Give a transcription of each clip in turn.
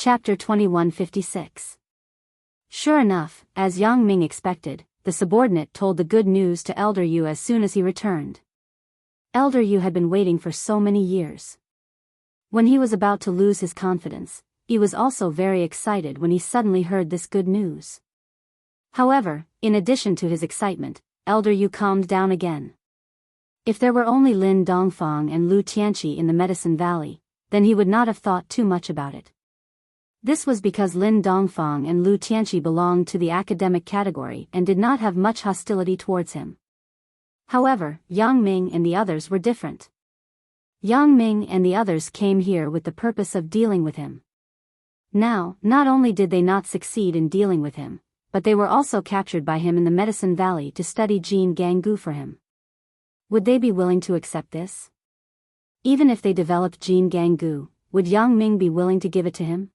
Chapter 2156. Sure enough, as Yang Ming expected, the subordinate told the good news to Elder Yu as soon as he returned. Elder Yu had been waiting for so many years. When he was about to lose his confidence, he was also very excited when he suddenly heard this good news. However, in addition to his excitement, Elder Yu calmed down again. If there were only Lin Dongfang and Lu Tianqi in the Medicine Valley, then he would not have thought too much about it. This was because Lin Dongfang and Lu Tianqi belonged to the academic category and did not have much hostility towards him. However, Yang Ming and the others were different. Yang Ming and the others came here with the purpose of dealing with him. Now, not only did they not succeed in dealing with him, but they were also captured by him in the Medicine Valley to study Jin Ganggu for him. Would they be willing to accept this? Even if they developed Jin Ganggu, would Yang Ming be willing to give it to him?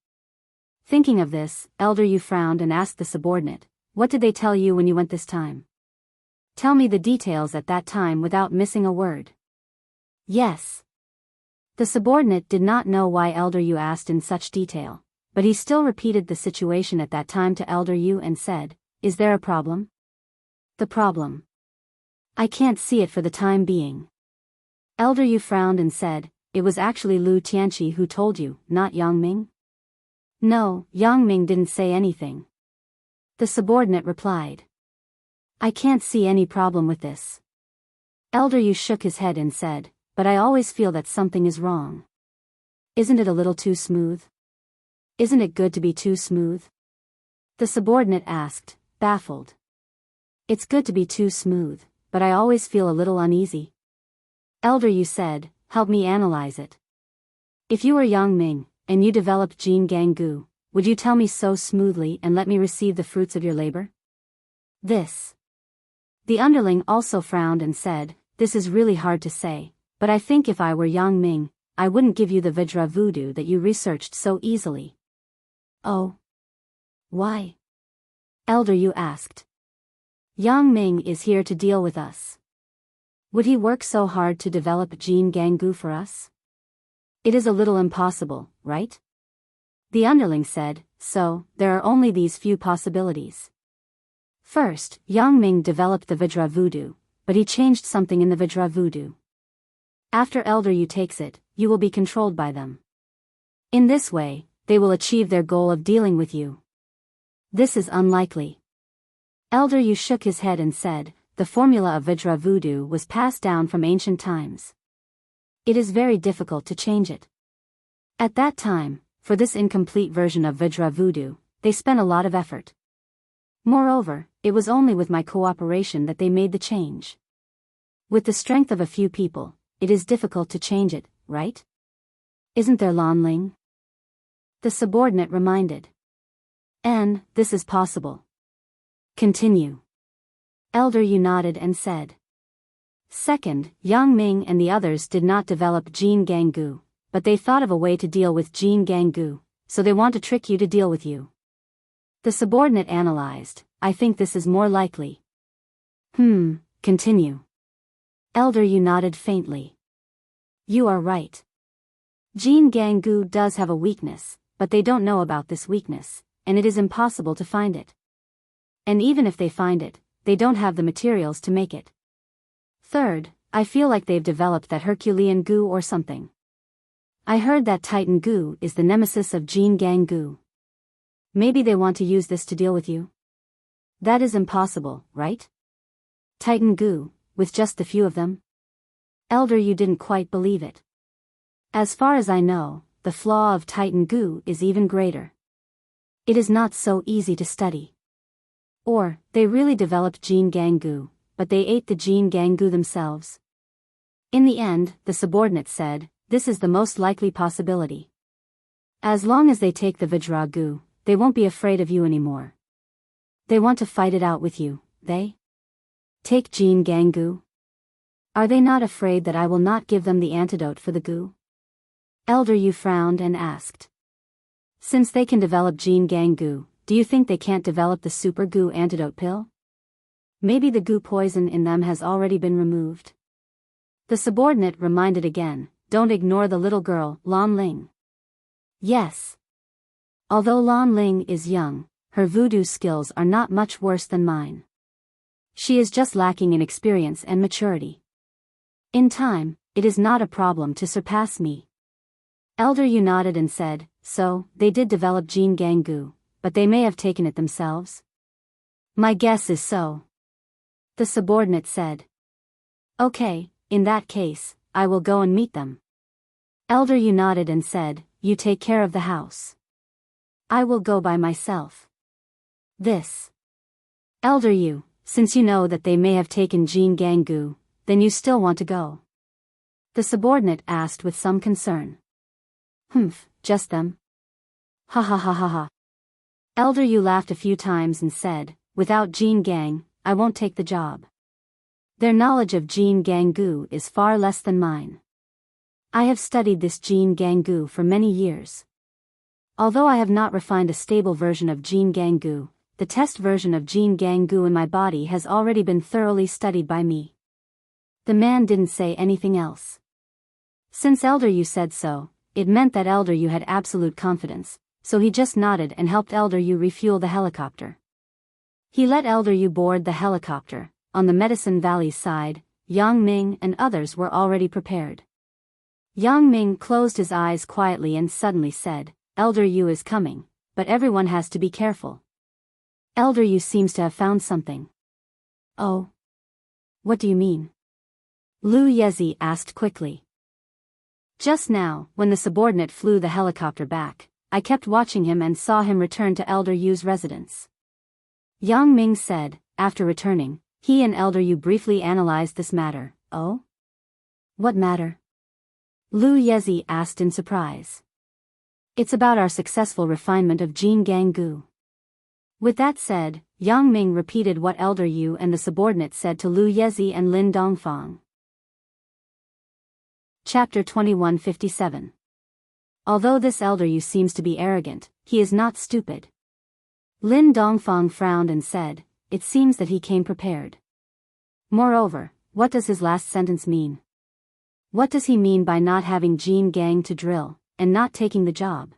Thinking of this, Elder Yu frowned and asked the subordinate, "What did they tell you when you went this time? Tell me the details at that time without missing a word." Yes. The subordinate did not know why Elder Yu asked in such detail, but he still repeated the situation at that time to Elder Yu and said, "Is there a problem?" "The problem? I can't see it for the time being." Elder Yu frowned and said, "It was actually Lu Tianqi who told you, not Yang Ming?" "No, Yang Ming didn't say anything." The subordinate replied. "I can't see any problem with this." Elder Yu shook his head and said, "But I always feel that something is wrong. Isn't it a little too smooth? Isn't it good to be too smooth?" The subordinate asked, baffled. "It's good to be too smooth, but I always feel a little uneasy." Elder Yu said, "Help me analyze it. If you were Yang Ming, and you developed Jin Ganggu, would you tell me so smoothly and let me receive the fruits of your labor?" This. The underling also frowned and said, "This is really hard to say, but I think if I were Yang Ming, I wouldn't give you the Vajra voodoo that you researched so easily." "Oh. Why?" Elder Yu asked. "Yang Ming is here to deal with us. Would he work so hard to develop Jin Ganggu for us? It is a little impossible, right?" The underling said, "So, there are only these few possibilities. First, Yang Ming developed the Vajra voodoo, but he changed something in the Vajra voodoo. After Elder Yu takes it, you will be controlled by them. In this way, they will achieve their goal of dealing with you. This is unlikely." Elder Yu shook his head and said, "The formula of Vajra voodoo was passed down from ancient times. It is very difficult to change it. At that time, for this incomplete version of Vajra voodoo, they spent a lot of effort. Moreover, it was only with my cooperation that they made the change. With the strength of a few people, it is difficult to change it, right? Isn't there Lan Ling?" The subordinate reminded. "And, this is possible. Continue." Elder Yu nodded and said. "Second, Yang Ming and the others did not develop Jin Ganggu, but they thought of a way to deal with Jin Ganggu, so they want to trick you to deal with you." The subordinate analyzed, "I think this is more likely." Continue." Elder Yu nodded faintly. "You are right. Jin Ganggu does have a weakness, but they don't know about this weakness, and it is impossible to find it. And even if they find it, they don't have the materials to make it. Third, I feel like they've developed that Herculean goo or something. I heard that Titan goo is the nemesis of Jin Ganggu. Maybe they want to use this to deal with you? That is impossible, right? Titan goo, with just a few of them?" Elder Yu didn't quite believe it. "As far as I know, the flaw of Titan goo is even greater. It is not so easy to study. Or, they really developed Jin Ganggu, but they ate the Jin Ganggu themselves." In the end, the subordinate said, "This is the most likely possibility. As long as they take the Vajra goo, they won't be afraid of you anymore. They want to fight it out with you, they? Take Jin Ganggu? Are they not afraid that I will not give them the antidote for the goo?" Elder Yu frowned and asked. "Since they can develop Jin Ganggu, do you think they can't develop the super goo antidote pill? Maybe the goo poison in them has already been removed." The subordinate reminded again, "Don't ignore the little girl, Lan Ling." "Yes. Although Lan Ling is young, her voodoo skills are not much worse than mine. She is just lacking in experience and maturity. In time, it is not a problem to surpass me. Elder Yu nodded and said, so, they did develop Jin Ganggu, but they may have taken it themselves? My guess is so. The subordinate said. Okay, in that case, I will go and meet them. Elder Yu nodded and said, you take care of the house. I will go by myself. This. Elder Yu, since you know that they may have taken Jin Ganggu, then you still want to go? The subordinate asked with some concern. Just them? Ha ha ha ha ha. Elder Yu laughed a few times and said, without Jin Gang, I won't take the job. Their knowledge of Jin Ganggu is far less than mine. I have studied this Jin Ganggu for many years. Although I have not refined a stable version of Jin Ganggu, the test version of Jin Ganggu in my body has already been thoroughly studied by me. The man didn't say anything else. Since Elder Yu said so, it meant that Elder Yu had absolute confidence, so he just nodded and helped Elder Yu refuel the helicopter. He let Elder Yu board the helicopter. On the Medicine Valley side, Yang Ming and others were already prepared. Yang Ming closed his eyes quietly and suddenly said, Elder Yu is coming, but everyone has to be careful. Elder Yu seems to have found something. Oh? What do you mean? Lu Yezi asked quickly. Just now, when the subordinate flew the helicopter back, I kept watching him and saw him return to Elder Yu's residence. Yang Ming said, after returning, he and Elder Yu briefly analyzed this matter. Oh? What matter? Lu Yezi asked in surprise. It's about our successful refinement of Jin Ganggu. With that said, Yang Ming repeated what Elder Yu and the subordinate said to Lu Yezi and Lin Dongfang. Chapter 2157. Although this Elder Yu seems to be arrogant, he is not stupid. Lin Dongfang frowned and said, it seems that he came prepared. Moreover, what does his last sentence mean? What does he mean by not having Jin Gang to drill, and not taking the job?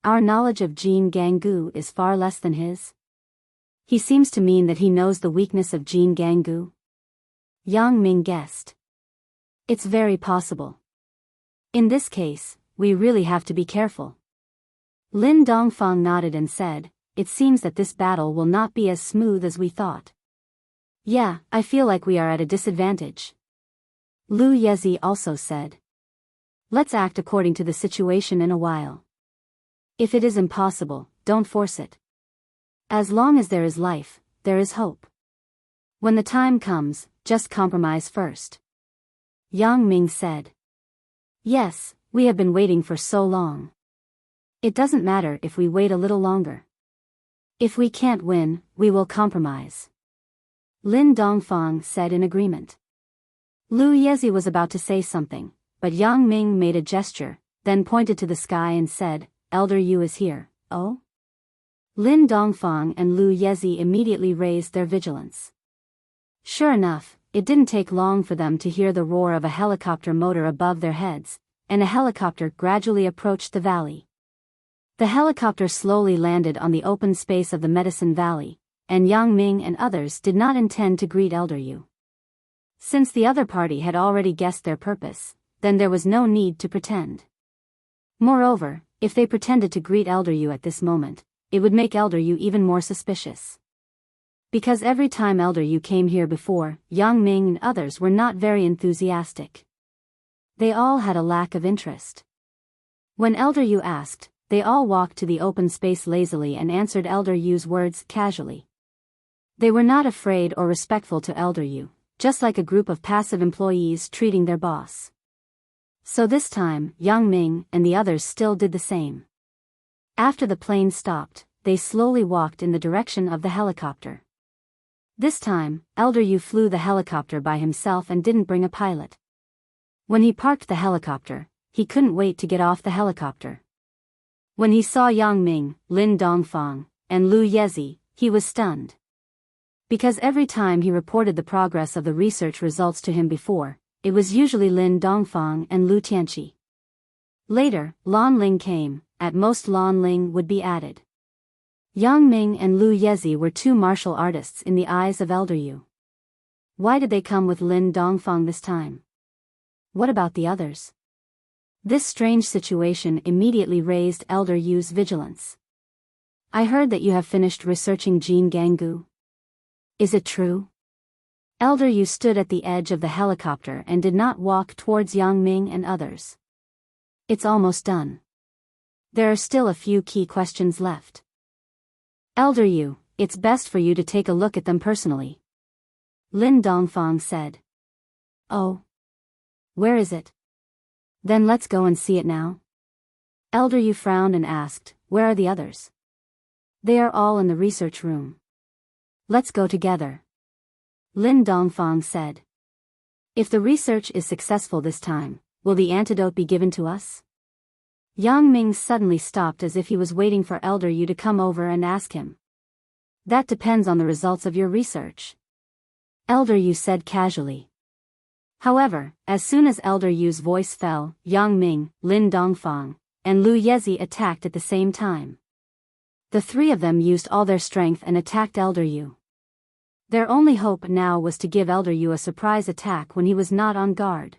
Our knowledge of Jin Ganggu is far less than his. He seems to mean that he knows the weakness of Jin Ganggu. Yang Ming guessed. It's very possible. In this case, we really have to be careful. Lin Dongfang nodded and said, it seems that this battle will not be as smooth as we thought. Yeah, I feel like we are at a disadvantage. Lu Yezi also said. Let's act according to the situation in a while. If it is impossible, don't force it. As long as there is life, there is hope. When the time comes, just compromise first. Yang Ming said. Yes, we have been waiting for so long. It doesn't matter if we wait a little longer. If we can't win, we will compromise. Lin Dongfang said in agreement. Lu Yezi was about to say something, but Yang Ming made a gesture, then pointed to the sky and said, Elder Yu is here. Oh? Lin Dongfang and Lu Yezi immediately raised their vigilance. Sure enough, it didn't take long for them to hear the roar of a helicopter motor above their heads, and a helicopter gradually approached the valley. The helicopter slowly landed on the open space of the Medicine Valley, and Yang Ming and others did not intend to greet Elder Yu. Since the other party had already guessed their purpose, then there was no need to pretend. Moreover, if they pretended to greet Elder Yu at this moment, it would make Elder Yu even more suspicious. Because every time Elder Yu came here before, Yang Ming and others were not very enthusiastic. They all had a lack of interest. When Elder Yu asked, they all walked to the open space lazily and answered Elder Yu's words casually. They were not afraid or respectful to Elder Yu, just like a group of passive employees treating their boss. So this time, Yang Ming and the others still did the same. After the plane stopped, they slowly walked in the direction of the helicopter. This time, Elder Yu flew the helicopter by himself and didn't bring a pilot. When he parked the helicopter, he couldn't wait to get off the helicopter. When he saw Yang Ming, Lin Dongfang, and Lu Yezi, he was stunned. Because every time he reported the progress of the research results to him before, it was usually Lin Dongfang and Lu Tianqi. Later, Lan Ling came, at most Lan Ling would be added. Yang Ming and Lu Yezi were two martial artists in the eyes of Elder Yu. Why did they come with Lin Dongfang this time? What about the others? This strange situation immediately raised Elder Yu's vigilance. I heard that you have finished researching Jin Ganggu. Is it true? Elder Yu stood at the edge of the helicopter and did not walk towards Yang Ming and others. It's almost done. There are still a few key questions left. Elder Yu, it's best for you to take a look at them personally. Lin Dongfang said. Oh. Where is it? Then let's go and see it now. Elder Yu frowned and asked, where are the others? They are all in the research room. Let's go together. Lin Dongfang said. If the research is successful this time, will the antidote be given to us? Yang Ming suddenly stopped as if he was waiting for Elder Yu to come over and ask him. That depends on the results of your research. Elder Yu said casually. However, as soon as Elder Yu's voice fell, Yang Ming, Lin Dongfang, and Lu Yezi attacked at the same time. The three of them used all their strength and attacked Elder Yu. Their only hope now was to give Elder Yu a surprise attack when he was not on guard.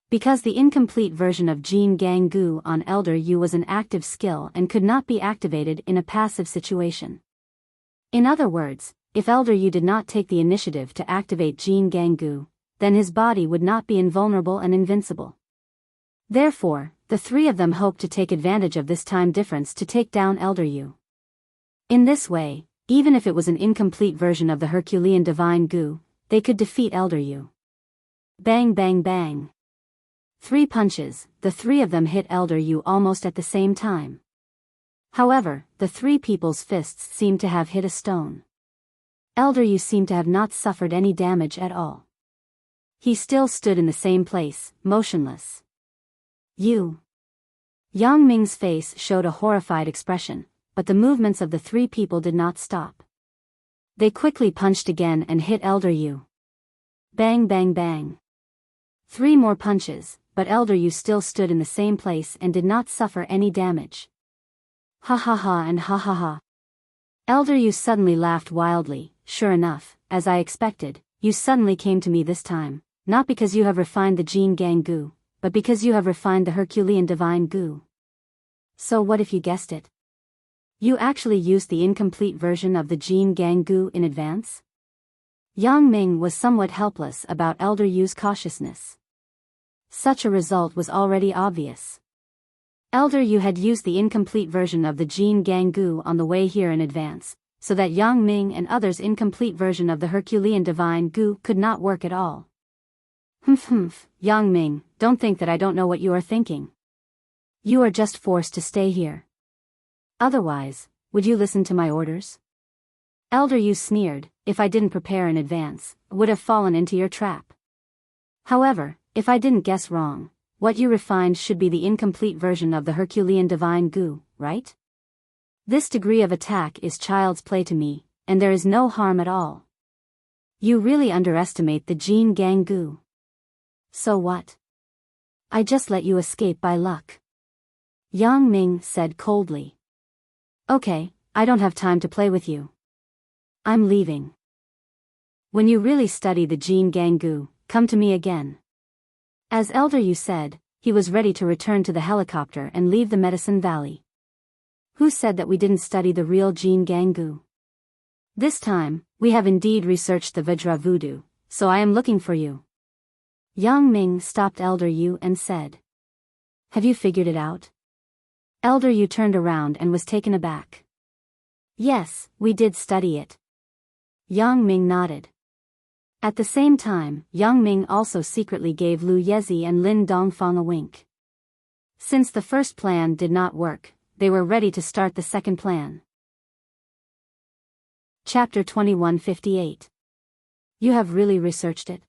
Because the incomplete version of Jin Ganggu on Elder Yu was an active skill and could not be activated in a passive situation. In other words, if Elder Yu did not take the initiative to activate Jin Ganggu, then his body would not be invulnerable and invincible. Therefore, the three of them hoped to take advantage of this time difference to take down Elder Yu. In this way, even if it was an incomplete version of the Herculean Divine Gu, they could defeat Elder Yu. Bang bang bang. 3 punches, the three of them hit Elder Yu almost at the same time. However, the three people's fists seemed to have hit a stone. Elder Yu seemed to have not suffered any damage at all. He still stood in the same place, motionless. You. Yang Ming's face showed a horrified expression, but the movements of the three people did not stop. They quickly punched again and hit Elder Yu. Bang bang bang. 3 more punches, but Elder Yu still stood in the same place and did not suffer any damage. Ha ha ha and ha ha ha. Elder Yu suddenly laughed wildly. Sure enough, as I expected, you suddenly came to me this time, not because you have refined the Jin Ganggu, but because you have refined the Herculean Divine Gu. So what if you guessed it? You actually used the incomplete version of the Jin Ganggu in advance? Yang Ming was somewhat helpless about Elder Yu's cautiousness. Such a result was already obvious. Elder Yu had used the incomplete version of the Jin Ganggu on the way here in advance, so that Yang Ming and others' incomplete version of the Herculean Divine Gu could not work at all. Humph, Yang Ming, don't think that I don't know what you are thinking. You are just forced to stay here. Otherwise, would you listen to my orders? Elder Yu sneered. If I didn't prepare in advance, I would have fallen into your trap. However, if I didn't guess wrong, what you refined should be the incomplete version of the Herculean Divine Gu, right? This degree of attack is child's play to me, and there is no harm at all. You really underestimate the Jin Ganggu. So what? I just let you escape by luck. Yang Ming said coldly. Okay, I don't have time to play with you. I'm leaving. When you really study the Jin Ganggu, come to me again. As Elder Yu said, he was ready to return to the helicopter and leave the Medicine Valley. Who said that we didn't study the real Jin Ganggu? This time, we have indeed researched the Vajra Voodoo, so I am looking for you. Yang Ming stopped Elder Yu and said. Have you figured it out? Elder Yu turned around and was taken aback. Yes, we did study it. Yang Ming nodded. At the same time, Yang Ming also secretly gave Lu Yezi and Lin Dongfang a wink. Since the first plan did not work, they were ready to start the second plan. Chapter 2158. You have really researched it?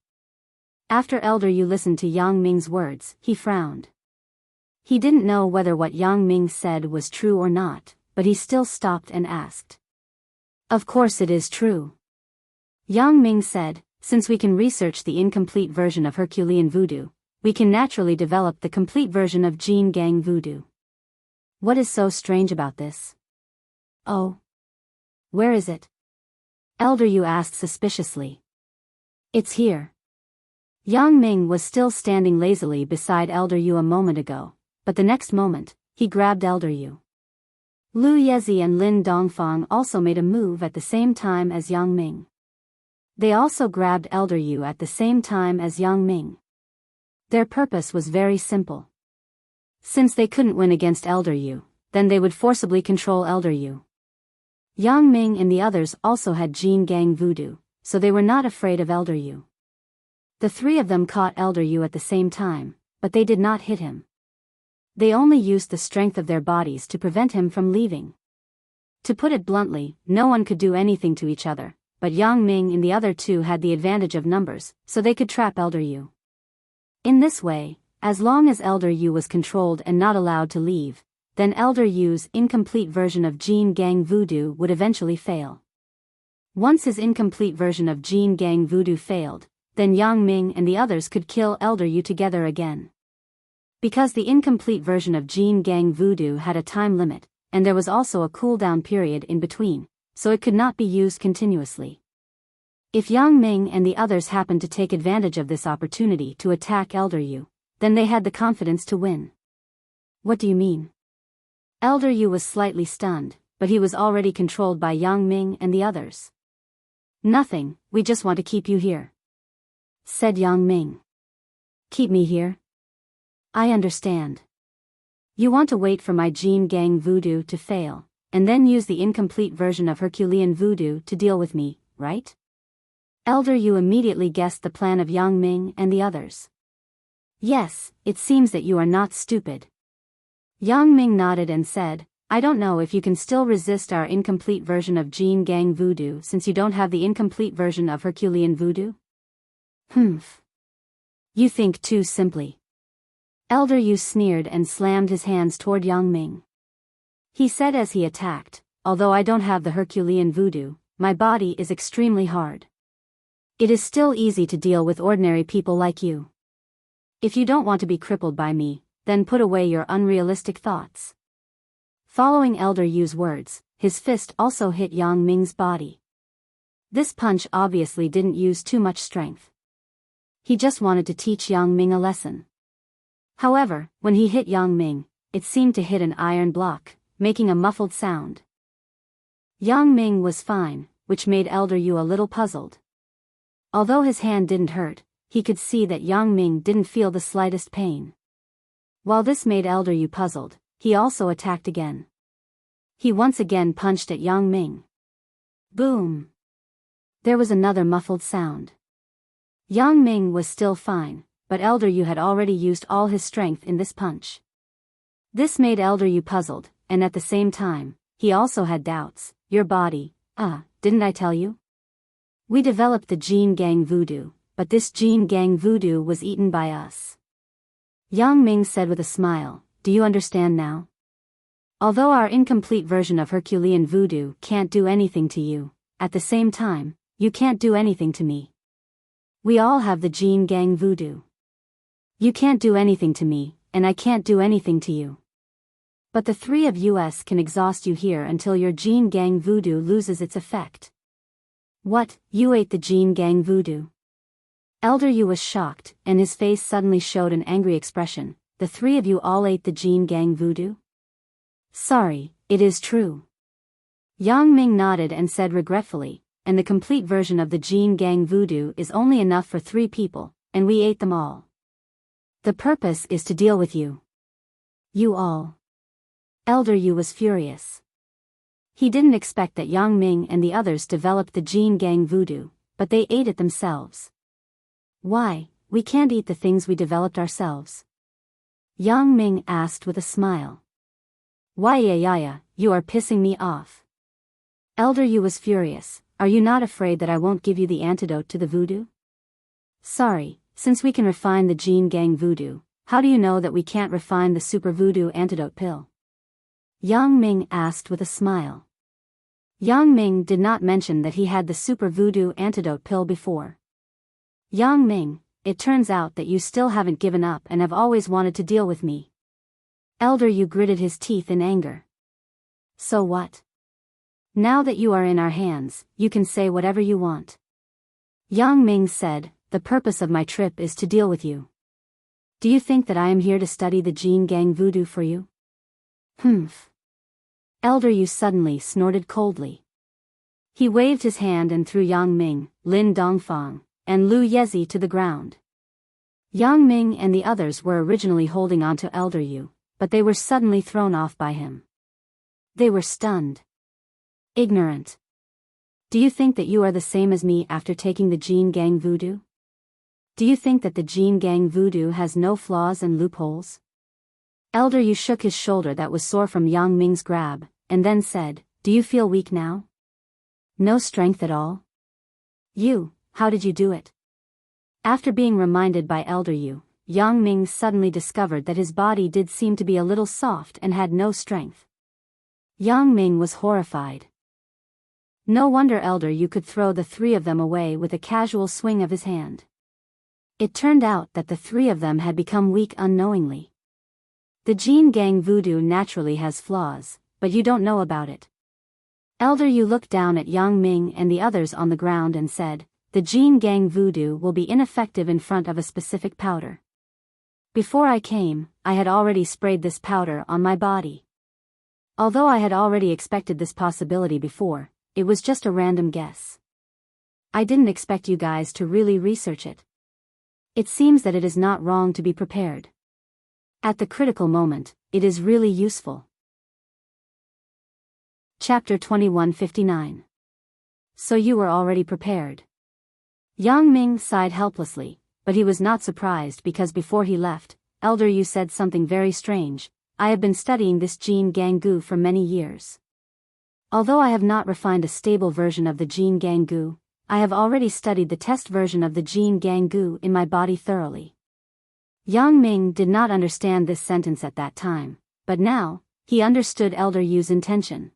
After Elder Yu listened to Yang Ming's words, he frowned. He didn't know whether what Yang Ming said was true or not, but he still stopped and asked. Of course it is true. Yang Ming said, since we can research the incomplete version of Herculean Voodoo, we can naturally develop the complete version of Jin Gang Voodoo. What is so strange about this? Oh. Where is it? Elder Yu asked suspiciously. It's here. Yang Ming was still standing lazily beside Elder Yu a moment ago, but the next moment, he grabbed Elder Yu. Lu Yezi and Lin Dongfang also made a move at the same time as Yang Ming. They also grabbed Elder Yu at the same time as Yang Ming. Their purpose was very simple. Since they couldn't win against Elder Yu, then they would forcibly control Elder Yu. Yang Ming and the others also had Jin Gang Voodoo, so they were not afraid of Elder Yu. The three of them caught Elder Yu at the same time, but they did not hit him. They only used the strength of their bodies to prevent him from leaving. To put it bluntly, no one could do anything to each other, but Yang Ming and the other two had the advantage of numbers, so they could trap Elder Yu. In this way, as long as Elder Yu was controlled and not allowed to leave, then Elder Yu's incomplete version of Jin Gang Voodoo would eventually fail. Once his incomplete version of Jin Gang Voodoo failed, then Yang Ming and the others could kill Elder Yu together again. Because the incomplete version of Jin Gang Voodoo had a time limit, and there was also a cooldown period in between, so it could not be used continuously. If Yang Ming and the others happened to take advantage of this opportunity to attack Elder Yu, then they had the confidence to win. What do you mean? Elder Yu was slightly stunned, but he was already controlled by Yang Ming and the others. Nothing, we just want to keep you here, said Yang Ming. Keep me here? I understand. You want to wait for my Jin Gang Voodoo to fail, and then use the incomplete version of Herculean Voodoo to deal with me, right? Elder Yu immediately guessed the plan of Yang Ming and the others. Yes, it seems that you are not stupid. Yang Ming nodded and said, I don't know if you can still resist our incomplete version of Jin Gang Voodoo since you don't have the incomplete version of Herculean Voodoo? Humph. You think too simply. Elder Yu sneered and slammed his hands toward Yang Ming. He said as he attacked, although I don't have the Herculean Voodoo, my body is extremely hard. It is still easy to deal with ordinary people like you. If you don't want to be crippled by me, then put away your unrealistic thoughts. Following Elder Yu's words, his fist also hit Yang Ming's body. This punch obviously didn't use too much strength. He just wanted to teach Yang Ming a lesson. However, when he hit Yang Ming, it seemed to hit an iron block, making a muffled sound. Yang Ming was fine, which made Elder Yu a little puzzled. Although his hand didn't hurt, he could see that Yang Ming didn't feel the slightest pain. While this made Elder Yu puzzled, he also attacked again. He once again punched at Yang Ming. Boom! There was another muffled sound. Yang Ming was still fine, but Elder Yu had already used all his strength in this punch. This made Elder Yu puzzled, and at the same time, he also had doubts. Your body, didn't I tell you? We developed the Jin Gang Voodoo, but this Jin Gang Voodoo was eaten by us. Yang Ming said with a smile, do you understand now? Although our incomplete version of Herculean Voodoo can't do anything to you, at the same time, you can't do anything to me. We all have the Jin Gang Voodoo. You can't do anything to me, and I can't do anything to you. But the three of us can exhaust you here until your Jin Gang Voodoo loses its effect. What, you ate the Jin Gang Voodoo? Elder Yu was shocked, and his face suddenly showed an angry expression. The three of you all ate the Jin Gang Voodoo? Sorry, it is true. Yang Ming nodded and said regretfully, and the complete version of the Jin Gang Voodoo is only enough for 3 people, and we ate them all. The purpose is to deal with you. You all. Elder Yu was furious. He didn't expect that Yang Ming and the others developed the Jin Gang Voodoo, but they ate it themselves. Why, we can't eat the things we developed ourselves? Yang Ming asked with a smile. Why you are pissing me off. Elder Yu was furious. Are you not afraid that I won't give you the antidote to the voodoo? Sorry, since we can refine the Jin Gang Voodoo, how do you know that we can't refine the super voodoo antidote pill? Yang Ming asked with a smile. Yang Ming did not mention that he had the super voodoo antidote pill before. Yang Ming, it turns out that you still haven't given up and have always wanted to deal with me. Elder Yu gritted his teeth in anger. So what? Now that you are in our hands, you can say whatever you want. Yang Ming said, the purpose of my trip is to deal with you. Do you think that I am here to study the Jin Gang voodoo for you? Humph. Elder Yu suddenly snorted coldly. He waved his hand and threw Yang Ming, Lin Dongfang, and Lu Yezi to the ground. Yang Ming and the others were originally holding on to Elder Yu, but they were suddenly thrown off by him. They were stunned. Ignorant. Do you think that you are the same as me after taking the Jin Gang voodoo? Do you think that the Jin Gang voodoo has no flaws and loopholes? Elder Yu shook his shoulder that was sore from Yang Ming's grab, and then said, do you feel weak now? No strength at all? How did you do it? After being reminded by Elder Yu, Yang Ming suddenly discovered that his body did seem to be a little soft and had no strength. Yang Ming was horrified. No wonder Elder Yu could throw the three of them away with a casual swing of his hand. It turned out that the three of them had become weak unknowingly. The Jin Gang voodoo naturally has flaws, but you don't know about it. Elder Yu looked down at Yang Ming and the others on the ground and said, the Jin Gang voodoo will be ineffective in front of a specific powder. Before I came, I had already sprayed this powder on my body. Although I had already expected this possibility before, it was just a random guess. I didn't expect you guys to really research it. It seems that it is not wrong to be prepared. At the critical moment, it is really useful. Chapter 2159. So you were already prepared. Yang Ming sighed helplessly, but he was not surprised because before he left, Elder Yu said something very strange. I have been studying this Jin Gang Gu for many years. Although I have not refined a stable version of the Jin Gang Gu, I have already studied the test version of the Jin Gang Gu in my body thoroughly. Yang Ming did not understand this sentence at that time, but now, he understood Elder Yu's intention.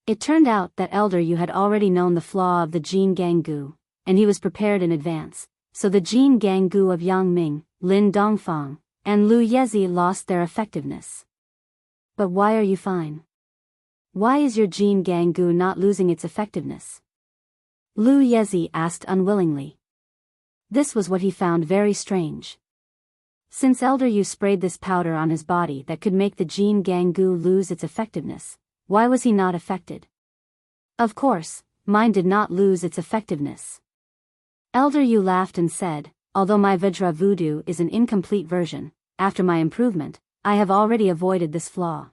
It turned out that Elder Yu had already known the flaw of the Jin Gang Gu, and he was prepared in advance, so the Jin Gang Gu of Yang Ming, Lin Dongfang, and Lu Yezi lost their effectiveness. But why are you fine? Why is your Jin Gang Gu not losing its effectiveness? Lu Yezi asked unwillingly. This was what he found very strange. Since Elder Yu sprayed this powder on his body that could make the Jin Gang Gu lose its effectiveness, why was he not affected? Of course, mine did not lose its effectiveness. Elder Yu laughed and said, although my Vajra voodoo is an incomplete version, after my improvement, I have already avoided this flaw.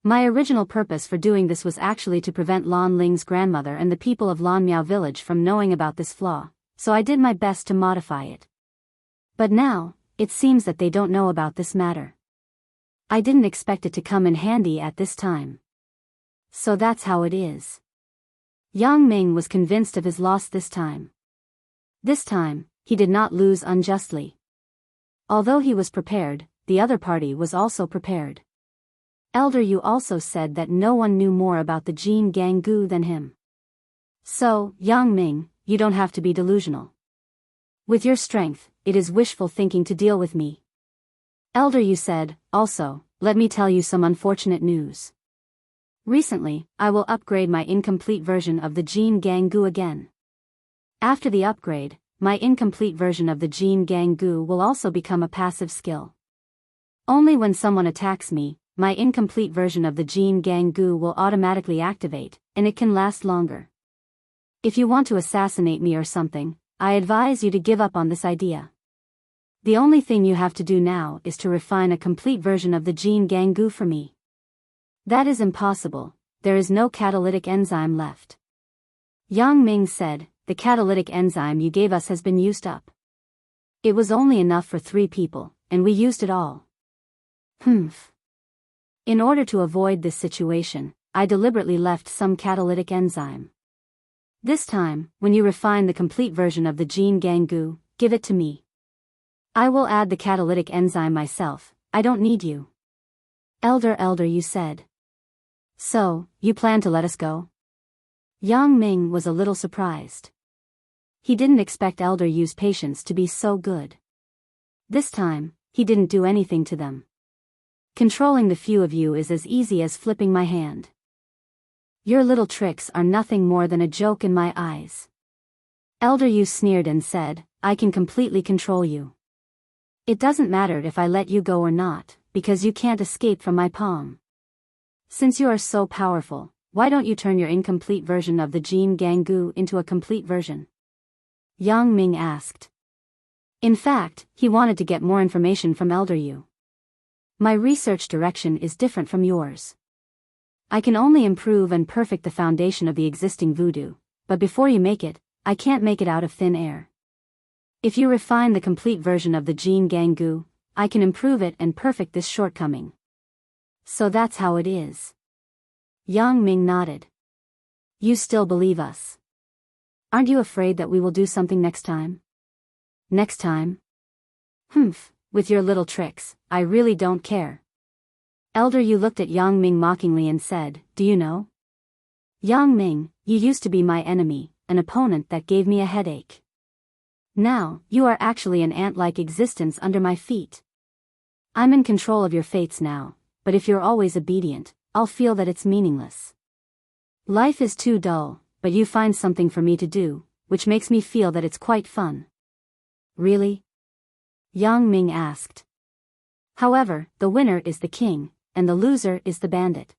My original purpose for doing this was actually to prevent Lan Ling's grandmother and the people of Lan Miao village from knowing about this flaw, so I did my best to modify it. But now, it seems that they don't know about this matter. I didn't expect it to come in handy at this time. So that's how it is. Yang Ming was convinced of his loss this time. This time, he did not lose unjustly. Although he was prepared, the other party was also prepared. Elder Yu also said that no one knew more about the Jin Gang Gu than him. So, Yang Ming, you don't have to be delusional. With your strength, it is wishful thinking to deal with me. Elder Yu said, also, let me tell you some unfortunate news. Recently, I will upgrade my incomplete version of the Jin Gang Gu again. After the upgrade, my incomplete version of the Jin Gang Gu will also become a passive skill. Only when someone attacks me, my incomplete version of the Jin Gang Gu will automatically activate, and it can last longer. If you want to assassinate me or something, I advise you to give up on this idea. The only thing you have to do now is to refine a complete version of the Jin Gang Gu for me. That is impossible, there is no catalytic enzyme left. Yang Ming said, the catalytic enzyme you gave us has been used up. It was only enough for 3 people, and we used it all. Humph. In order to avoid this situation, I deliberately left some catalytic enzyme. This time, when you refine the complete version of the Jin Gang Gu, give it to me. I will add the catalytic enzyme myself, I don't need you. Elder Yu said. So, you plan to let us go? Yang Ming was a little surprised. He didn't expect Elder Yu's patience to be so good. This time, he didn't do anything to them. Controlling the few of you is as easy as flipping my hand. Your little tricks are nothing more than a joke in my eyes. Elder Yu sneered and said, I can completely control you. It doesn't matter if I let you go or not, because you can't escape from my palm. Since you are so powerful, why don't you turn your incomplete version of the Jin Ganggu into a complete version? Yang Ming asked. In fact, he wanted to get more information from Elder Yu. My research direction is different from yours. I can only improve and perfect the foundation of the existing voodoo, but before you make it, I can't make it out of thin air. If you refine the complete version of the Jin Ganggu, I can improve it and perfect this shortcoming. So that's how it is. Yang Ming nodded. You still believe us? Aren't you afraid that we will do something next time? Next time? Humph, with your little tricks, I really don't care. Elder Yu looked at Yang Ming mockingly and said, Do you know? Yang Ming, you used to be my enemy, an opponent that gave me a headache. Now, you are actually an ant-like existence under my feet. I'm in control of your fates now, but if you're always obedient, I'll feel that it's meaningless. Life is too dull, but you find something for me to do, which makes me feel that it's quite fun. Really? Yang Ming asked. However, the winner is the king, and the loser is the bandit.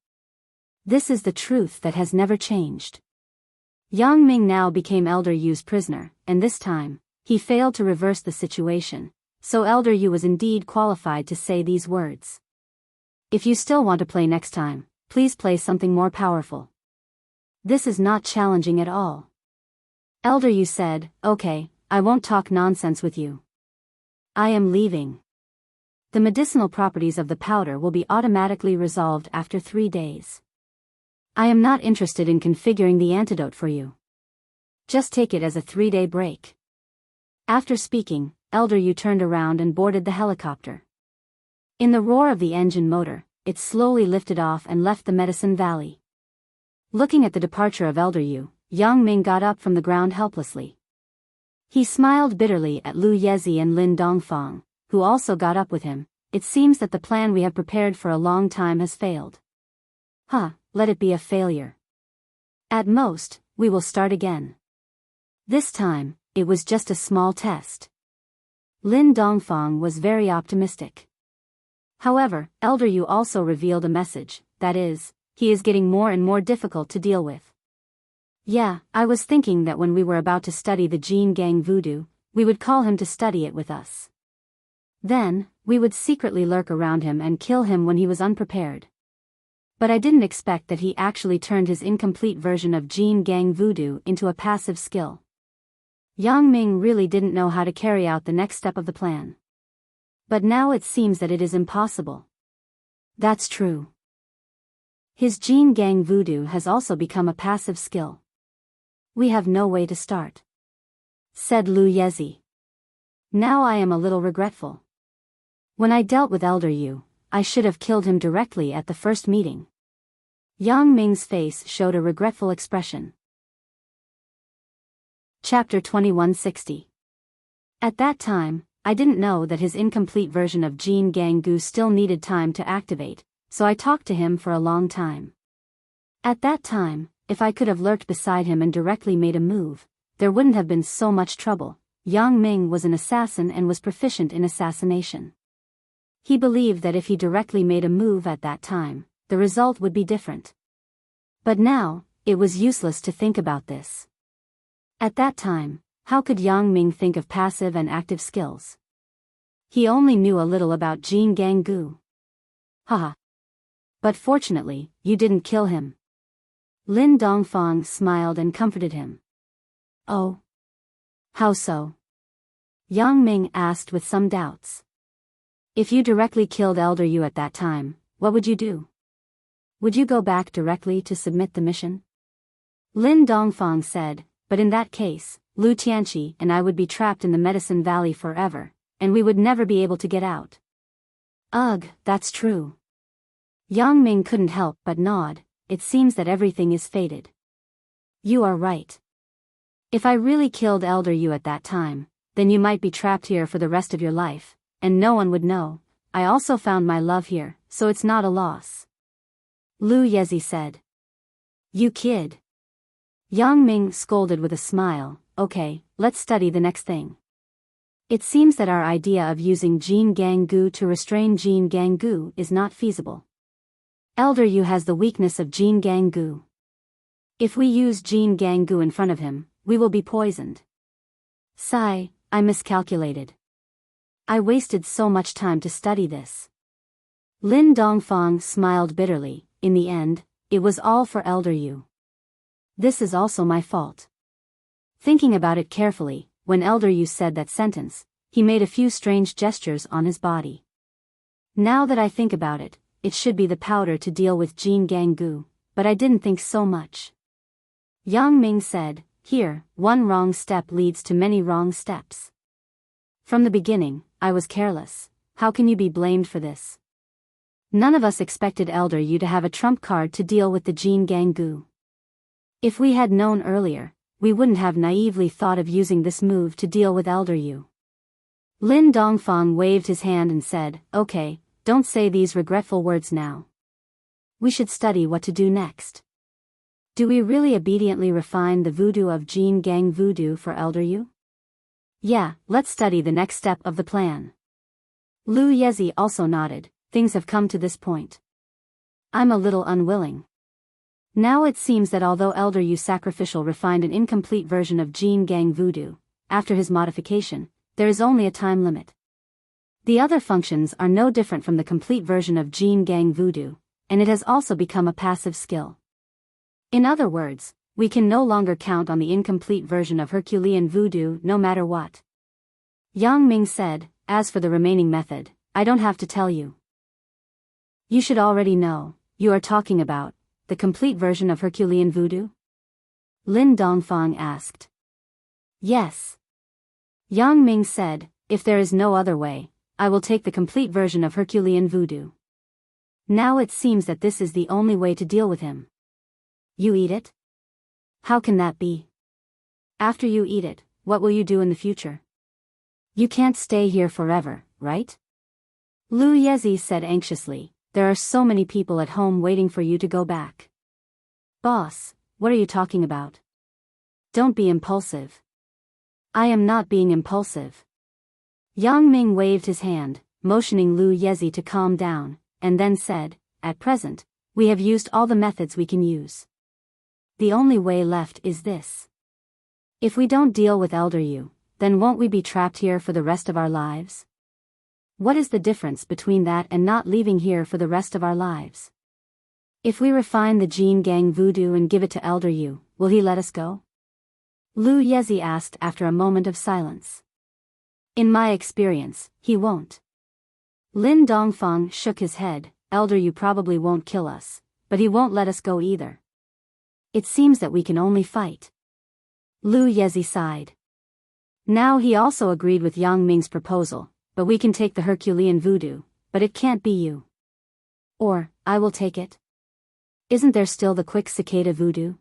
This is the truth that has never changed. Yang Ming now became Elder Yu's prisoner, and this time, he failed to reverse the situation, so Elder Yu was indeed qualified to say these words. If you still want to play next time, please play something more powerful. This is not challenging at all. Elder Yu said, Okay, I won't talk nonsense with you. I am leaving. The medicinal properties of the powder will be automatically resolved after 3 days. I am not interested in configuring the antidote for you. Just take it as a 3-day break. After speaking, Elder Yu turned around and boarded the helicopter. In the roar of the engine motor, it slowly lifted off and left the Medicine Valley. Looking at the departure of Elder Yu, Yang Ming got up from the ground helplessly. He smiled bitterly at Lu Yezi and Lin Dongfang, who also got up with him. It seems that the plan we have prepared for a long time has failed. Let it be a failure. At most, we will start again. This time, it was just a small test. Lin Dongfang was very optimistic. However, Elder Yu also revealed a message, that is, he is getting more and more difficult to deal with. Yeah, I was thinking that when we were about to study the Jin Gang voodoo, we would call him to study it with us. Then, we would secretly lurk around him and kill him when he was unprepared. But I didn't expect that he actually turned his incomplete version of Jin Gang voodoo into a passive skill. Yang Ming really didn't know how to carry out the next step of the plan. But now it seems that it is impossible. That's true. His Jin Gang voodoo has also become a passive skill. We have no way to start, said Lu Yezi. Now I am a little regretful. When I dealt with Elder Yu, I should have killed him directly at the first meeting. Yang Ming's face showed a regretful expression. Chapter 2160. At that time, I didn't know that his incomplete version of Jin Ganggu still needed time to activate, so I talked to him for a long time. At that time, if I could have lurked beside him and directly made a move, there wouldn't have been so much trouble. Yang Ming was an assassin and was proficient in assassination. He believed that if he directly made a move at that time, the result would be different. But now, it was useless to think about this. At that time, how could Yang Ming think of passive and active skills? He only knew a little about Jin Ganggu. Haha. But fortunately, you didn't kill him. Lin Dongfang smiled and comforted him. Oh. How so? Yang Ming asked with some doubts. If you directly killed Elder Yu at that time, what would you do? Would you go back directly to submit the mission? Lin Dongfang said, but in that case, Lu Tianqi and I would be trapped in the Medicine Valley forever, and we would never be able to get out. Ugh, that's true. Yang Ming couldn't help but nod. It seems that everything is fated. You are right. If I really killed Elder Yu at that time, then you might be trapped here for the rest of your life, and no one would know, I also found my love here, so it's not a loss. Lu Yezi said. You kid. Yang Ming scolded with a smile. Okay, let's study the next thing. It seems that our idea of using Jin Gang Gu to restrain Jin Gang Gu is not feasible. Elder Yu has the weakness of Jin Gang Gu. If we use Jin Gang Gu in front of him, we will be poisoned. Sigh, I miscalculated. I wasted so much time to study this. Lin Dongfang smiled bitterly. In the end, it was all for Elder Yu. This is also my fault. Thinking about it carefully, when Elder Yu said that sentence, he made a few strange gestures on his body. Now that I think about it, it should be the powder to deal with Jin Gang Gu, but I didn't think so much. Yang Ming said, here, one wrong step leads to many wrong steps. From the beginning, I was careless. How can you be blamed for this? None of us expected Elder Yu to have a trump card to deal with the Jin Gang Gu. If we had known earlier, we wouldn't have naively thought of using this move to deal with Elder Yu. Lin Dongfang waved his hand and said, okay, don't say these regretful words now. We should study what to do next. Do we really obediently refine the voodoo of Jin Gang voodoo for Elder Yu? Yeah, let's study the next step of the plan. Lu Yezi also nodded. Things have come to this point. I'm a little unwilling. Now it seems that although Elder Yu Sacrificial refined an incomplete version of Jin Gang voodoo, after his modification, there is only a time limit. The other functions are no different from the complete version of Jin Gang voodoo, and it has also become a passive skill. In other words, we can no longer count on the incomplete version of Herculean voodoo no matter what. Yang Ming said, as for the remaining method, I don't have to tell you. You should already know. You are talking about the complete version of Herculean voodoo? Lin Dongfang asked. Yes. Yang Ming said, if there is no other way, I will take the complete version of Herculean voodoo. Now it seems that this is the only way to deal with him. You eat it? How can that be? After you eat it, what will you do in the future? You can't stay here forever, right? Lu Yezi said anxiously. There are so many people at home waiting for you to go back. Boss, what are you talking about? Don't be impulsive. I am not being impulsive. Yang Ming waved his hand, motioning Lu Yezi to calm down, and then said, at present, we have used all the methods we can use. The only way left is this. If we don't deal with Elder Yu, then won't we be trapped here for the rest of our lives? What is the difference between that and not leaving here for the rest of our lives? If we refine the Jin Gang voodoo and give it to Elder Yu, will he let us go? Lu Yezi asked after a moment of silence. In my experience, he won't. Lin Dongfang shook his head. Elder Yu probably won't kill us, but he won't let us go either. It seems that we can only fight. Lu Yezi sighed. Now he also agreed with Yang Ming's proposal. But we can take the Herculean voodoo, but it can't be you. Or, I will take it. Isn't there still the quick cicada voodoo?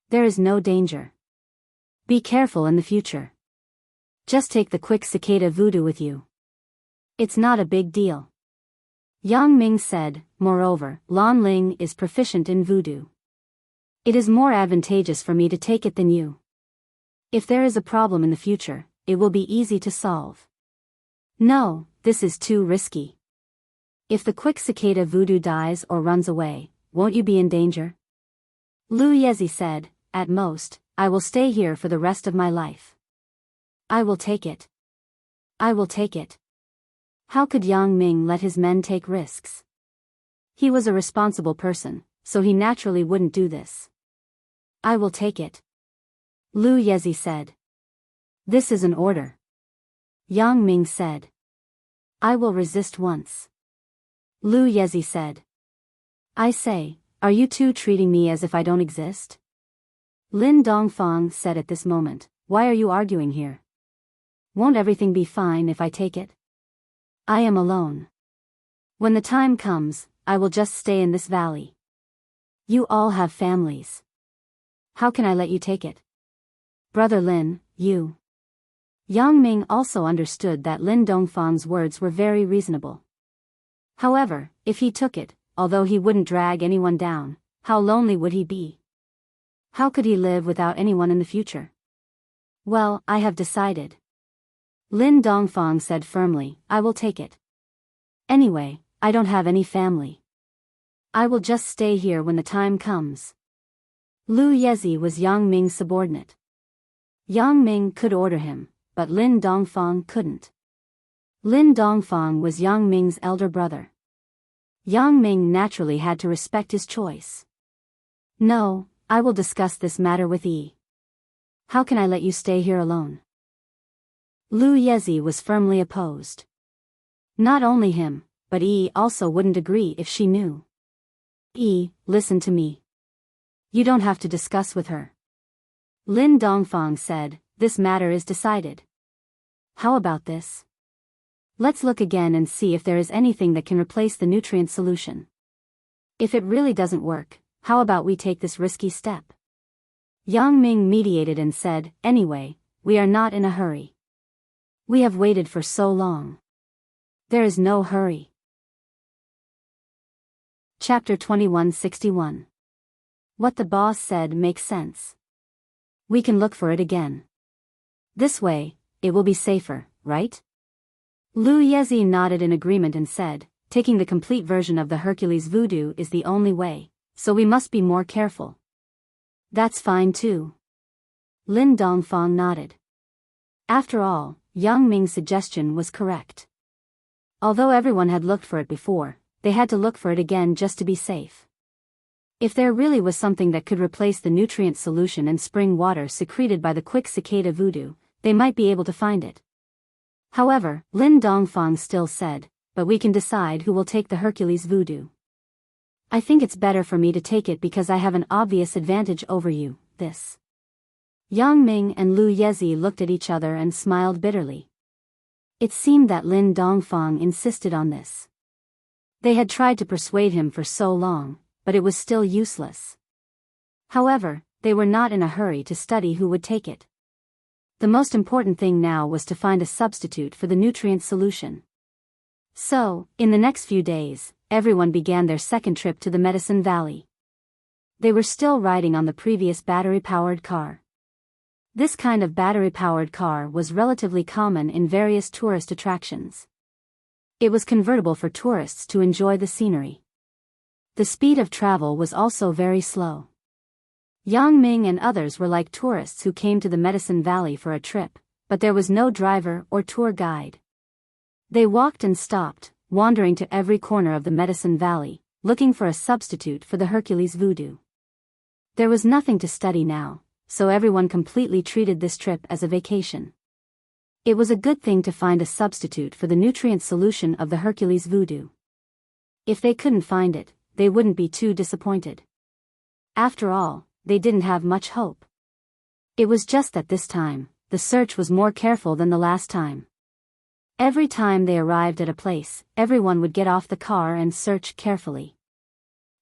There is no danger. Be careful in the future. Just take the quick cicada voodoo with you. It's not a big deal. Yang Ming said, moreover, Lan Ling is proficient in voodoo. It is more advantageous for me to take it than you. If there is a problem in the future, it will be easy to solve. No, this is too risky. If the quick cicada voodoo dies or runs away, won't you be in danger? Lu Yezi said, at most, I will stay here for the rest of my life. I will take it. I will take it. How could Yang Ming let his men take risks? He was a responsible person, so he naturally wouldn't do this. I will take it. Lu Yezi said. This is an order. Yang Ming said. I will resist once. Lu Yezi said. I say, are you two treating me as if I don't exist? Lin Dongfang said at this moment, why are you arguing here? Won't everything be fine if I take it? I am alone. When the time comes, I will just stay in this valley. You all have families. How can I let you take it? Brother Lin, you. Yang Ming also understood that Lin Dongfang's words were very reasonable. However, if he took it, although he wouldn't drag anyone down, how lonely would he be? How could he live without anyone in the future? Well, I have decided. Lin Dongfang said firmly, I will take it. Anyway, I don't have any family. I will just stay here when the time comes. Lu Yezi was Yang Ming's subordinate. Yang Ming could order him, but Lin Dongfang couldn't. Lin Dongfang was Yang Ming's elder brother. Yang Ming naturally had to respect his choice. No, I will discuss this matter with Yi. How can I let you stay here alone? Lu Yezi was firmly opposed. Not only him, but Yi also wouldn't agree if she knew. Yi, listen to me. You don't have to discuss with her. Lin Dongfang said, this matter is decided. How about this? Let's look again and see if there is anything that can replace the nutrient solution. If it really doesn't work, how about we take this risky step? Yang Ming mediated and said, anyway, we are not in a hurry. We have waited for so long. There is no hurry. Chapter 2161. What the boss said makes sense. We can look for it again. This way, it will be safer, right? Lu Yezi nodded in agreement and said, taking the complete version of the Hercules voodoo is the only way, so we must be more careful. That's fine too. Lin Dongfang nodded. After all, Yang Ming's suggestion was correct. Although everyone had looked for it before, they had to look for it again just to be safe. If there really was something that could replace the nutrient solution and spring water secreted by the quick cicada voodoo, they might be able to find it. However, Lin Dongfang still said, but we can decide who will take the Hercules voodoo. I think it's better for me to take it because I have an obvious advantage over you, this. Yang Ming and Lu Yezi looked at each other and smiled bitterly. It seemed that Lin Dongfang insisted on this. They had tried to persuade him for so long, but it was still useless. However, they were not in a hurry to study who would take it. The most important thing now was to find a substitute for the nutrient solution. So, in the next few days, everyone began their second trip to the Medicine Valley. They were still riding on the previous battery-powered car. This kind of battery-powered car was relatively common in various tourist attractions. It was convertible for tourists to enjoy the scenery. The speed of travel was also very slow. Yang Ming and others were like tourists who came to the Medicine Valley for a trip, but there was no driver or tour guide. They walked and stopped, wandering to every corner of the Medicine Valley, looking for a substitute for the Hercules voodoo. There was nothing to study now, so everyone completely treated this trip as a vacation. It was a good thing to find a substitute for the nutrient solution of the Hercules voodoo. If they couldn't find it, they wouldn't be too disappointed. After all, they didn't have much hope. It was just that this time, the search was more careful than the last time. Every time they arrived at a place, everyone would get off the car and search carefully.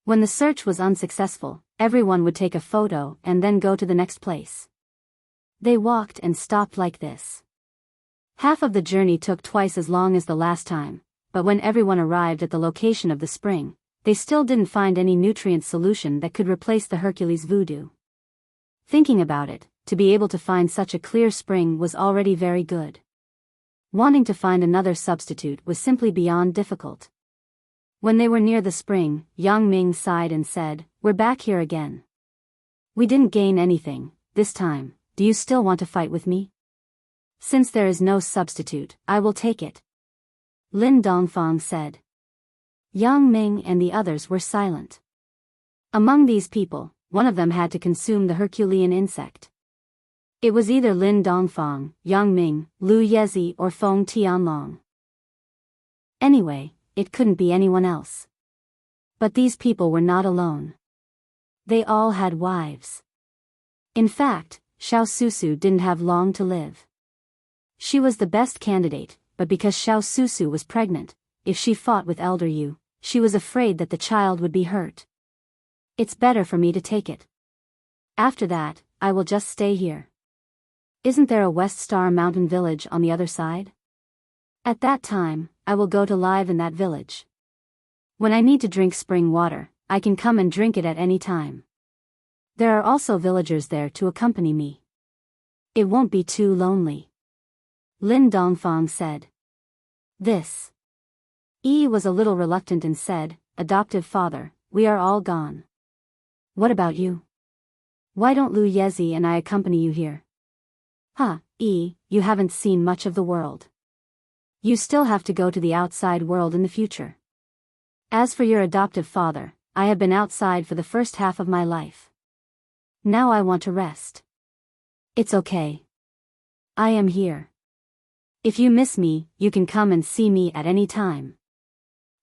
When the search was unsuccessful, everyone would take a photo and then go to the next place. They walked and stopped like this. Half of the journey took twice as long as the last time, but when everyone arrived at the location of the spring, they still didn't find any nutrient solution that could replace the Hercules voodoo. Thinking about it, to be able to find such a clear spring was already very good. Wanting to find another substitute was simply beyond difficult. When they were near the spring, Yang Ming sighed and said, "We're back here again. We didn't gain anything, this time. Do you still want to fight with me? Since there is no substitute, I will take it." Lin Dongfang said. Yang Ming and the others were silent. Among these people, one of them had to consume the Herculean insect. It was either Lin Dongfang, Yang Ming, Lu Yezi or Feng Tianlong. Anyway, it couldn't be anyone else. But these people were not alone. They all had wives. In fact, Xiao Susu didn't have long to live. She was the best candidate, but because Xiao Susu was pregnant, if she fought with Elder Yu, she was afraid that the child would be hurt. It's better for me to take it. After that, I will just stay here. Isn't there a West Star Mountain village on the other side? At that time, I will go to live in that village. When I need to drink spring water, I can come and drink it at any time. There are also villagers there to accompany me. It won't be too lonely. Lin Dongfang said. This. Yi was a little reluctant and said, "Adoptive father, we are all gone. What about you? Why don't Lu Yezi and I accompany you here?" Yi, you haven't seen much of the world. You still have to go to the outside world in the future. As for your adoptive father, I have been outside for the first half of my life. Now I want to rest. It's okay. I am here. If you miss me, you can come and see me at any time.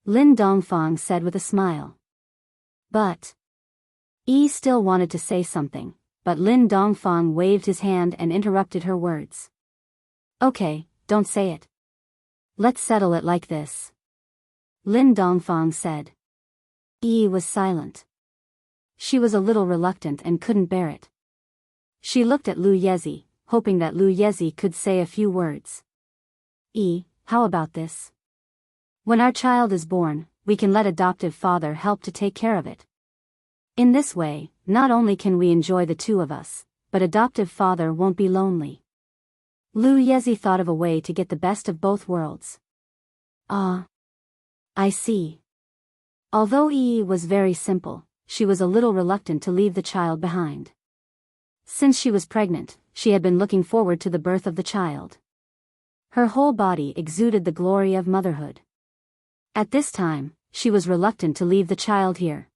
Lin Dongfang said with a smile. But Yi still wanted to say something, but Lin Dongfang waved his hand and interrupted her words. Okay, don't say it. Let's settle it like this. Lin Dongfang said. Yi was silent. She was a little reluctant and couldn't bear it. She looked at Lu Yezi, hoping that Lu Yezi could say a few words. Yi, how about this? When our child is born, we can let adoptive father help to take care of it. In this way, not only can we enjoy the two of us, but adoptive father won't be lonely. Lu Yezi thought of a way to get the best of both worlds. Ah. I see. Although Yi was very simple, she was a little reluctant to leave the child behind. Since she was pregnant, she had been looking forward to the birth of the child. Her whole body exuded the glory of motherhood. At this time, she was reluctant to leave the child here.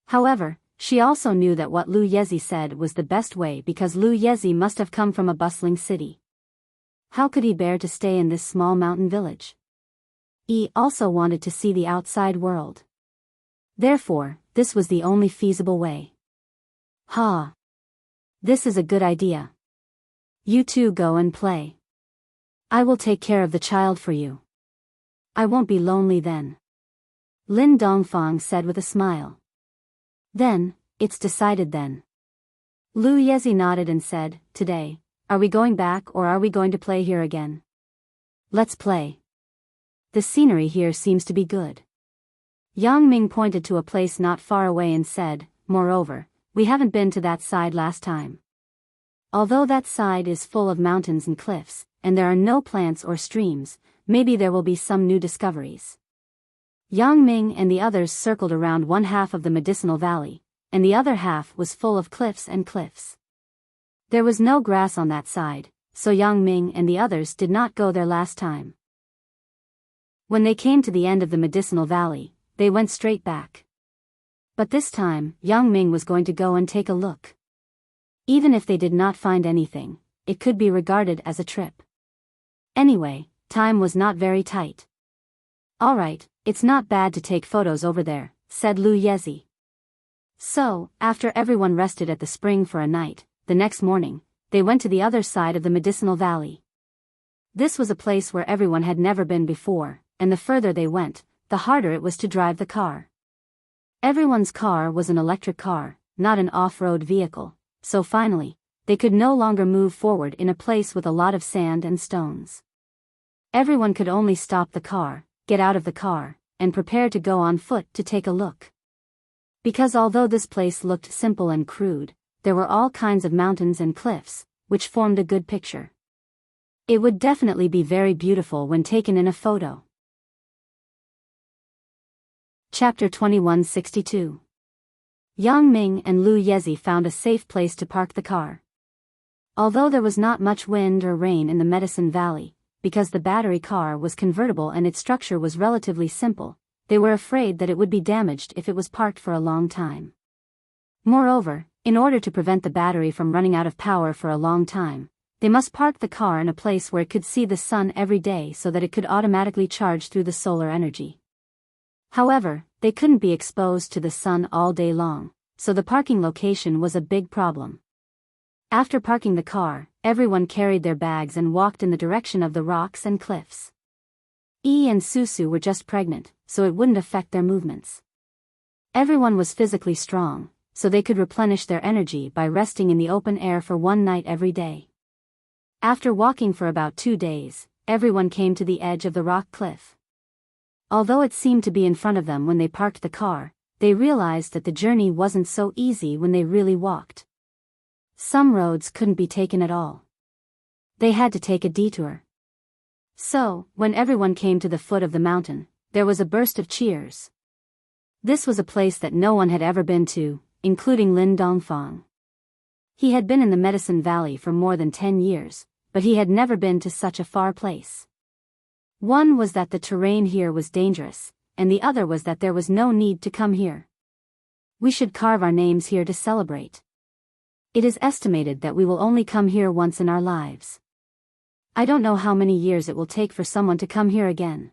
However, she also knew that what Lu Yezi said was the best way because Lu Yezi must have come from a bustling city. How could he bear to stay in this small mountain village? He also wanted to see the outside world. Therefore, this was the only feasible way. This is a good idea. You two go and play. I will take care of the child for you. I won't be lonely then. Lin Dongfang said with a smile. Then, it's decided then. Lu Yezi nodded and said, Today, are we going back or are we going to play here again? Let's play. The scenery here seems to be good. Yang Ming pointed to a place not far away and said, Moreover, we haven't been to that side last time. Although that side is full of mountains and cliffs, and there are no plants or streams, maybe there will be some new discoveries. Yang Ming and the others circled around one half of the medicinal valley, and the other half was full of cliffs and cliffs. There was no grass on that side, so Yang Ming and the others did not go there last time. When they came to the end of the medicinal valley, they went straight back. But this time, Yang Ming was going to go and take a look. Even if they did not find anything, it could be regarded as a trip. Anyway, time was not very tight. Alright, it's not bad to take photos over there, said Lu Yezi. So, after everyone rested at the spring for a night, the next morning, they went to the other side of the medicinal valley. This was a place where everyone had never been before, and the further they went, the harder it was to drive the car. Everyone's car was an electric car, not an off-road vehicle, so finally, they could no longer move forward in a place with a lot of sand and stones. Everyone could only stop the car, get out of the car, and prepare to go on foot to take a look. Because although this place looked simple and crude, there were all kinds of mountains and cliffs, which formed a good picture. It would definitely be very beautiful when taken in a photo. Chapter 2162. Yang Ming and Lu Yezi found a safe place to park the car. Although there was not much wind or rain in the Medicine Valley, because the battery car was convertible and its structure was relatively simple, they were afraid that it would be damaged if it was parked for a long time. Moreover, in order to prevent the battery from running out of power for a long time, they must park the car in a place where it could see the sun every day so that it could automatically charge through the solar energy. However, they couldn't be exposed to the sun all day long, so the parking location was a big problem. After parking the car, everyone carried their bags and walked in the direction of the rocks and cliffs. Yi and Susu were just pregnant, so it wouldn't affect their movements. Everyone was physically strong, so they could replenish their energy by resting in the open air for one night every day. After walking for about 2 days, everyone came to the edge of the rock cliff. Although it seemed to be in front of them when they parked the car, they realized that the journey wasn't so easy when they really walked. Some roads couldn't be taken at all. They had to take a detour. So, when everyone came to the foot of the mountain, there was a burst of cheers. This was a place that no one had ever been to, including Lin Dongfang. He had been in the Medicine Valley for more than 10 years, but he had never been to such a far place. One was that the terrain here was dangerous, and the other was that there was no need to come here. We should carve our names here to celebrate. It is estimated that we will only come here once in our lives. I don't know how many years it will take for someone to come here again.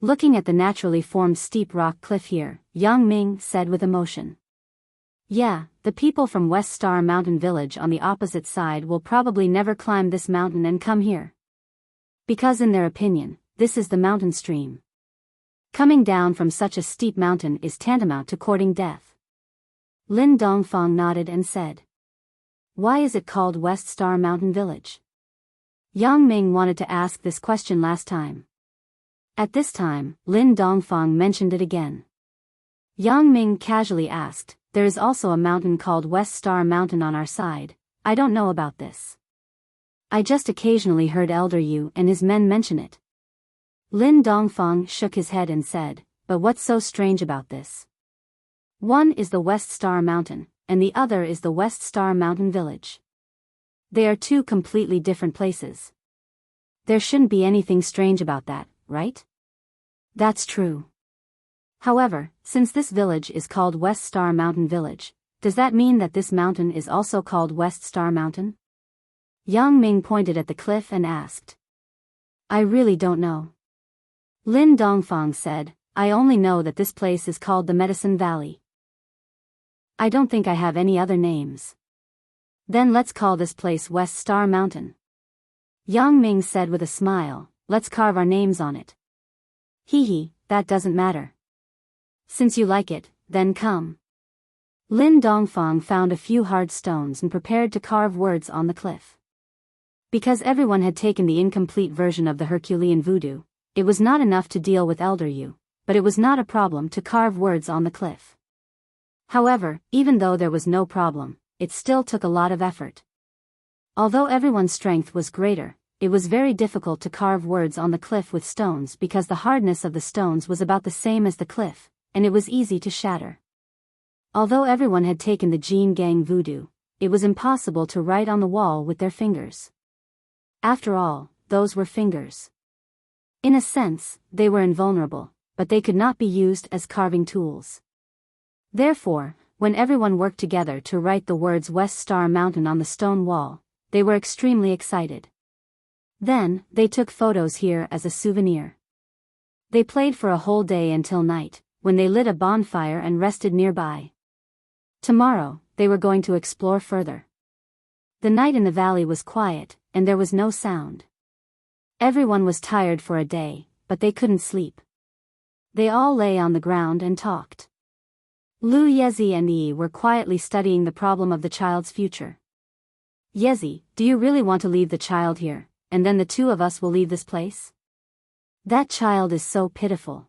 Looking at the naturally formed steep rock cliff here, Yang Ming said with emotion. Yeah, the people from West Star Mountain Village on the opposite side will probably never climb this mountain and come here. Because in their opinion, this is the mountain stream. Coming down from such a steep mountain is tantamount to courting death. Lin Dongfang nodded and said. Why is it called West Star Mountain Village? Yang Ming wanted to ask this question last time. At this time, Lin Dongfang mentioned it again. Yang Ming casually asked, there is also a mountain called West Star Mountain on our side. I don't know about this. I just occasionally heard Elder Yu and his men mention it. Lin Dongfang shook his head and said, but what's so strange about this? One is the West Star Mountain, and the other is the West Star Mountain Village. They are two completely different places. There shouldn't be anything strange about that, right? That's true. However, since this village is called West Star Mountain Village, does that mean that this mountain is also called West Star Mountain? Yang Ming pointed at the cliff and asked. I really don't know. Lin Dongfang said, I only know that this place is called the Medicine Valley. I don't think I have any other names. Then let's call this place West Star Mountain. Yang Ming said with a smile, let's carve our names on it. Hee, that doesn't matter. Since you like it, then come. Lin Dongfang found a few hard stones and prepared to carve words on the cliff. Because everyone had taken the incomplete version of the Herculean voodoo, it was not enough to deal with Elder Yu, but it was not a problem to carve words on the cliff. However, even though there was no problem, it still took a lot of effort. Although everyone's strength was greater, it was very difficult to carve words on the cliff with stones because the hardness of the stones was about the same as the cliff, and it was easy to shatter. Although everyone had taken the Jin Gang voodoo, it was impossible to write on the wall with their fingers. After all, those were fingers. In a sense, they were invulnerable, but they could not be used as carving tools. Therefore, when everyone worked together to write the words West Star Mountain on the stone wall, they were extremely excited. Then, they took photos here as a souvenir. They played for a whole day until night, when they lit a bonfire and rested nearby. Tomorrow, they were going to explore further. The night in the valley was quiet, and there was no sound. Everyone was tired for a day, but they couldn't sleep. They all lay on the ground and talked. Lu Yezi and Yi were quietly studying the problem of the child's future. Yezi, do you really want to leave the child here, and then the two of us will leave this place? That child is so pitiful.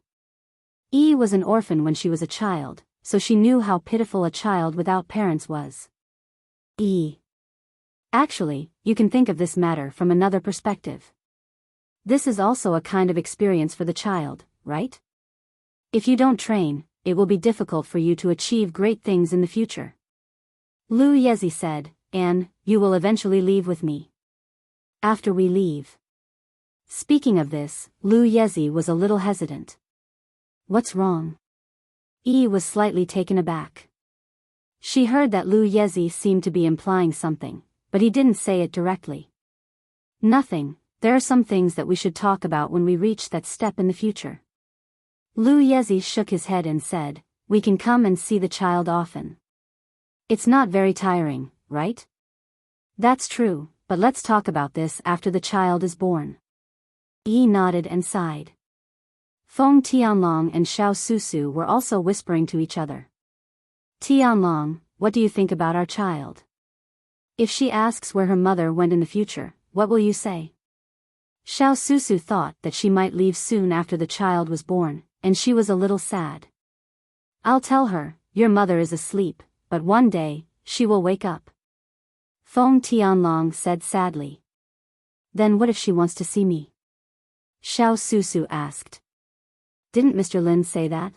Yi was an orphan when she was a child, so she knew how pitiful a child without parents was. Yi. Actually, you can think of this matter from another perspective. This is also a kind of experience for the child, right? If you don't train, it will be difficult for you to achieve great things in the future. Lu Yezi said, and you will eventually leave with me. After we leave. Speaking of this, Lu Yezi was a little hesitant. What's wrong? Yi was slightly taken aback. She heard that Lu Yezi seemed to be implying something, but he didn't say it directly. Nothing, there are some things that we should talk about when we reach that step in the future. Lu Yezi shook his head and said, we can come and see the child often. It's not very tiring, right? That's true, but let's talk about this after the child is born. Yi nodded and sighed. Feng Tianlong and Xiao Susu were also whispering to each other. Tianlong, what do you think about our child? If she asks where her mother went in the future, what will you say? Xiao Susu thought that she might leave soon after the child was born, and she was a little sad. I'll tell her, your mother is asleep, but one day, she will wake up. Feng Tianlong said sadly. Then what if she wants to see me? Xiao Susu asked. Didn't Mr. Lin say that?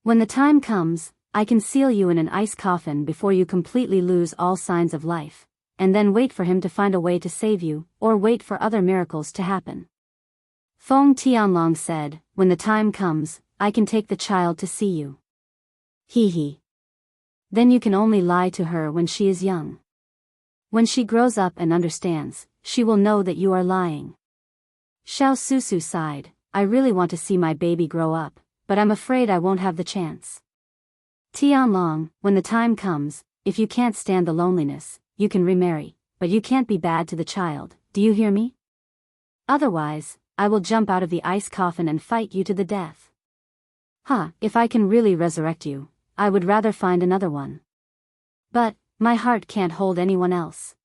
When the time comes, I can seal you in an ice coffin before you completely lose all signs of life, and then wait for him to find a way to save you, or wait for other miracles to happen. Feng Tianlong said, when the time comes, I can take the child to see you. Hee. Then you can only lie to her when she is young. When she grows up and understands, she will know that you are lying. Xiao Susu sighed, I really want to see my baby grow up, but I'm afraid I won't have the chance. Tianlong, when the time comes, if you can't stand the loneliness, you can remarry, but you can't be bad to the child, do you hear me? Otherwise, I will jump out of the ice coffin and fight you to the death. If I can really resurrect you, I would rather find another one. But, my heart can't hold anyone else.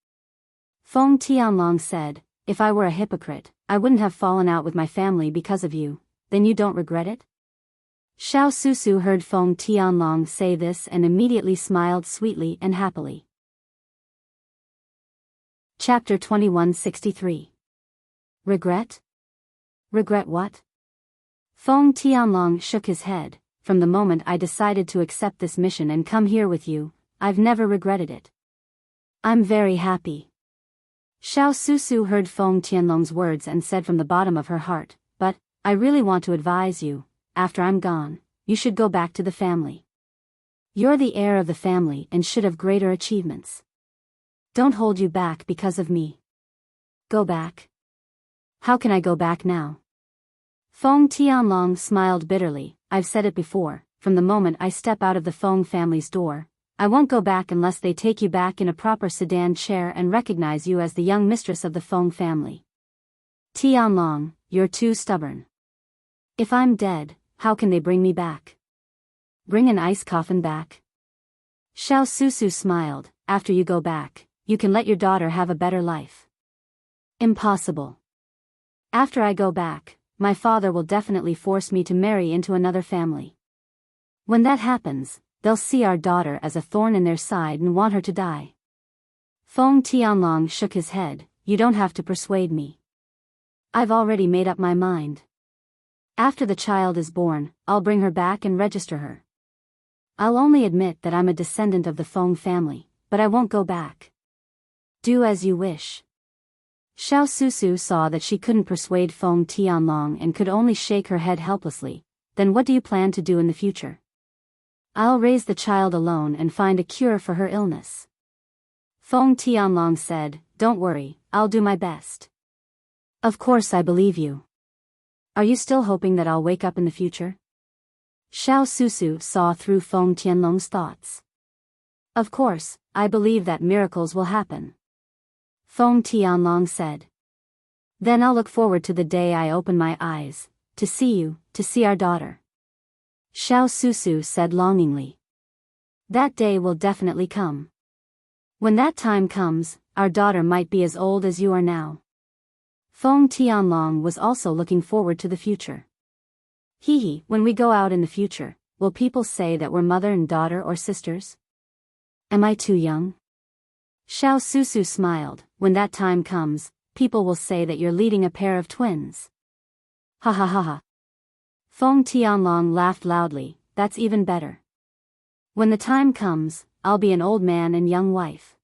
Feng Tianlong said, if I were a hypocrite, I wouldn't have fallen out with my family because of you, then you don't regret it? Xiao Susu heard Feng Tianlong say this and immediately smiled sweetly and happily. Chapter 2163. Regret? Regret what? Feng Tianlong shook his head. From the moment I decided to accept this mission and come here with you, I've never regretted it. I'm very happy. Xiao Susu heard Feng Tianlong's words and said from the bottom of her heart, but, I really want to advise you, after I'm gone, you should go back to the family. You're the heir of the family and should have greater achievements. Don't hold you back because of me. Go back. How can I go back now? Feng Tianlong smiled bitterly. I've said it before, from the moment I step out of the Feng family's door, I won't go back unless they take you back in a proper sedan chair and recognize you as the young mistress of the Feng family. Tianlong, you're too stubborn. If I'm dead, how can they bring me back? Bring an ice coffin back? Xiao Susu smiled, after you go back, you can let your daughter have a better life. Impossible. After I go back, my father will definitely force me to marry into another family. When that happens, they'll see our daughter as a thorn in their side and want her to die. Feng Tianlong shook his head, you don't have to persuade me. I've already made up my mind. After the child is born, I'll bring her back and register her. I'll only admit that I'm a descendant of the Feng family, but I won't go back. Do as you wish. Xiao Susu saw that she couldn't persuade Feng Tianlong and could only shake her head helplessly. Then what do you plan to do in the future? I'll raise the child alone and find a cure for her illness. Feng Tianlong said, don't worry, I'll do my best. Of course I believe you. Are you still hoping that I'll wake up in the future? Xiao Susu saw through Feng Tianlong's thoughts. Of course, I believe that miracles will happen. Feng Tianlong said. Then I'll look forward to the day I open my eyes, to see you, to see our daughter. Xiao Susu said longingly. That day will definitely come. When that time comes, our daughter might be as old as you are now. Feng Tianlong was also looking forward to the future. When we go out in the future, will people say that we're mother and daughter or sisters? Am I too young? Xiao Susu smiled, when that time comes, people will say that you're leading a pair of twins. Ha ha ha ha. Feng Tianlong laughed loudly, that's even better. When the time comes, I'll be an old man and young wife.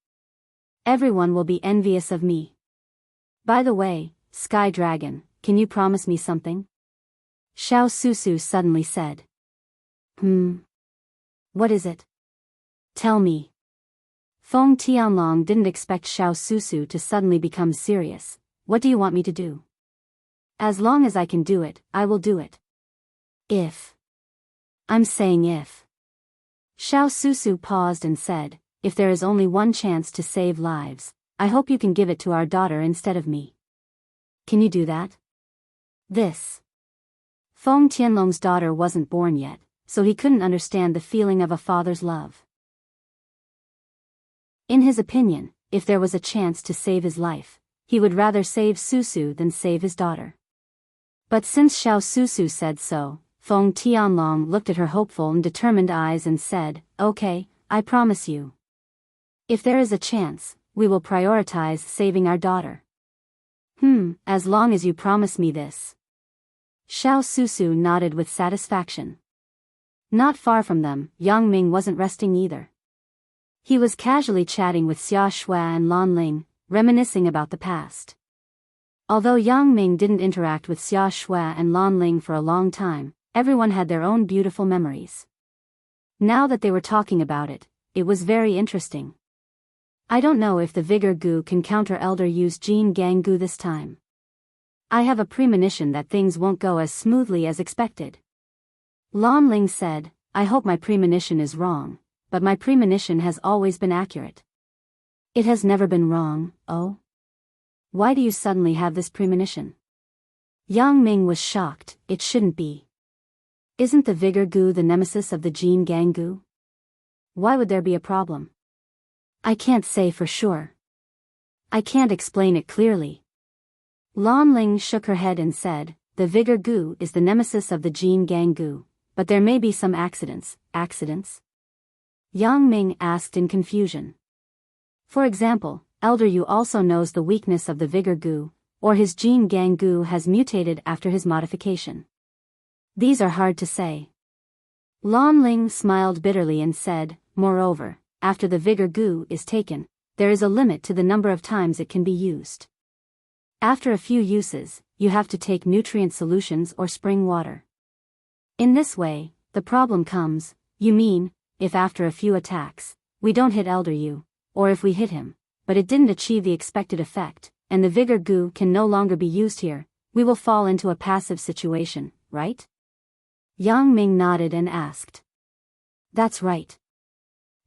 Everyone will be envious of me. By the way, Sky Dragon, can you promise me something? Xiao Susu suddenly said. What is it? Tell me. Feng Tianlong didn't expect Xiao Susu to suddenly become serious. What do you want me to do? As long as I can do it, I will do it. If. I'm saying if. Xiao Susu paused and said, if there is only one chance to save lives, I hope you can give it to our daughter instead of me. Can you do that? This. Feng Tianlong's daughter wasn't born yet, so he couldn't understand the feeling of a father's love. In his opinion, if there was a chance to save his life, he would rather save Susu than save his daughter. But since Xiao Susu said so, Feng Tianlong looked at her hopeful and determined eyes and said, "Okay, I promise you. If there is a chance, we will prioritize saving our daughter." As long as you promise me this." Xiao Susu nodded with satisfaction. Not far from them, Yang Ming wasn't resting either. He was casually chatting with Xia Shui and Lan Ling, reminiscing about the past. Although Yang Ming didn't interact with Xia Shui and Lan Ling for a long time, everyone had their own beautiful memories. Now that they were talking about it, it was very interesting. "I don't know if the Vigor Gu can counter Elder Yu's Jin Gang Gu this time. I have a premonition that things won't go as smoothly as expected." Lan Ling said, "I hope my premonition is wrong, but my premonition has always been accurate." "It has never been wrong, oh? Why do you suddenly have this premonition?" Yang Ming was shocked. "It shouldn't be. Isn't the Vigor Gu the nemesis of the Jin Gang Gu? Why would there be a problem?" "I can't say for sure. I can't explain it clearly." Lan Ling shook her head and said, "The Vigor Gu is the nemesis of the Jin Gang Gu, but there may be some accidents." "Accidents?" Yang Ming asked in confusion. "For example, Elder Yu also knows the weakness of the Vigor Gu, or his Jin Gang Gu has mutated after his modification. These are hard to say." Lan Ling smiled bitterly and said, "Moreover, after the Vigor Gu is taken, there is a limit to the number of times it can be used. After a few uses, you have to take nutrient solutions or spring water. In this way, the problem comes, you mean, if after a few attacks, we don't hit Elder Yu, or if we hit him, but it didn't achieve the expected effect, and the Vigor Gu can no longer be used here, we will fall into a passive situation, right?" Yang Ming nodded and asked. "That's right.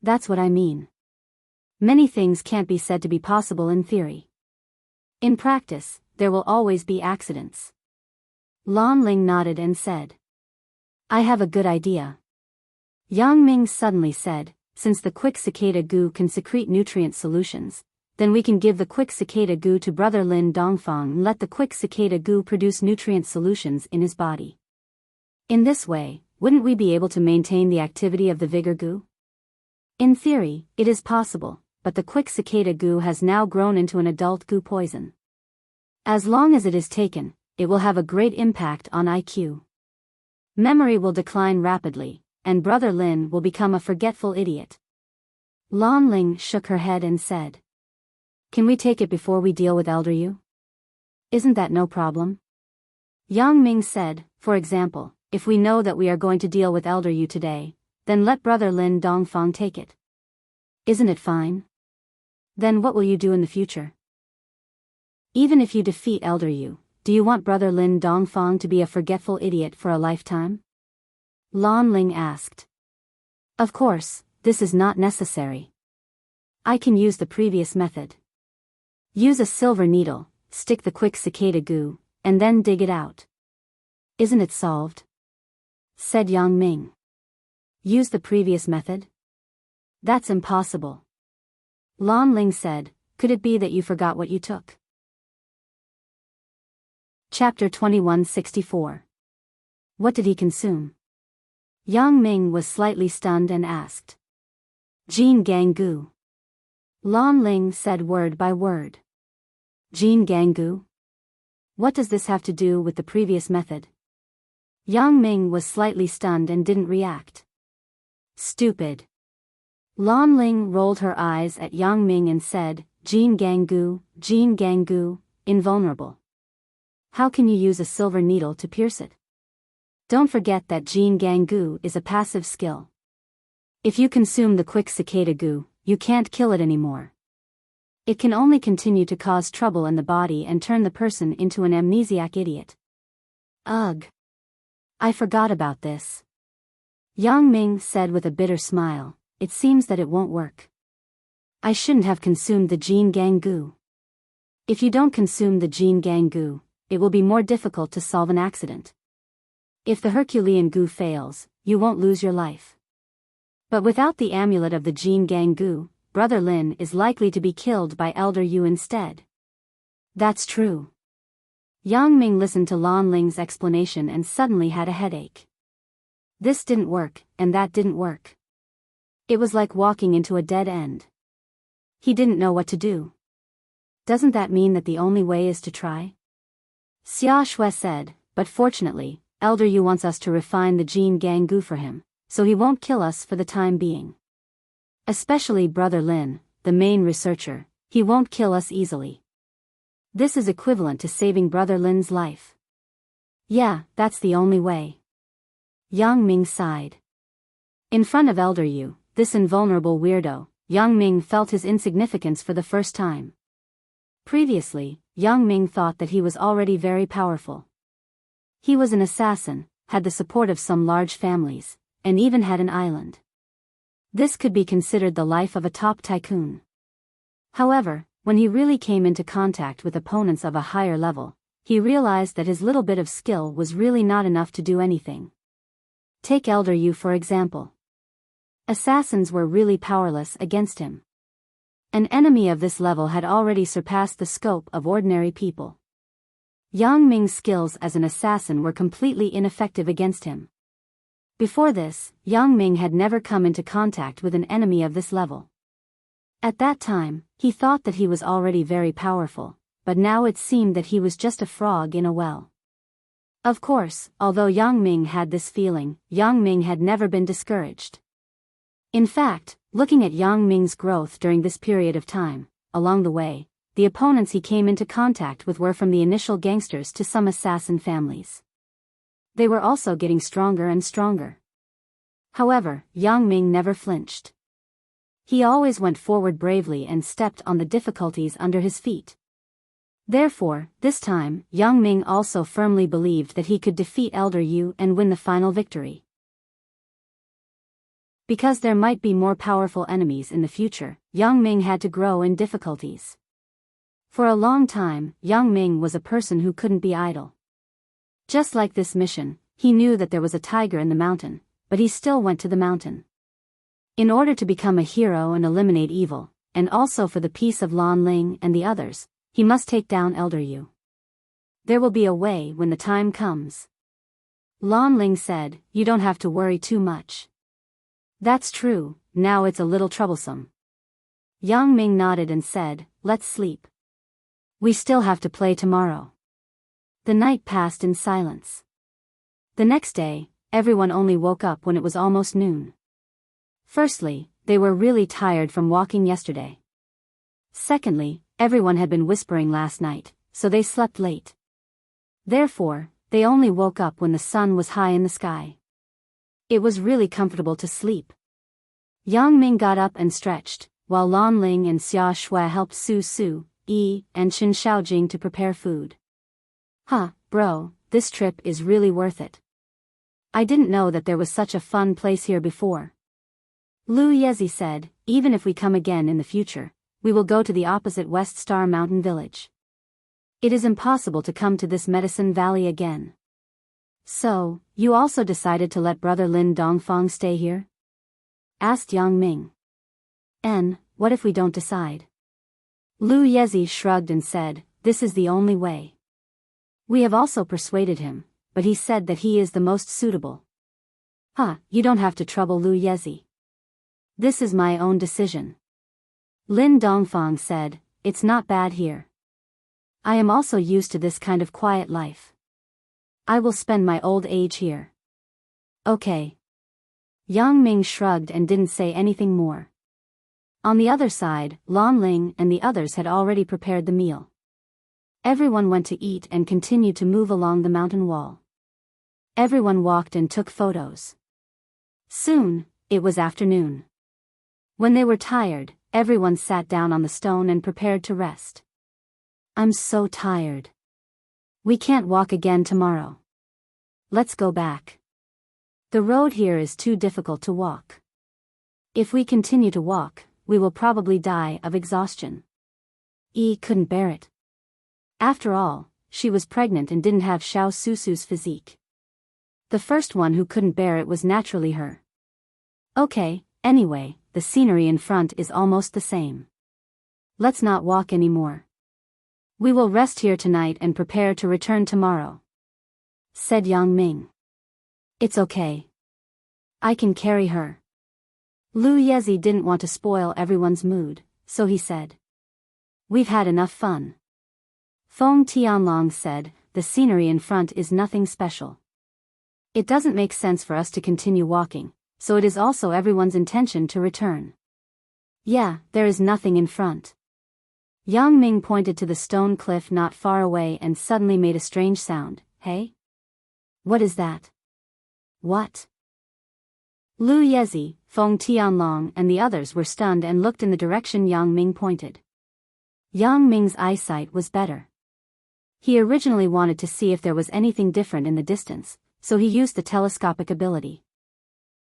That's what I mean. Many things can't be said to be possible in theory. In practice, there will always be accidents." Lan Ling nodded and said, "I have a good idea." Yang Ming suddenly said, "Since the quick cicada goo can secrete nutrient solutions, then we can give the quick cicada goo to Brother Lin Dongfang and let the quick cicada goo produce nutrient solutions in his body. In this way, wouldn't we be able to maintain the activity of the Vigor Goo? In theory, it is possible, but the quick cicada goo has now grown into an adult goo poison. As long as it is taken, it will have a great impact on IQ. Memory will decline rapidly, and Brother Lin will become a forgetful idiot." Lan Ling shook her head and said, "Can we take it before we deal with Elder Yu? Isn't that no problem?" Yang Ming said, "For example, if we know that we are going to deal with Elder Yu today, then let Brother Lin Dongfang take it. Isn't it fine? Then what will you do in the future? Even if you defeat Elder Yu, do you want Brother Lin Dongfang to be a forgetful idiot for a lifetime?" Lan Ling asked. "Of course, this is not necessary. I can use the previous method. Use a silver needle, stick the quick cicada goo, and then dig it out. Isn't it solved?" said Yang Ming. "Use the previous method? That's impossible." Lan Ling said, "Could it be that you forgot what you took?" Chapter 2164. What did he consume? Yang Ming was slightly stunned and asked. "Jin Gang Gu." Lan Ling said word by word. "Jin Gang Gu? What does this have to do with the previous method?" Yang Ming was slightly stunned and didn't react. "Stupid." Lan Ling rolled her eyes at Yang Ming and said, Jin Gang Gu, invulnerable. How can you use a silver needle to pierce it? Don't forget that Jin Gang Gu is a passive skill. If you consume the quick cicada goo, you can't kill it anymore. It can only continue to cause trouble in the body and turn the person into an amnesiac idiot. Ugh. I forgot about this. Yang Ming said with a bitter smile, "It seems that it won't work. I shouldn't have consumed the Jin Gang Gu. If you don't consume the Jin Gang Gu, it will be more difficult to solve an accident. If the Herculean Gu fails, you won't lose your life. But without the amulet of the Jin Gang Gu, Brother Lin is likely to be killed by Elder Yu instead. That's true. Yang Ming listened to Lan Ling's explanation and suddenly had a headache. This didn't work, and that didn't work. It was like walking into a dead end. He didn't know what to do. Doesn't that mean that the only way is to try? Xia Shui said, but fortunately, Elder Yu wants us to refine the Jin Gang Gu for him, so he won't kill us for the time being. Especially Brother Lin, the main researcher, he won't kill us easily. This is equivalent to saving Brother Lin's life. Yeah, that's the only way. Yang Ming sighed. In front of Elder Yu, this invulnerable weirdo, Yang Ming felt his insignificance for the first time. Previously, Yang Ming thought that he was already very powerful. He was an assassin, had the support of some large families, and even had an island. This could be considered the life of a top tycoon. However, when he really came into contact with opponents of a higher level, he realized that his little bit of skill was really not enough to do anything. Take Elder Yu for example. Assassins were really powerless against him. An enemy of this level had already surpassed the scope of ordinary people. Yang Ming's skills as an assassin were completely ineffective against him. Before this, Yang Ming had never come into contact with an enemy of this level. At that time, he thought that he was already very powerful, but now it seemed that he was just a frog in a well. Of course, although Yang Ming had this feeling, Yang Ming had never been discouraged. In fact, looking at Yang Ming's growth during this period of time, along the way, the opponents he came into contact with were from the initial gangsters to some assassin families. They were also getting stronger and stronger. However, Yang Ming never flinched. He always went forward bravely and stepped on the difficulties under his feet. Therefore, this time, Yang Ming also firmly believed that he could defeat Elder Yu and win the final victory. Because there might be more powerful enemies in the future, Yang Ming had to grow in difficulties. For a long time, Yang Ming was a person who couldn't be idle. Just like this mission, he knew that there was a tiger in the mountain, but he still went to the mountain. In order to become a hero and eliminate evil, and also for the peace of Lan Ling and the others, he must take down Elder Yu. There will be a way when the time comes. Lan Ling said, "You don't have to worry too much." That's true, now it's a little troublesome. Yang Ming nodded and said, "Let's sleep. We still have to play tomorrow." The night passed in silence. The next day, everyone only woke up when it was almost noon. Firstly, they were really tired from walking yesterday. Secondly, everyone had been whispering last night, so they slept late. Therefore, they only woke up when the sun was high in the sky. It was really comfortable to sleep. Yang Ming got up and stretched, while Lan Ling and Xia Shui helped Su Su, Yi, and Chen Shaojing to prepare food. Huh, bro, this trip is really worth it. I didn't know that there was such a fun place here before. Lu Yezi said, "Even if we come again in the future, we will go to the opposite West Star Mountain village. It is impossible to come to this Medicine Valley again." "So, you also decided to let Brother Lin Dongfang stay here?" asked Yang Ming. What if we don't decide?" Lu Yezi shrugged and said, "This is the only way. We have also persuaded him, but he said that he is the most suitable." You don't have to trouble Lu Yezi. This is my own decision. Lin Dongfang said, "It's not bad here. I am also used to this kind of quiet life. I will spend my old age here." Okay. Yang Ming shrugged and didn't say anything more. On the other side, Lan Ling and the others had already prepared the meal. Everyone went to eat and continued to move along the mountain wall. Everyone walked and took photos. Soon, it was afternoon. When they were tired, everyone sat down on the stone and prepared to rest. "I'm so tired. We can't walk again tomorrow. Let's go back. The road here is too difficult to walk. If we continue to walk, we will probably die of exhaustion." Yi couldn't bear it. After all, she was pregnant and didn't have Xiao Susu's physique. The first one who couldn't bear it was naturally her. "Okay, anyway, the scenery in front is almost the same. Let's not walk anymore." We will rest here tonight and prepare to return tomorrow, said Yang Ming. It's okay. I can carry her. Lu Yezi didn't want to spoil everyone's mood, so he said. We've had enough fun. Feng Tianlong said, the scenery in front is nothing special. It doesn't make sense for us to continue walking, so it is also everyone's intention to return. Yeah, there is nothing in front. Yang Ming pointed to the stone cliff not far away and suddenly made a strange sound. Hey? What is that? What? Lu Yezi, Feng Tianlong and the others were stunned and looked in the direction Yang Ming pointed. Yang Ming's eyesight was better. He originally wanted to see if there was anything different in the distance, so he used the telescopic ability.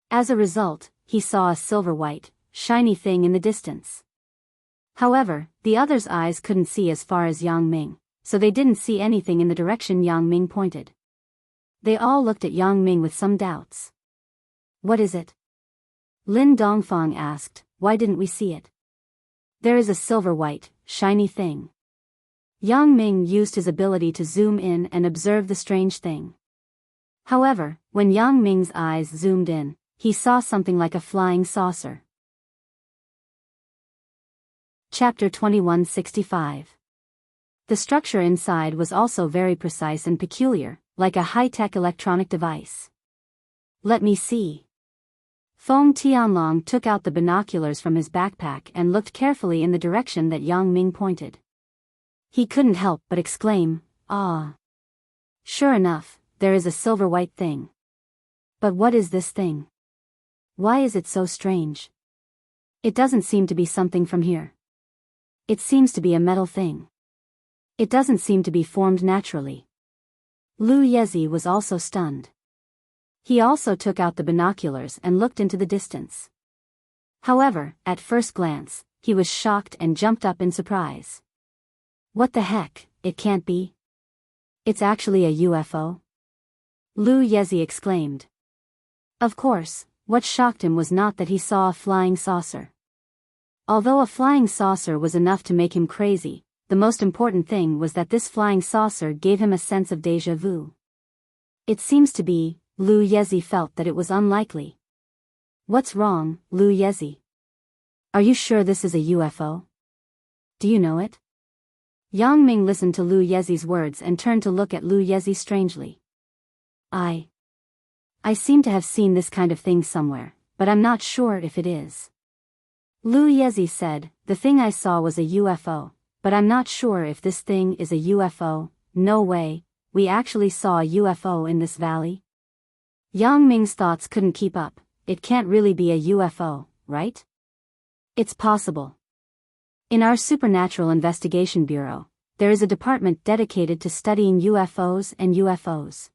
As a result, he saw a silver-white, shiny thing in the distance. However, the others' eyes couldn't see as far as Yang Ming, so they didn't see anything in the direction Yang Ming pointed. They all looked at Yang Ming with some doubts. What is it? Lin Dongfang asked, why didn't we see it? There is a silver-white, shiny thing. Yang Ming used his ability to zoom in and observe the strange thing. However, when Yang Ming's eyes zoomed in, he saw something like a flying saucer. Chapter 2165. The structure inside was also very precise and peculiar, like a high-tech electronic device. Let me see. Feng Tianlong took out the binoculars from his backpack and looked carefully in the direction that Yang Ming pointed. He couldn't help but exclaim, ah. Sure enough, there is a silver-white thing. But what is this thing? Why is it so strange? It doesn't seem to be something from here. It seems to be a metal thing. It doesn't seem to be formed naturally. Lu Yezi was also stunned. He also took out the binoculars and looked into the distance. However, at first glance, he was shocked and jumped up in surprise. What the heck, it can't be. It's actually a UFO? Lu Yezi exclaimed. Of course, what shocked him was not that he saw a flying saucer. Although a flying saucer was enough to make him crazy, the most important thing was that this flying saucer gave him a sense of déjà vu. It seems to be, Lu Yezi felt that it was unlikely. What's wrong, Lu Yezi? Are you sure this is a UFO? Do you know it? Yang Ming listened to Lu Yezi's words and turned to look at Lu Yezi strangely. I seem to have seen this kind of thing somewhere, but I'm not sure if it is. Lu Yezi said, the thing I saw was a UFO, but I'm not sure if this thing is a UFO. No way, we actually saw a UFO in this valley? Yang Ming's thoughts couldn't keep up. It can't really be a UFO, right? It's possible. In our Supernatural Investigation Bureau, there is a department dedicated to studying UFOs and UFOs.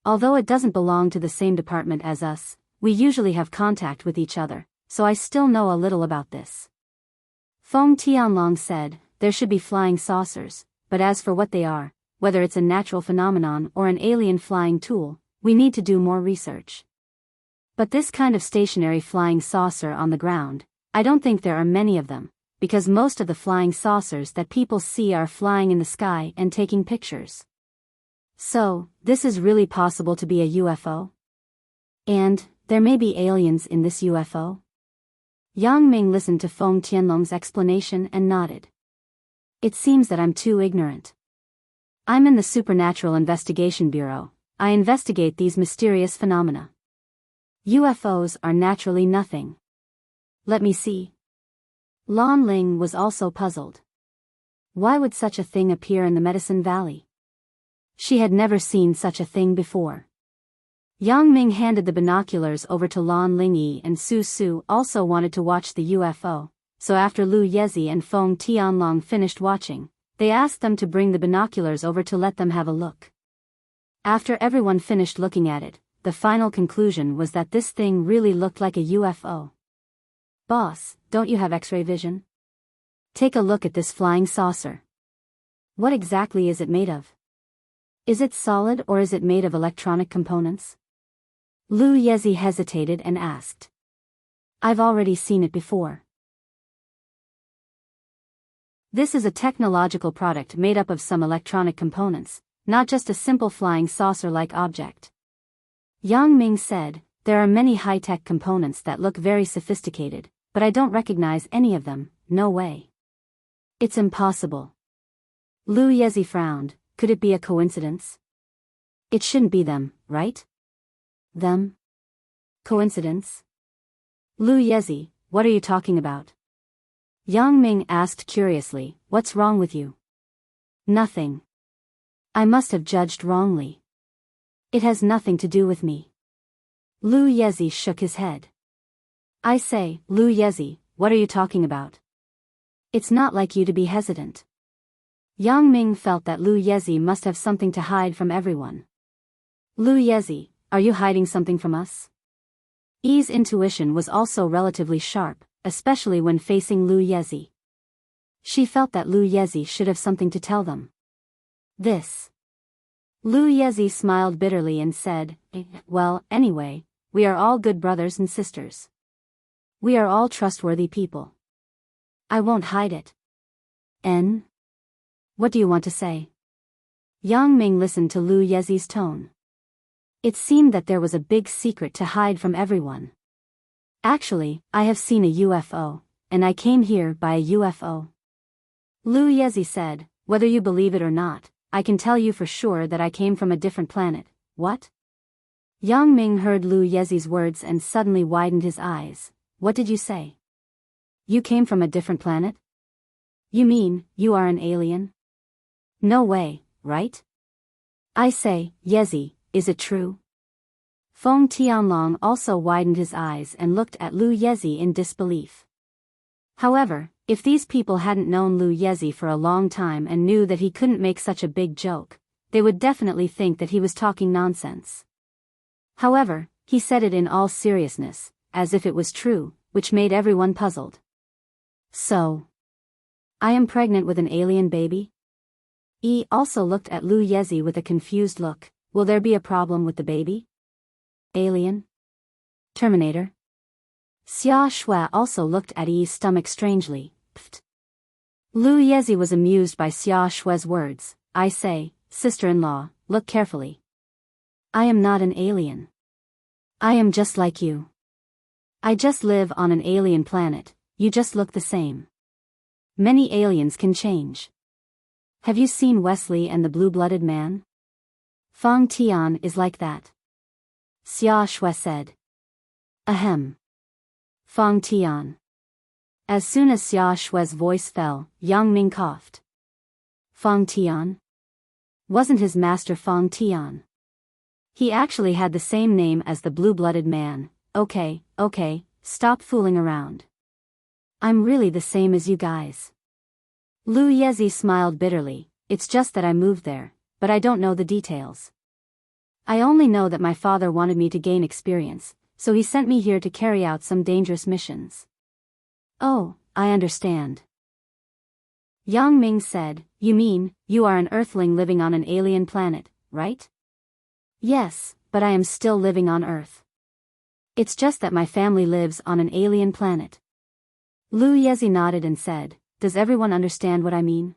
Although it doesn't belong to the same department as us, we usually have contact with each other, so I still know a little about this. Feng Tianlong said, there should be flying saucers, but as for what they are, whether it's a natural phenomenon or an alien flying tool, we need to do more research. But this kind of stationary flying saucer on the ground, I don't think there are many of them, because most of the flying saucers that people see are flying in the sky and taking pictures. So, this is really possible to be a UFO? And, there may be aliens in this UFO? Yang Ming listened to Feng Tianlong's explanation and nodded. It seems that I'm too ignorant. I'm in the Supernatural Investigation Bureau. I investigate these mysterious phenomena. UFOs are naturally nothing. Let me see. Lan Ling was also puzzled. Why would such a thing appear in the Medicine Valley? She had never seen such a thing before. Yang Ming handed the binoculars over to Lan Lingyi, and Su Su also wanted to watch the UFO, so after Lu Yezi and Feng Tianlong finished watching, they asked them to bring the binoculars over to let them have a look. After everyone finished looking at it, the final conclusion was that this thing really looked like a UFO. Boss, don't you have X-ray vision? Take a look at this flying saucer. What exactly is it made of? Is it solid or is it made of electronic components? Lu Yezi hesitated and asked. I've already seen it before. This is a technological product made up of some electronic components, not just a simple flying saucer-like object. Yang Ming said, there are many high-tech components that look very sophisticated, but I don't recognize any of them, no way. It's impossible. Lu Yezi frowned, could it be a coincidence? It shouldn't be them, right? Them? Coincidence? Lu Yezi, what are you talking about? Yang Ming asked curiously, what's wrong with you? Nothing. I must have judged wrongly. It has nothing to do with me. Lu Yezi shook his head. I say, Lu Yezi, what are you talking about? It's not like you to be hesitant. Yang Ming felt that Lu Yezi must have something to hide from everyone. Lu Yezi, are you hiding something from us? Yi's intuition was also relatively sharp, especially when facing Lu Yezi. She felt that Lu Yezi should have something to tell them. This. Lu Yezi smiled bitterly and said, well, anyway, we are all good brothers and sisters. We are all trustworthy people. I won't hide it. What do you want to say? Yang Ming listened to Lu Yezi's tone. It seemed that there was a big secret to hide from everyone. Actually, I have seen a UFO, and I came here by a UFO. Lu Yezi said, whether you believe it or not, I can tell you for sure that I came from a different planet. What? Yang Ming heard Lu Yezi's words and suddenly widened his eyes. What did you say? You came from a different planet? You mean, you are an alien? No way, right? I say, Yezi, is it true? Feng Tianlong also widened his eyes and looked at Lu Yezi in disbelief. However, if these people hadn't known Lu Yezi for a long time and knew that he couldn't make such a big joke, they would definitely think that he was talking nonsense. However, he said it in all seriousness, as if it was true, which made everyone puzzled. So, I am pregnant with an alien baby? Yi also looked at Lu Yezi with a confused look. Will there be a problem with the baby? Alien? Terminator? Xia Shui also looked at Yi's stomach strangely. Pfft. Lu Yezi was amused by Xia Shui's words. I say, sister-in-law, look carefully. I am not an alien. I am just like you. I just live on an alien planet, you just look the same. Many aliens can change. Have you seen Wesley and the Blue-Blooded Man? Feng Tian is like that. Xia Shui said. Ahem. Feng Tian. As soon as Xia Shui's voice fell, Yang Ming coughed. Feng Tian? Wasn't his master Feng Tian? He actually had the same name as the Blue-Blooded Man. Okay, stop fooling around. I'm really the same as you guys. Lu Yezi smiled bitterly. It's just that I moved there, but I don't know the details. I only know that my father wanted me to gain experience, so he sent me here to carry out some dangerous missions. Oh, I understand. Yang Ming said, you mean, you are an Earthling living on an alien planet, right? Yes, but I am still living on Earth. It's just that my family lives on an alien planet. Lu Yezi nodded and said, does everyone understand what I mean?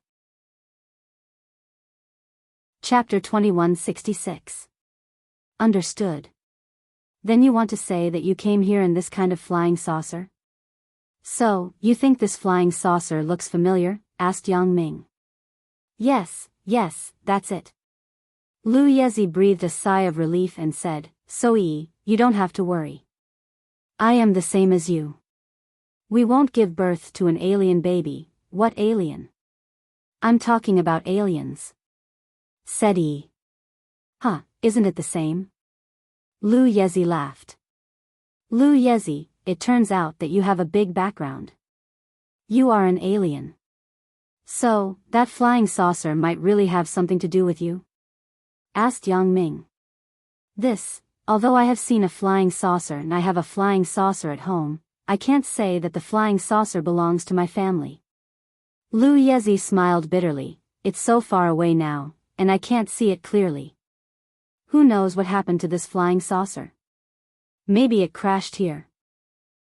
Chapter 2166. Understood. Then you want to say that you came here in this kind of flying saucer? So, you think this flying saucer looks familiar? Asked Yang Ming. Yes, that's it. Lu Yezi breathed a sigh of relief and said, so Yi, you don't have to worry. I am the same as you. We won't give birth to an alien baby. What alien? I'm talking about aliens. Said Yi. Huh, isn't it the same? Lu Yezi laughed. Lu Yezi, it turns out that you have a big background. You are an alien. So, that flying saucer might really have something to do with you? Asked Yang Ming. Although I have seen a flying saucer and I have a flying saucer at home, I can't say that the flying saucer belongs to my family. Lu Yezi smiled bitterly. It's so far away now, and I can't see it clearly. Who knows what happened to this flying saucer? Maybe it crashed here.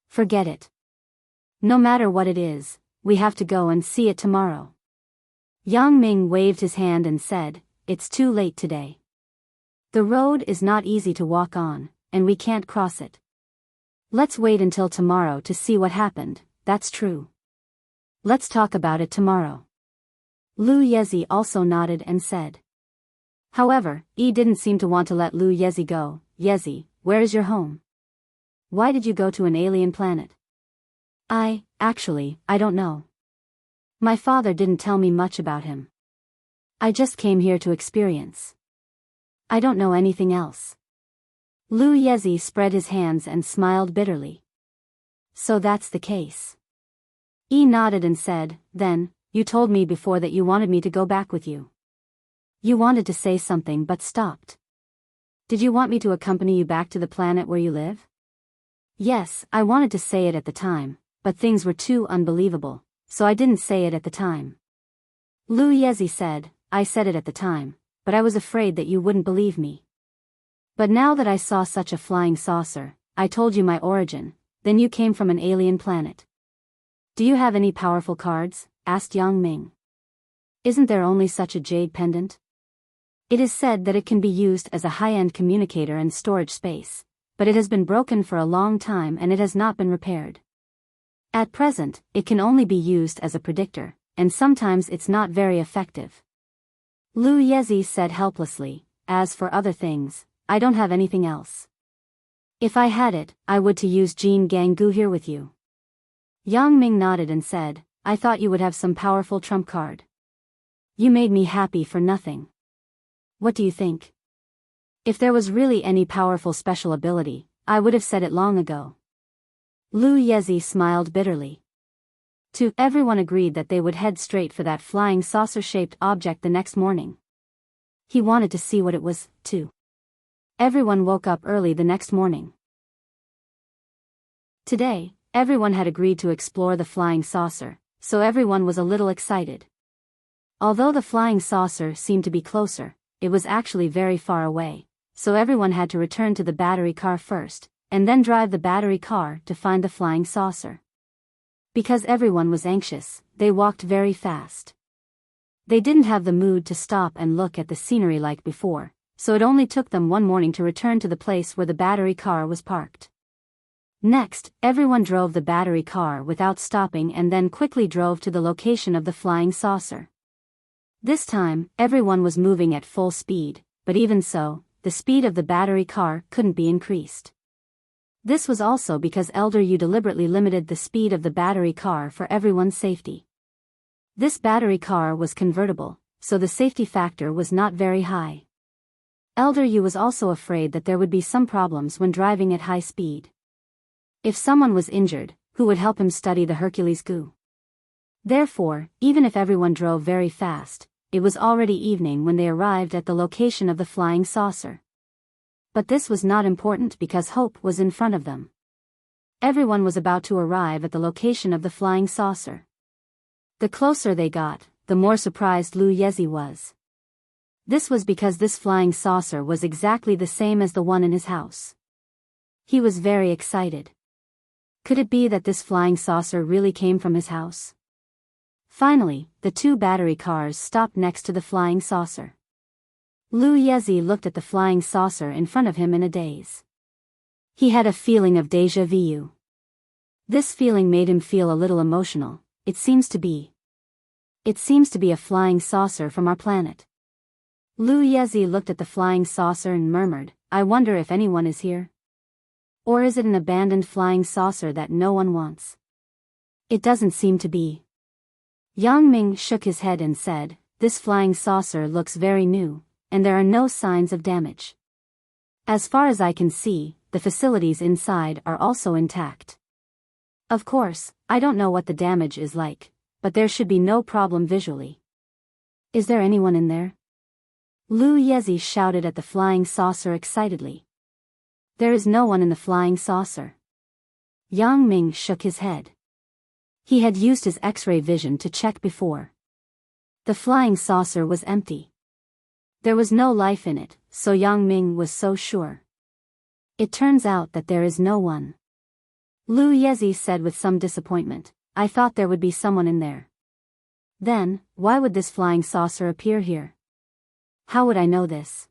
Forget it. No matter what it is, we have to go and see it tomorrow. Yang Ming waved his hand and said, it's too late today. The road is not easy to walk on, and we can't cross it. Let's wait until tomorrow to see what happened, that's true. Let's talk about it tomorrow. Lu Yezi also nodded and said. However, Yi didn't seem to want to let Lu Yezi go. Yezi, where is your home? Why did you go to an alien planet? Actually, I don't know. My father didn't tell me much about him. I just came here to experience. I don't know anything else. Lu Yezi spread his hands and smiled bitterly. So that's the case. Yi nodded and said, then, you told me before that you wanted me to go back with you. You wanted to say something but stopped. Did you want me to accompany you back to the planet where you live? Yes, I wanted to say it at the time, but things were too unbelievable, so I didn't say it at the time. Lu Yezi said, I said it at the time, but I was afraid that you wouldn't believe me. But now that I saw such a flying saucer, I told you my origin, then you came from an alien planet. Do you have any powerful cards? Asked Yang Ming. Isn't there only such a jade pendant? It is said that it can be used as a high-end communicator and storage space, but it has been broken for a long time and it has not been repaired. At present, it can only be used as a predictor, and sometimes it's not very effective. Lu Yezi said helplessly, as for other things, I don't have anything else. If I had it, I would to use Jin Ganggu here with you. Yang Ming nodded and said, I thought you would have some powerful trump card. You made me happy for nothing. What do you think? If there was really any powerful special ability, I would have said it long ago. Lu Yezi smiled bitterly. Everyone agreed that they would head straight for that flying saucer-shaped object the next morning. He wanted to see what it was, too. Everyone woke up early the next morning. Today, everyone had agreed to explore the flying saucer, so everyone was a little excited. Although the flying saucer seemed to be closer, it was actually very far away, so everyone had to return to the battery car first, and then drive the battery car to find the flying saucer. Because everyone was anxious, they walked very fast. They didn't have the mood to stop and look at the scenery like before, so it only took them one morning to return to the place where the battery car was parked. Next, everyone drove the battery car without stopping and then quickly drove to the location of the flying saucer. This time, everyone was moving at full speed, but even so, the speed of the battery car couldn't be increased. This was also because Elder Yu deliberately limited the speed of the battery car for everyone's safety. This battery car was convertible, so the safety factor was not very high. Elder Yu was also afraid that there would be some problems when driving at high speed. If someone was injured, who would help him study the Hercules Gu? Therefore, even if everyone drove very fast, it was already evening when they arrived at the location of the flying saucer. But this was not important because Hope was in front of them. Everyone was about to arrive at the location of the flying saucer. The closer they got, the more surprised Lu Yezi was. This was because this flying saucer was exactly the same as the one in his house. He was very excited. Could it be that this flying saucer really came from his house? Finally, the two battery cars stopped next to the flying saucer. Lu Yezi looked at the flying saucer in front of him in a daze. He had a feeling of déjà vu. This feeling made him feel a little emotional. It seems to be a flying saucer from our planet. Lu Yezi looked at the flying saucer and murmured, I wonder if anyone is here. Or is it an abandoned flying saucer that no one wants? It doesn't seem to be. Yang Ming shook his head and said, this flying saucer looks very new, and there are no signs of damage. As far as I can see, the facilities inside are also intact. Of course, I don't know what the damage is like, but there should be no problem visually. Is there anyone in there? Lu Yezi shouted at the flying saucer excitedly. There is no one in the flying saucer. Yang Ming shook his head. He had used his X-ray vision to check before. The flying saucer was empty. There was no life in it, so Yang Ming was so sure. It turns out that there is no one. Lu Yezi said with some disappointment, I thought there would be someone in there. Then, why would this flying saucer appear here? How would I know this?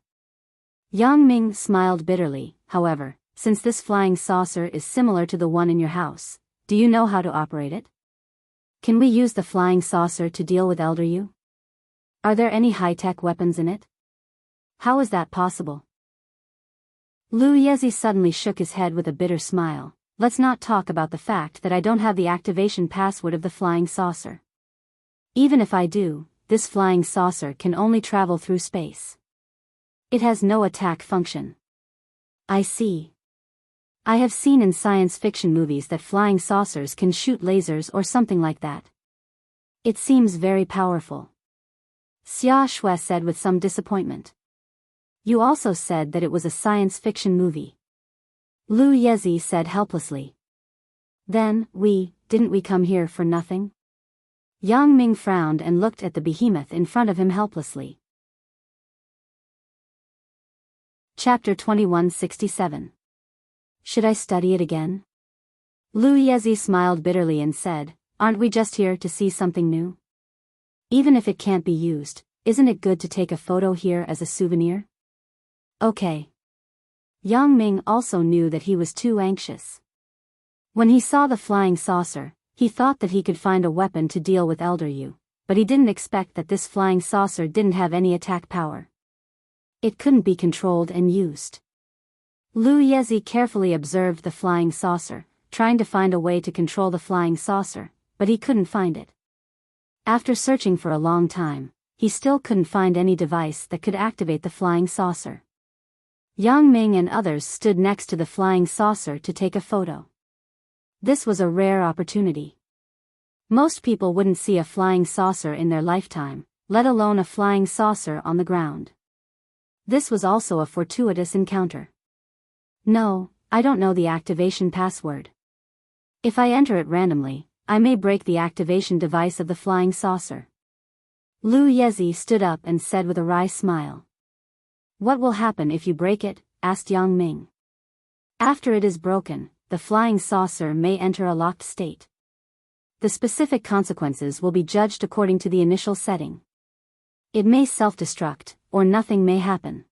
Yang Ming smiled bitterly. However, since this flying saucer is similar to the one in your house, do you know how to operate it? Can we use the flying saucer to deal with Elder Yu? Are there any high-tech weapons in it? How is that possible? Lu Yezi suddenly shook his head with a bitter smile. Let's not talk about the fact that I don't have the activation password of the flying saucer. Even if I do, this flying saucer can only travel through space. It has no attack function. I see. I have seen in science fiction movies that flying saucers can shoot lasers or something like that. It seems very powerful. Xia Shui said with some disappointment. You also said that it was a science fiction movie. Lu Yezi said helplessly. Then, didn't we come here for nothing? Yang Ming frowned and looked at the behemoth in front of him helplessly. Chapter 2167. Should I study it again? Lu Yezi smiled bitterly and said, aren't we just here to see something new? Even if it can't be used, isn't it good to take a photo here as a souvenir? Okay. Yang Ming also knew that he was too anxious. When he saw the flying saucer, he thought that he could find a weapon to deal with Elder Yu, but he didn't expect that this flying saucer didn't have any attack power. It couldn't be controlled and used. Lu Yezi carefully observed the flying saucer, trying to find a way to control the flying saucer, but he couldn't find it. After searching for a long time, he still couldn't find any device that could activate the flying saucer. Yang Ming and others stood next to the flying saucer to take a photo. This was a rare opportunity. Most people wouldn't see a flying saucer in their lifetime, let alone a flying saucer on the ground. This was also a fortuitous encounter. No, I don't know the activation password. If I enter it randomly, I may break the activation device of the flying saucer. Lu Yezi stood up and said with a wry smile. What will happen if you break it? Asked Yang Ming. After it is broken, the flying saucer may enter a locked state. The specific consequences will be judged according to the initial setting. It may self-destruct, or nothing may happen.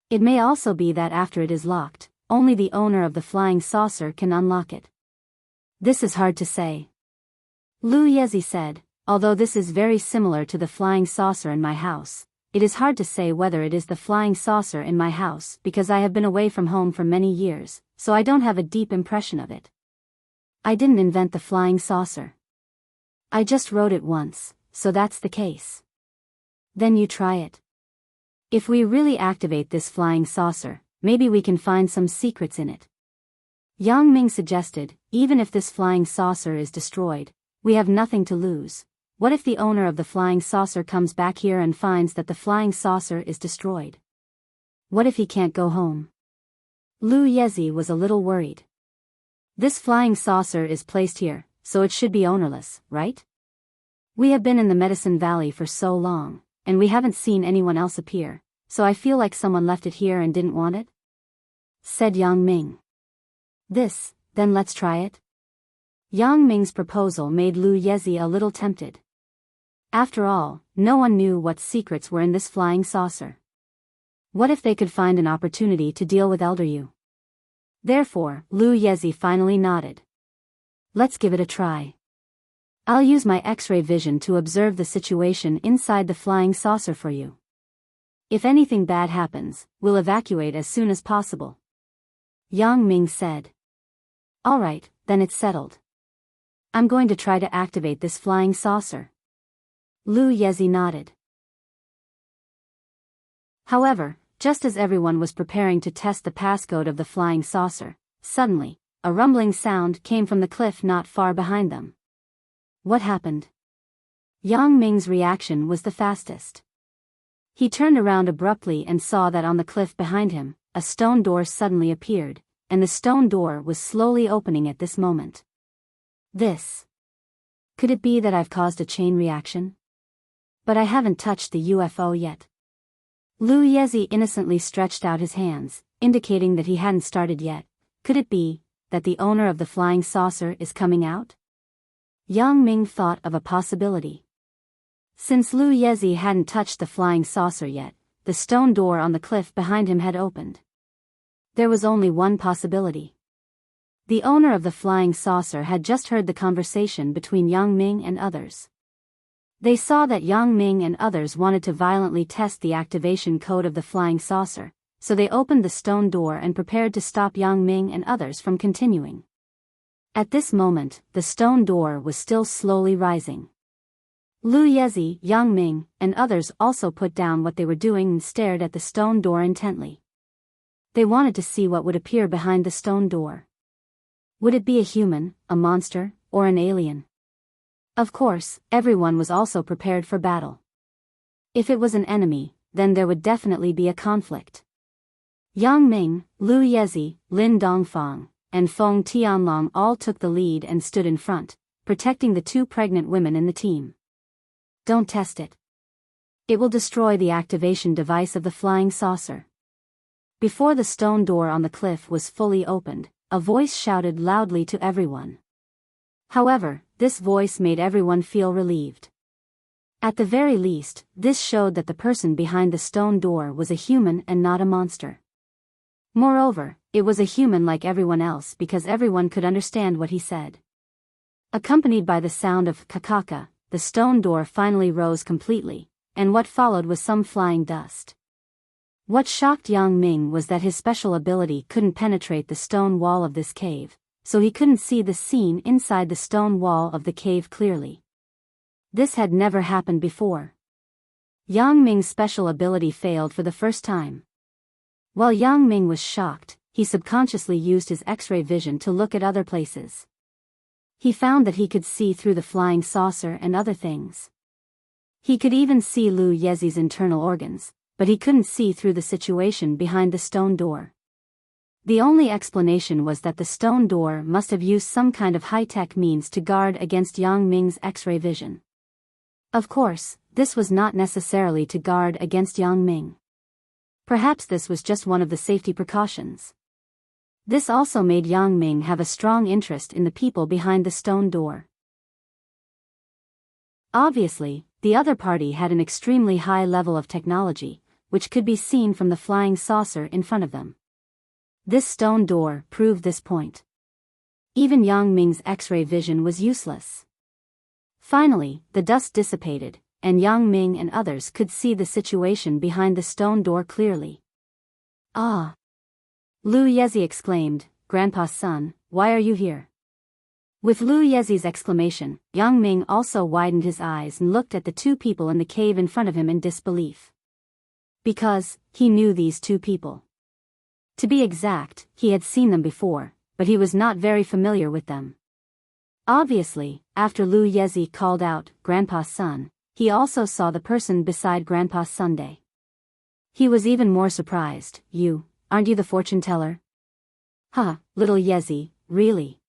It may also be that after it is locked, only the owner of the flying saucer can unlock it. This is hard to say. Lu Yezi said, although this is very similar to the flying saucer in my house, it is hard to say whether it is the flying saucer in my house because I have been away from home for many years, so I don't have a deep impression of it. I didn't invent the flying saucer. I just wrote it once, so that's the case. Then you try it. If we really activate this flying saucer, maybe we can find some secrets in it. Yang Ming suggested, even if this flying saucer is destroyed, we have nothing to lose. What if the owner of the flying saucer comes back here and finds that the flying saucer is destroyed? What if he can't go home? Lu Yezi was a little worried. This flying saucer is placed here, so it should be ownerless, right? We have been in the Medicine Valley for so long, and we haven't seen anyone else appear, so I feel like someone left it here and didn't want it? Said Yang Ming. Then let's try it. Yang Ming's proposal made Lu Yezi a little tempted. After all, no one knew what secrets were in this flying saucer. What if they could find an opportunity to deal with Elder Yu? Therefore, Lu Yezi finally nodded. Let's give it a try. I'll use my X-ray vision to observe the situation inside the flying saucer for you. If anything bad happens, we'll evacuate as soon as possible. Yang Ming said. All right, then it's settled. I'm going to try to activate this flying saucer. Lu Yezi nodded. However, just as everyone was preparing to test the passcode of the flying saucer, suddenly, a rumbling sound came from the cliff not far behind them. What happened? Yang Ming's reaction was the fastest. He turned around abruptly and saw that on the cliff behind him, a stone door suddenly appeared, and the stone door was slowly opening at this moment. Could it be that I've caused a chain reaction? But I haven't touched the UFO yet. Lu Yezi innocently stretched out his hands, indicating that he hadn't started yet. Could it be that the owner of the flying saucer is coming out? Yang Ming thought of a possibility. Since Lu Yezi hadn't touched the flying saucer yet, the stone door on the cliff behind him had opened. There was only one possibility. The owner of the flying saucer had just heard the conversation between Yang Ming and others. They saw that Yang Ming and others wanted to violently test the activation code of the flying saucer, so they opened the stone door and prepared to stop Yang Ming and others from continuing. At this moment, the stone door was still slowly rising. Lu Yezi, Yang Ming, and others also put down what they were doing and stared at the stone door intently. They wanted to see what would appear behind the stone door. Would it be a human, a monster, or an alien? Of course, everyone was also prepared for battle. If it was an enemy, then there would definitely be a conflict. Yang Ming, Lu Yezi, Lin Dongfang, and Feng Tianlong all took the lead and stood in front, protecting the two pregnant women in the team. Don't test it. It will destroy the activation device of the flying saucer. Before the stone door on the cliff was fully opened, a voice shouted loudly to everyone. However, this voice made everyone feel relieved. At the very least, this showed that the person behind the stone door was a human and not a monster. Moreover, it was a human like everyone else because everyone could understand what he said. Accompanied by the sound of kakaka, the stone door finally rose completely, and what followed was some flying dust. What shocked Yang Ming was that his special ability couldn't penetrate the stone wall of this cave, so he couldn't see the scene inside the stone wall of the cave clearly. This had never happened before. Yang Ming's special ability failed for the first time. While Yang Ming was shocked, he subconsciously used his X-ray vision to look at other places. He found that he could see through the flying saucer and other things. He could even see Lu Yezi's internal organs, but he couldn't see through the situation behind the stone door. The only explanation was that the stone door must have used some kind of high-tech means to guard against Yang Ming's X-ray vision. Of course, this was not necessarily to guard against Yang Ming. Perhaps this was just one of the safety precautions. This also made Yang Ming have a strong interest in the people behind the stone door. Obviously, the other party had an extremely high level of technology, which could be seen from the flying saucer in front of them. This stone door proved this point. Even Yang Ming's X-ray vision was useless. Finally, the dust dissipated, and Yang Ming and others could see the situation behind the stone door clearly. Ah! Lu Yezi exclaimed, "Grandpa's son, why are you here?" With Lu Yezi's exclamation, Yang Ming also widened his eyes and looked at the two people in the cave in front of him in disbelief. Because, he knew these two people. To be exact, he had seen them before, but he was not very familiar with them. Obviously, after Lu Yezi called out, "Grandpa's son," he also saw the person beside Grandpa's Sunday. He was even more surprised. Aren't you the fortune teller?" "Huh, little Yezi, really?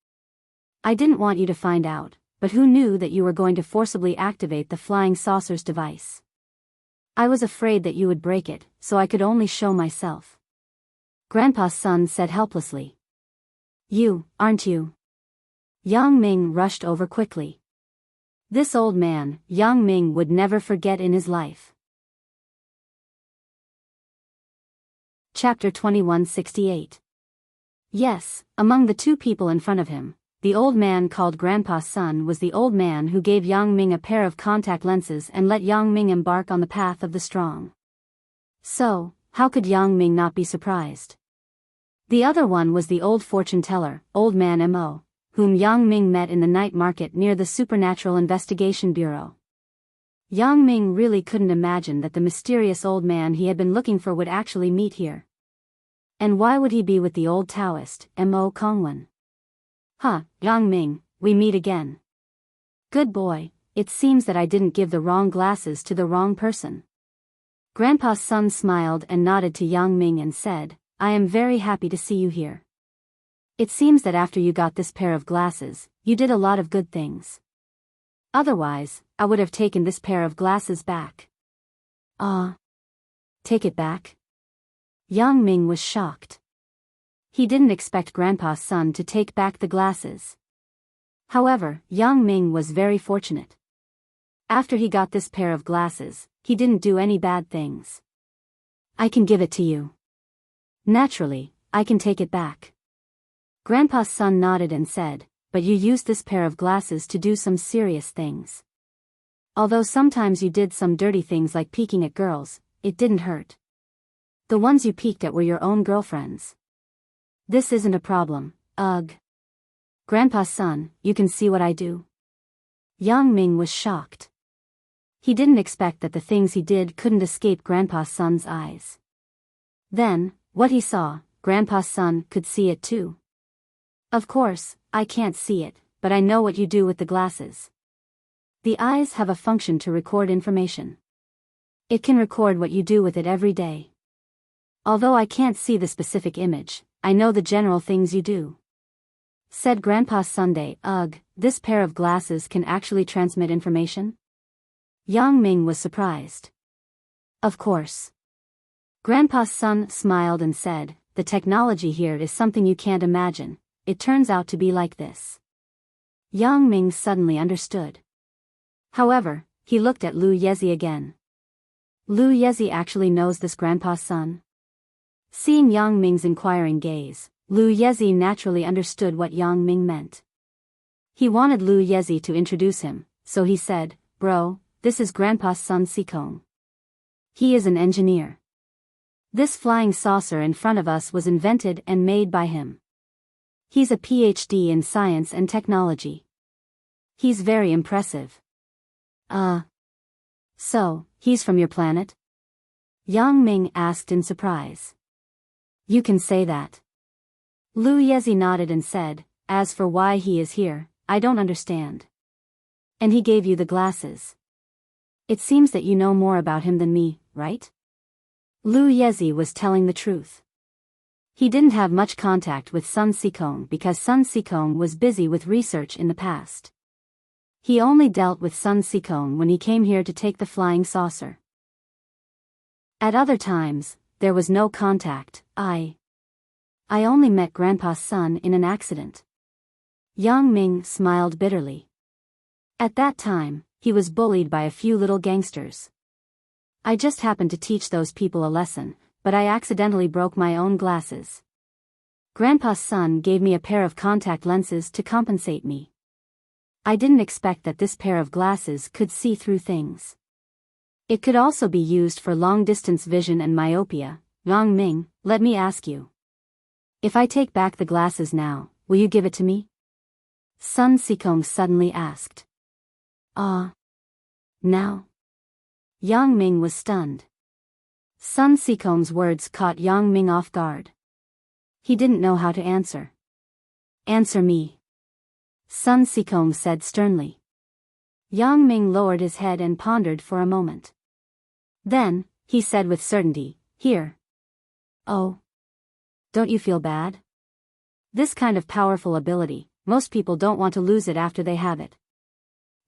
I didn't want you to find out, but who knew that you were going to forcibly activate the flying saucer's device? I was afraid that you would break it, so I could only show myself." Grandpa's son said helplessly. Aren't you?" Yang Ming rushed over quickly. This old man, Yang Ming would never forget in his life. Chapter 2168. Yes, among the two people in front of him, the old man called Grandpa's son was the old man who gave Yang Ming a pair of contact lenses and let Yang Ming embark on the path of the strong. So, how could Yang Ming not be surprised? The other one was the old fortune teller, Old Man Mo, whom Yang Ming met in the night market near the Supernatural Investigation Bureau. Yang Ming really couldn't imagine that the mysterious old man he had been looking for would actually meet here. And why would he be with the old Taoist, Mo Kongwen? Yang Ming, we meet again. Good boy, it seems that I didn't give the wrong glasses to the wrong person. Grandpa's son smiled and nodded to Yang Ming and said, "I am very happy to see you here. It seems that after you got this pair of glasses, you did a lot of good things. Otherwise, I would have taken this pair of glasses back." Take it back? Yang Ming was shocked. He didn't expect Grandpa's son to take back the glasses. However, Yang Ming was very fortunate. After he got this pair of glasses, he didn't do any bad things. I can give it to you. Naturally, I can take it back. Grandpa's son nodded and said, but you used this pair of glasses to do some serious things. Although sometimes you did some dirty things like peeking at girls, it didn't hurt. The ones you peeked at were your own girlfriends. This isn't a problem, ugh. Grandpa's son, you can see what I do? Yang Ming was shocked. He didn't expect that the things he did couldn't escape Grandpa's son's eyes. Then, what he saw, Grandpa's son could see it too. Of course, I can't see it, but I know what you do with the glasses. The eyes have a function to record information. It can record what you do with it every day. Although I can't see the specific image, I know the general things you do. Said Grandpa Sunday, ugh, this pair of glasses can actually transmit information? Yang Ming was surprised. Of course. Grandpa's son smiled and said, the technology here is something you can't imagine, it turns out to be like this. Yang Ming suddenly understood. However, he looked at Lu Yezi again. Lu Yezi actually knows this Grandpa's son? Seeing Yang Ming's inquiring gaze, Lu Yezi naturally understood what Yang Ming meant. He wanted Lu Yezi to introduce him, so he said, bro, this is Grandpa's son Sikong. He is an engineer. This flying saucer in front of us was invented and made by him. He's a PhD in science and technology. He's very impressive. So, he's from your planet? Yang Ming asked in surprise. You can say that. Lu Yezi nodded and said, as for why he is here, I don't understand. And he gave you the glasses. It seems that you know more about him than me, right? Lu Yezi was telling the truth. He didn't have much contact with Sun Sikong because Sun Sikong was busy with research in the past. He only dealt with Sun Sikong when he came here to take the flying saucer. At other times, there was no contact. I only met Grandpa's son in an accident. Yang Ming smiled bitterly. At that time, he was bullied by a few little gangsters. I just happened to teach those people a lesson, but I accidentally broke my own glasses. Grandpa's son gave me a pair of contact lenses to compensate me. I didn't expect that this pair of glasses could see through things. It could also be used for long-distance vision and myopia. Yang Ming, let me ask you. If I take back the glasses now, will you give it to me? Sun Sikong suddenly asked. Now? Yang Ming was stunned. Sun Sikong's words caught Yang Ming off guard. He didn't know how to answer. Answer me. Sun Sikong said sternly. Yang Ming lowered his head and pondered for a moment. Then, he said with certainty, here. Oh. Don't you feel bad? This kind of powerful ability, most people don't want to lose it after they have it.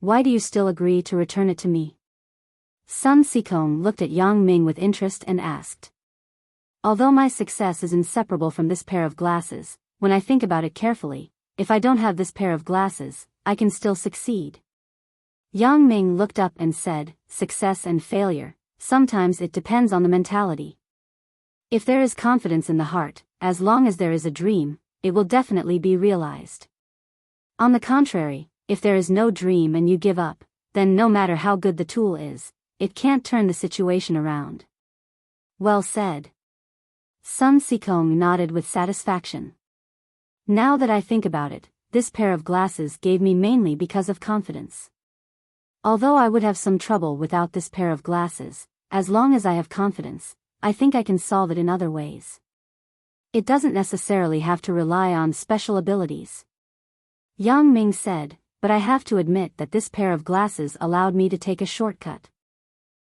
Why do you still agree to return it to me? Sun Sikong looked at Yang Ming with interest and asked. Although my success is inseparable from this pair of glasses, when I think about it carefully, if I don't have this pair of glasses, I can still succeed. Yang Ming looked up and said, success and failure, sometimes it depends on the mentality. If there is confidence in the heart, as long as there is a dream, it will definitely be realized. On the contrary, if there is no dream and you give up, then no matter how good the tool is, it can't turn the situation around. Well said. Sun Sikong nodded with satisfaction. Now that I think about it, this pair of glasses gave me mainly because of confidence. Although I would have some trouble without this pair of glasses, as long as I have confidence, I think I can solve it in other ways. It doesn't necessarily have to rely on special abilities. Yang Ming said, but I have to admit that this pair of glasses allowed me to take a shortcut.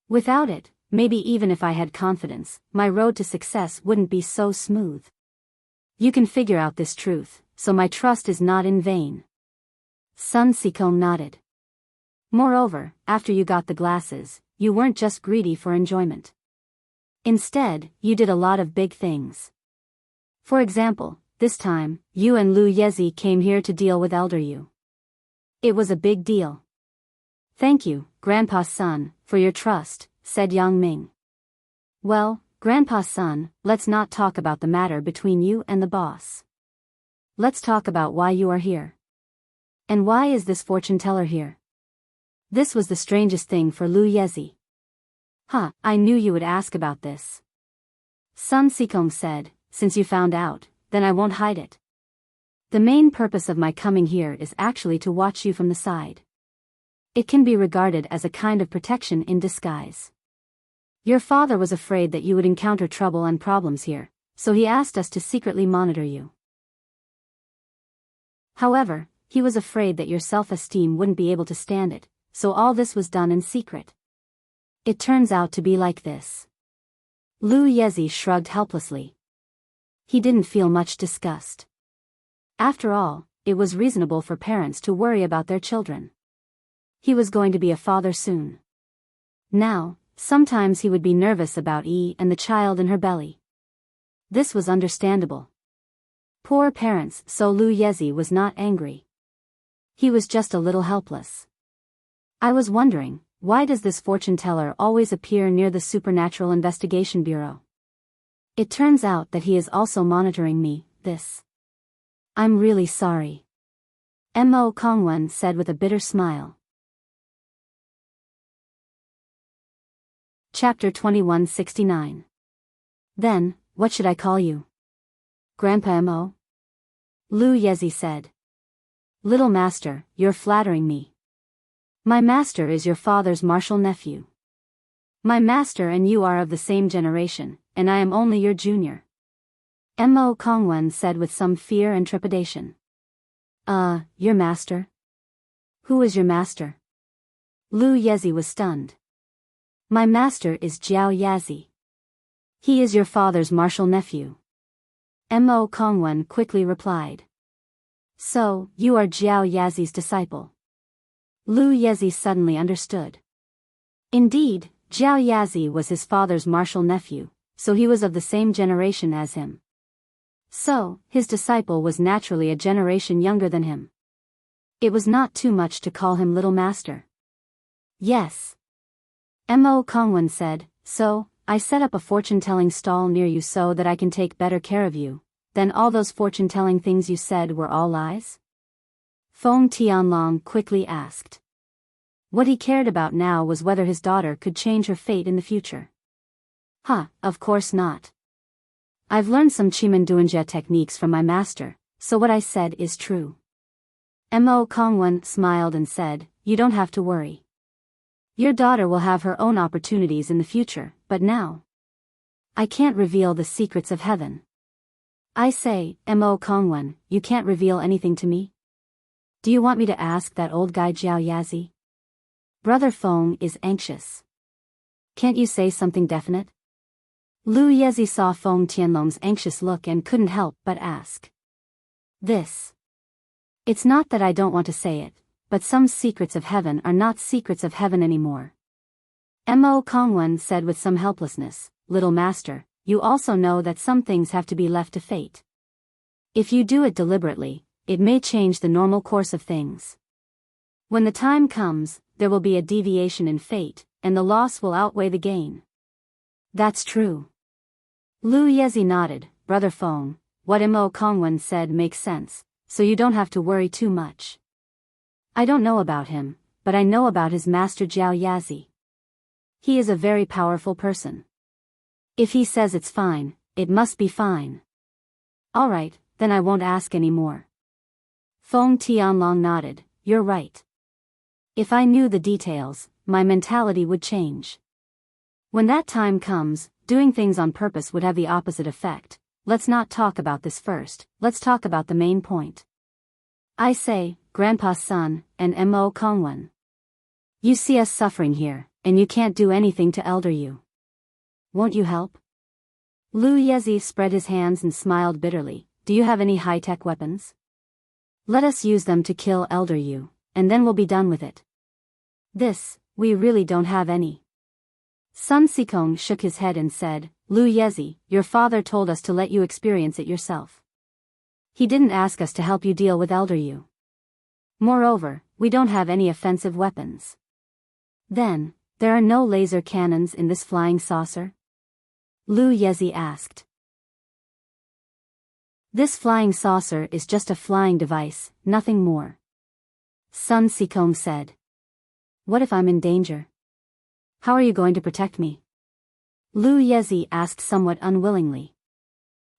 Without it, maybe even if I had confidence, my road to success wouldn't be so smooth. You can figure out this truth, so my trust is not in vain. Sun Sikong nodded. Moreover, after you got the glasses, you weren't just greedy for enjoyment. Instead, you did a lot of big things. For example, this time, you and Lu Yezi came here to deal with Elder Yu. It was a big deal. Thank you, Grandpa's son, for your trust, said Yang Ming. Well, Grandpa's son, let's not talk about the matter between you and the boss. Let's talk about why you are here. And why is this fortune teller here? This was the strangest thing for Lu Yezi. I knew you would ask about this. Sun Sikong said, since you found out, then I won't hide it. The main purpose of my coming here is actually to watch you from the side. It can be regarded as a kind of protection in disguise. Your father was afraid that you would encounter trouble and problems here, so he asked us to secretly monitor you. However, he was afraid that your self-esteem wouldn't be able to stand it, so all this was done in secret. It turns out to be like this. Lu Yezi shrugged helplessly. He didn't feel much disgust. After all, it was reasonable for parents to worry about their children. He was going to be a father soon. Now, sometimes he would be nervous about Yi and the child in her belly. This was understandable. Poor parents, so Lu Yezi was not angry. He was just a little helpless. I was wondering, why does this fortune teller always appear near the Supernatural Investigation Bureau? It turns out that he is also monitoring me, I'm really sorry. Mo Kongwen said with a bitter smile. Chapter 2169. Then, what should I call you? Grandpa Mo? Lu Yezi said. Little master, you're flattering me. My master is your father's martial nephew. My master and you are of the same generation, and I am only your junior. Mo Kongwen said with some fear and trepidation. Your master? Who is your master? Lu Yezi was stunned. My master is Jiao Yazi. He is your father's martial nephew. Mo Kongwen quickly replied. So, you are Jiao Yazi's disciple. Lu Yezi suddenly understood. Indeed, Jiao Yazi was his father's martial nephew, so he was of the same generation as him. So, his disciple was naturally a generation younger than him. It was not too much to call him little master. Yes. Mo Kongwen said, so, I set up a fortune-telling stall near you so that I can take better care of you. Then all those fortune-telling things you said were all lies? Feng Tianlong quickly asked. What he cared about now was whether his daughter could change her fate in the future. Of course not. I've learned some Chimanduanjia techniques from my master, so what I said is true. Mo Kongwen smiled and said, you don't have to worry. Your daughter will have her own opportunities in the future, but now, I can't reveal the secrets of heaven. I say, Mo Kongwen, you can't reveal anything to me? Do you want me to ask that old guy Jiao Yazi? Brother Feng is anxious. Can't you say something definite? Lu Yezi saw Feng Tianlong's anxious look and couldn't help but ask. It's not that I don't want to say it, but some secrets of heaven are not secrets of heaven anymore. Mo Kongwen said with some helplessness, Little Master, you also know that some things have to be left to fate. If you do it deliberately, it may change the normal course of things. When the time comes, there will be a deviation in fate, and the loss will outweigh the gain. That's true. Lu Yezi nodded. Brother Feng, what Mo Kongwen said makes sense, so you don't have to worry too much. I don't know about him, but I know about his master Jiao Yazi. He is a very powerful person. If he says it's fine, it must be fine. All right, then I won't ask any more. Feng Tianlong nodded. You're right. If I knew the details, my mentality would change. When that time comes, doing things on purpose would have the opposite effect. Let's not talk about this first, let's talk about the main point. I say, Grandpa's son, and Mo Kongwen. You see us suffering here, and you can't do anything to elder you. Won't you help? Lu Yezi spread his hands and smiled bitterly. Do you have any high-tech weapons? Let us use them to kill elder you, and then we'll be done with it. We really don't have any. Sun Sikong shook his head and said, Lu Yezi, your father told us to let you experience it yourself. He didn't ask us to help you deal with elder you. Moreover, We don't have any offensive weapons. Then, there are no laser cannons in this flying saucer? Lu Yezi asked. This flying saucer is just a flying device, nothing more. Sun Sikong said. What if I'm in danger? How are you going to protect me? Lu Yezi asked somewhat unwillingly.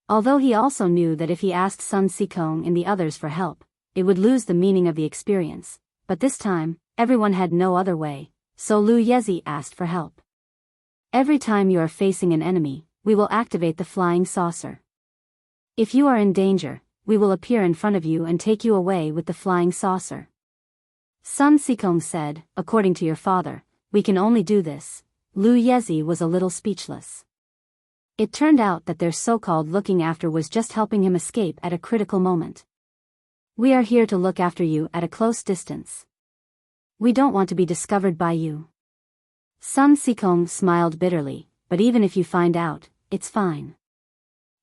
Although he also knew that if he asked Sun Sikong and the others for help, it would lose the meaning of the experience, but this time, everyone had no other way, so Lu Yezi asked for help. Every time you are facing an enemy, we will activate the flying saucer. If you are in danger, we will appear in front of you and take you away with the flying saucer. Sun Sikong said, according to your father, we can only do this. Lu Yezi was a little speechless. It turned out that their so-called looking after was just helping him escape at a critical moment. We are here to look after you at a close distance. We don't want to be discovered by you. Sun Sikong smiled bitterly, but even if you find out, it's fine.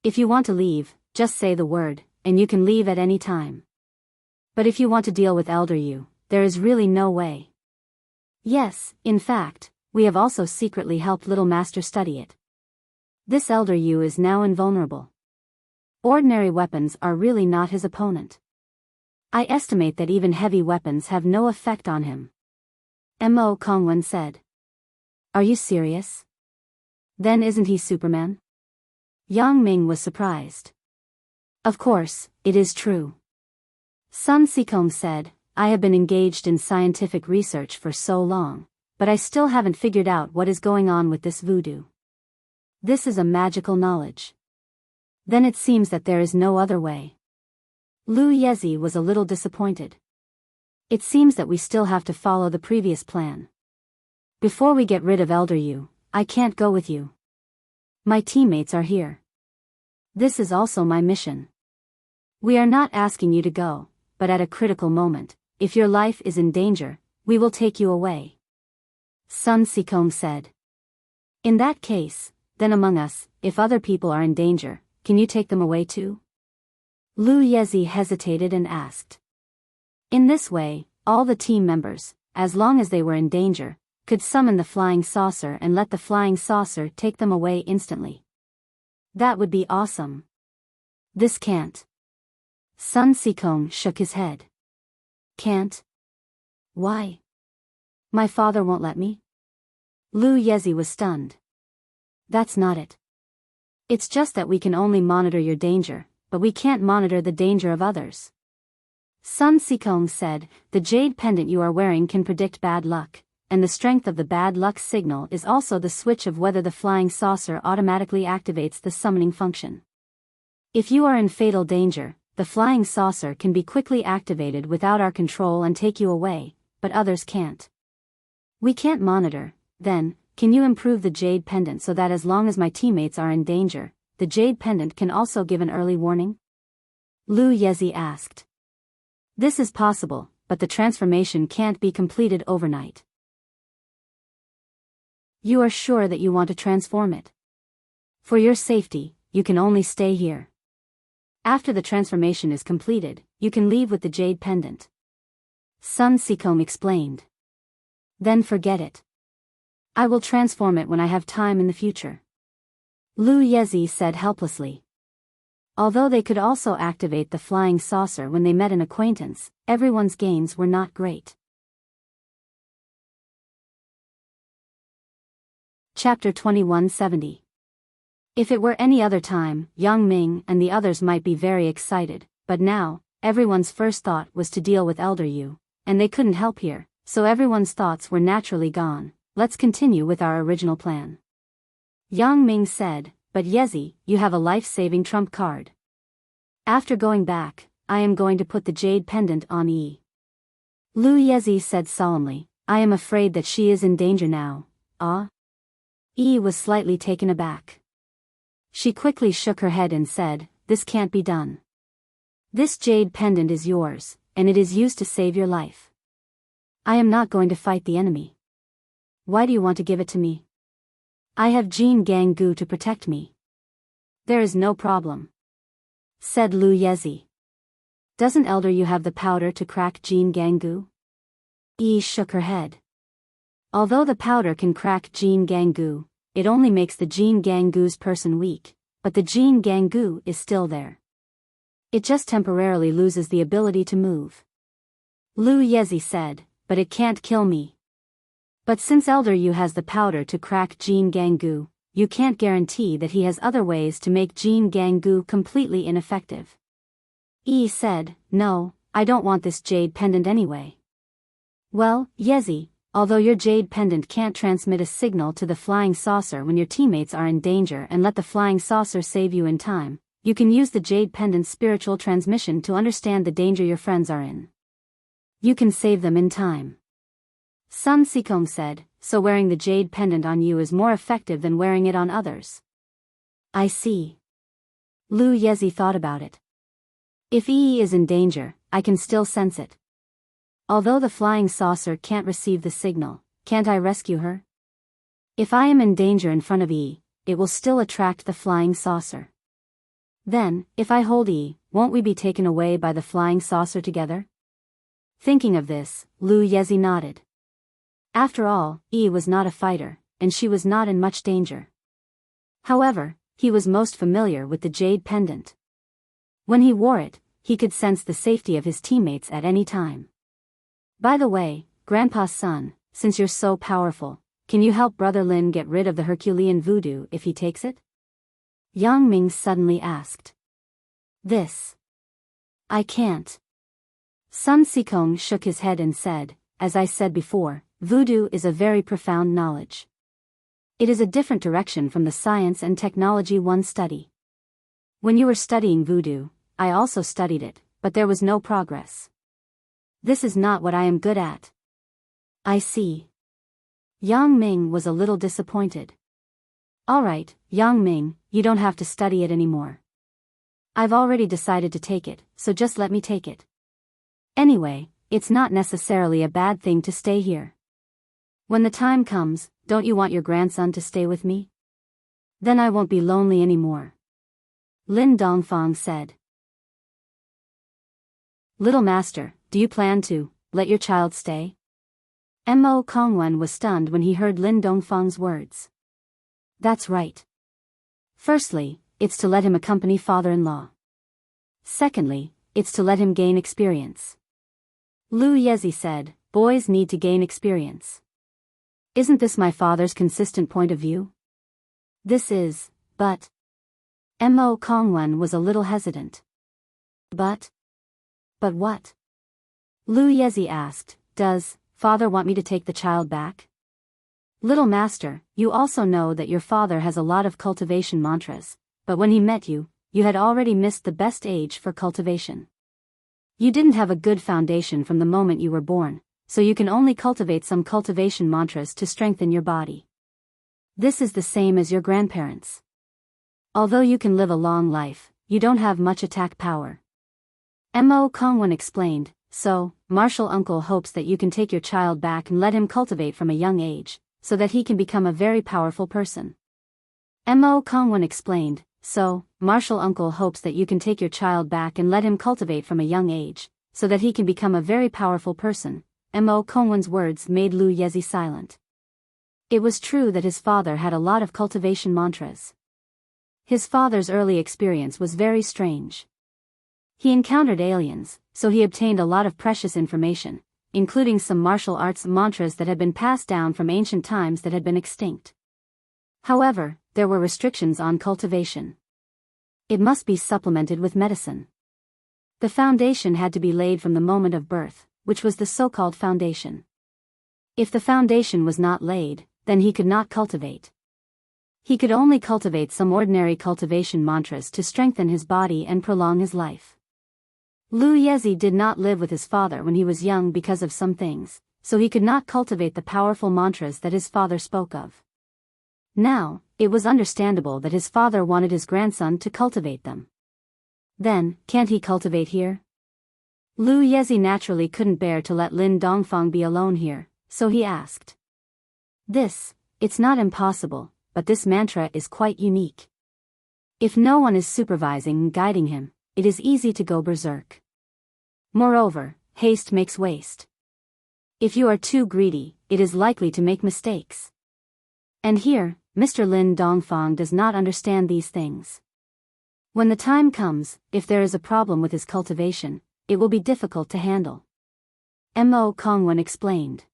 If you want to leave, just say the word, and you can leave at any time. But if you want to deal with Elder Yu, there is really no way. Yes, in fact, we have also secretly helped Little Master study it. This Elder Yu is now invulnerable. Ordinary weapons are really not his opponent. I estimate that even heavy weapons have no effect on him. Mo Kongwen said. Are you serious? Then isn't he Superman? Yang Ming was surprised. Of course, it is true. Sun Sikong said, I have been engaged in scientific research for so long, but I still haven't figured out what is going on with this voodoo. This is a magical knowledge. Then it seems that there is no other way. Lu Yezi was a little disappointed. It seems that we still have to follow the previous plan. Before we get rid of Elder Yu, I can't go with you. My teammates are here. This is also my mission. We are not asking you to go, but at a critical moment, if your life is in danger, we will take you away. Sun Sikong said. In that case, then among us, if other people are in danger, can you take them away too? Lu Yezi hesitated and asked. In this way, all the team members, as long as they were in danger, could summon the flying saucer and let the flying saucer take them away instantly. That would be awesome. This can't. Sun Sikong shook his head. Can't? Why? My father won't let me? Lu Yezi was stunned. That's not it. It's just that we can only monitor your danger, but we can't monitor the danger of others. Sun Sikong said, the jade pendant you are wearing can predict bad luck, and the strength of the bad luck signal is also the switch of whether the flying saucer automatically activates the summoning function. If you are in fatal danger, the flying saucer can be quickly activated without our control and take you away, but others can't. We can't monitor, then, can you improve the jade pendant so that as long as my teammates are in danger, the jade pendant can also give an early warning? Lu Yezi asked. This is possible, but the transformation can't be completed overnight. You are sure that you want to transform it? For your safety, you can only stay here. After the transformation is completed, you can leave with the jade pendant. Sun Sikong explained. Then forget it. I will transform it when I have time in the future. Lu Yezi said helplessly. Although they could also activate the flying saucer when they met an acquaintance, everyone's gains were not great. Chapter 2170. If it were any other time, Yang Ming and the others might be very excited, but now, everyone's first thought was to deal with Elder Yu, and they couldn't help here, so everyone's thoughts were naturally gone. Let's continue with our original plan. Yang Ming said, but Yezi, you have a life-saving trump card. After going back, I am going to put the jade pendant on Yi. Lu Yezi said solemnly, I am afraid that she is in danger now. Ah? Yi was slightly taken aback. She quickly shook her head and said, this can't be done. This jade pendant is yours, and it is used to save your life. I am not going to fight the enemy. Why do you want to give it to me? I have Jin Gang Gu to protect me. There is no problem, said Lu Yezi. Doesn't Elder Yu have the powder to crack Jin Gang Gu? Yi shook her head. Although the powder can crack Jin Ganggu, it only makes the Jin Ganggu's person weak, but the Jin Ganggu is still there. It just temporarily loses the ability to move. Lu Yezi said, but it can't kill me. But since Elder Yu has the powder to crack Jin Ganggu, you can't guarantee that he has other ways to make Jin Ganggu completely ineffective. Yi said, no, I don't want this jade pendant anyway. Well, Yezi, although your jade pendant can't transmit a signal to the flying saucer when your teammates are in danger and let the flying saucer save you in time, you can use the jade pendant's spiritual transmission to understand the danger your friends are in. You can save them in time. Sun Sikong said, so wearing the jade pendant on you is more effective than wearing it on others. I see. Lu Yezi thought about it. If Yi is in danger, I can still sense it. Although the flying saucer can't receive the signal, can't I rescue her? If I am in danger in front of Yi, it will still attract the flying saucer. Then, if I hold Yi, won't we be taken away by the flying saucer together? Thinking of this, Lu Yezi nodded. After all, Yi was not a fighter, and she was not in much danger. However, he was most familiar with the jade pendant. When he wore it, he could sense the safety of his teammates at any time. By the way, Grandpa's son, since you're so powerful, can you help Brother Lin get rid of the Herculean voodoo if he takes it? Yang Ming suddenly asked. This. I can't. Sun Sikong shook his head and said, as I said before, voodoo is a very profound knowledge. It is a different direction from the science and technology one study. When you were studying voodoo, I also studied it, but there was no progress. This is not what I am good at. I see. Yang Ming was a little disappointed. Alright, Yang Ming, you don't have to study it anymore. I've already decided to take it, so just let me take it. Anyway, it's not necessarily a bad thing to stay here. When the time comes, don't you want your grandson to stay with me? Then I won't be lonely anymore. Lin Dongfang said. Little master, do you plan to let your child stay? Mo Kongwen was stunned when he heard Lin Dongfang's words. That's right. Firstly, it's to let him accompany father-in-law. Secondly, it's to let him gain experience. Lu Yezi said, boys need to gain experience. Isn't this my father's consistent point of view? This is, but... Mo Kongwen was a little hesitant. But what? Lu Yezi asked, does father want me to take the child back? Little master, you also know that your father has a lot of cultivation mantras, but when he met you, you had already missed the best age for cultivation. You didn't have a good foundation from the moment you were born, so you can only cultivate some cultivation mantras to strengthen your body. This is the same as your grandparents. Although you can live a long life, you don't have much attack power. Mo Kongwen explained, so, Martial Uncle hopes that you can take your child back and let him cultivate from a young age, so that he can become a very powerful person. Mo Kongwen explained, so, Martial Uncle hopes that you can take your child back and let him cultivate from a young age, so that he can become a very powerful person. Mo Kongwen's words made Lu Yezi silent. It was true that his father had a lot of cultivation mantras. His father's early experience was very strange. He encountered aliens, so he obtained a lot of precious information, including some martial arts mantras that had been passed down from ancient times that had been extinct. However, there were restrictions on cultivation. It must be supplemented with medicine. The foundation had to be laid from the moment of birth, which was the so-called foundation. If the foundation was not laid, then he could not cultivate. He could only cultivate some ordinary cultivation mantras to strengthen his body and prolong his life. Lu Yezi did not live with his father when he was young because of some things, so he could not cultivate the powerful mantras that his father spoke of. Now, it was understandable that his father wanted his grandson to cultivate them. Then, can't he cultivate here? Lu Yezi naturally couldn't bear to let Lin Dongfang be alone here, so he asked. It's not impossible, but this mantra is quite unique. If no one is supervising and guiding him, it is easy to go berserk. Moreover, haste makes waste. If you are too greedy, it is likely to make mistakes. And here, Mr. Lin Dongfang does not understand these things. When the time comes, if there is a problem with his cultivation, it will be difficult to handle. Mo Kongwen explained.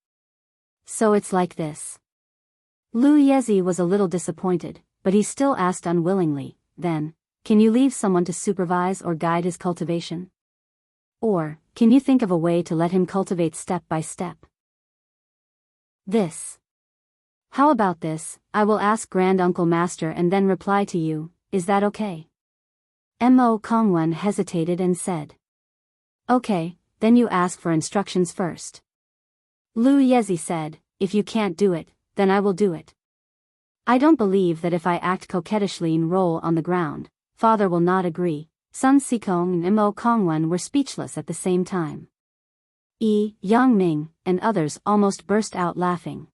So it's like this. Lu Yezi was a little disappointed, but he still asked unwillingly, then, can you leave someone to supervise or guide his cultivation? Or, can you think of a way to let him cultivate step by step? This. How about this, I will ask Granduncle Master and then reply to you, is that okay? Mo Kongwen hesitated and said. Okay, then you ask for instructions first. Lu Yezi said, if you can't do it, then I will do it. I don't believe that if I act coquettishly and roll on the ground, Father will not agree. Sun Sikong and Mo Kongwen were speechless at the same time. Yang Ming and others almost burst out laughing.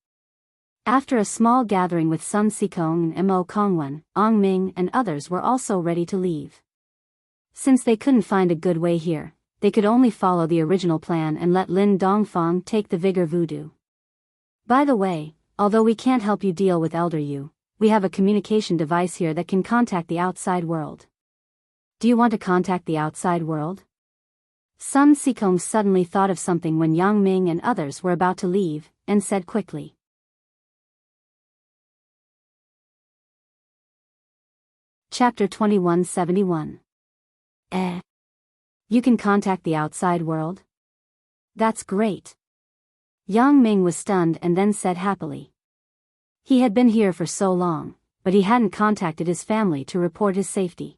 After a small gathering with Sun Sikong and Mo Kongwen, Ong Ming and others were also ready to leave. Since they couldn't find a good way here, they could only follow the original plan and let Lin Dongfang take the vigor voodoo. By the way, although we can't help you deal with Elder Yu, we have a communication device here that can contact the outside world. Do you want to contact the outside world? Sun Sikong suddenly thought of something when Yang Ming and others were about to leave, and said quickly. Chapter 2171. You can contact the outside world? That's great. Yang Ming was stunned and then said happily. He had been here for so long, but he hadn't contacted his family to report his safety.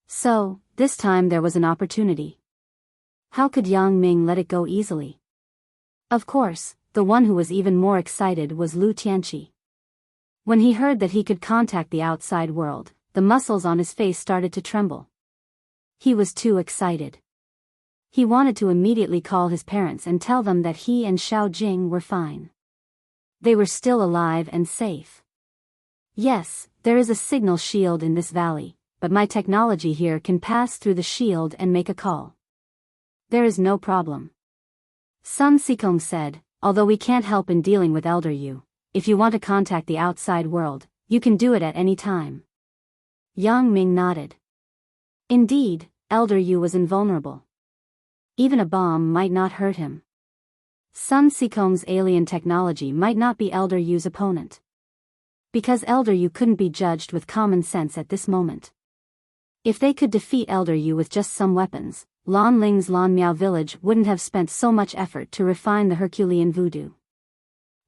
So, this time there was an opportunity. How could Yang Ming let it go easily? Of course, the one who was even more excited was Lu Tianqi. When he heard that he could contact the outside world, the muscles on his face started to tremble. He was too excited. He wanted to immediately call his parents and tell them that he and Xiao Jing were fine. They were still alive and safe. Yes, there is a signal shield in this valley, but my technology here can pass through the shield and make a call. There is no problem. Sun Sikong said, although we can't help in dealing with Elder Yu, if you want to contact the outside world, you can do it at any time. Yang Ming nodded. Indeed, Elder Yu was invulnerable. Even a bomb might not hurt him. Sun Sikong's alien technology might not be Elder Yu's opponent. Because Elder Yu couldn't be judged with common sense at this moment. If they could defeat Elder Yu with just some weapons, Lan Ling's Lan Miao village wouldn't have spent so much effort to refine the Herculean voodoo.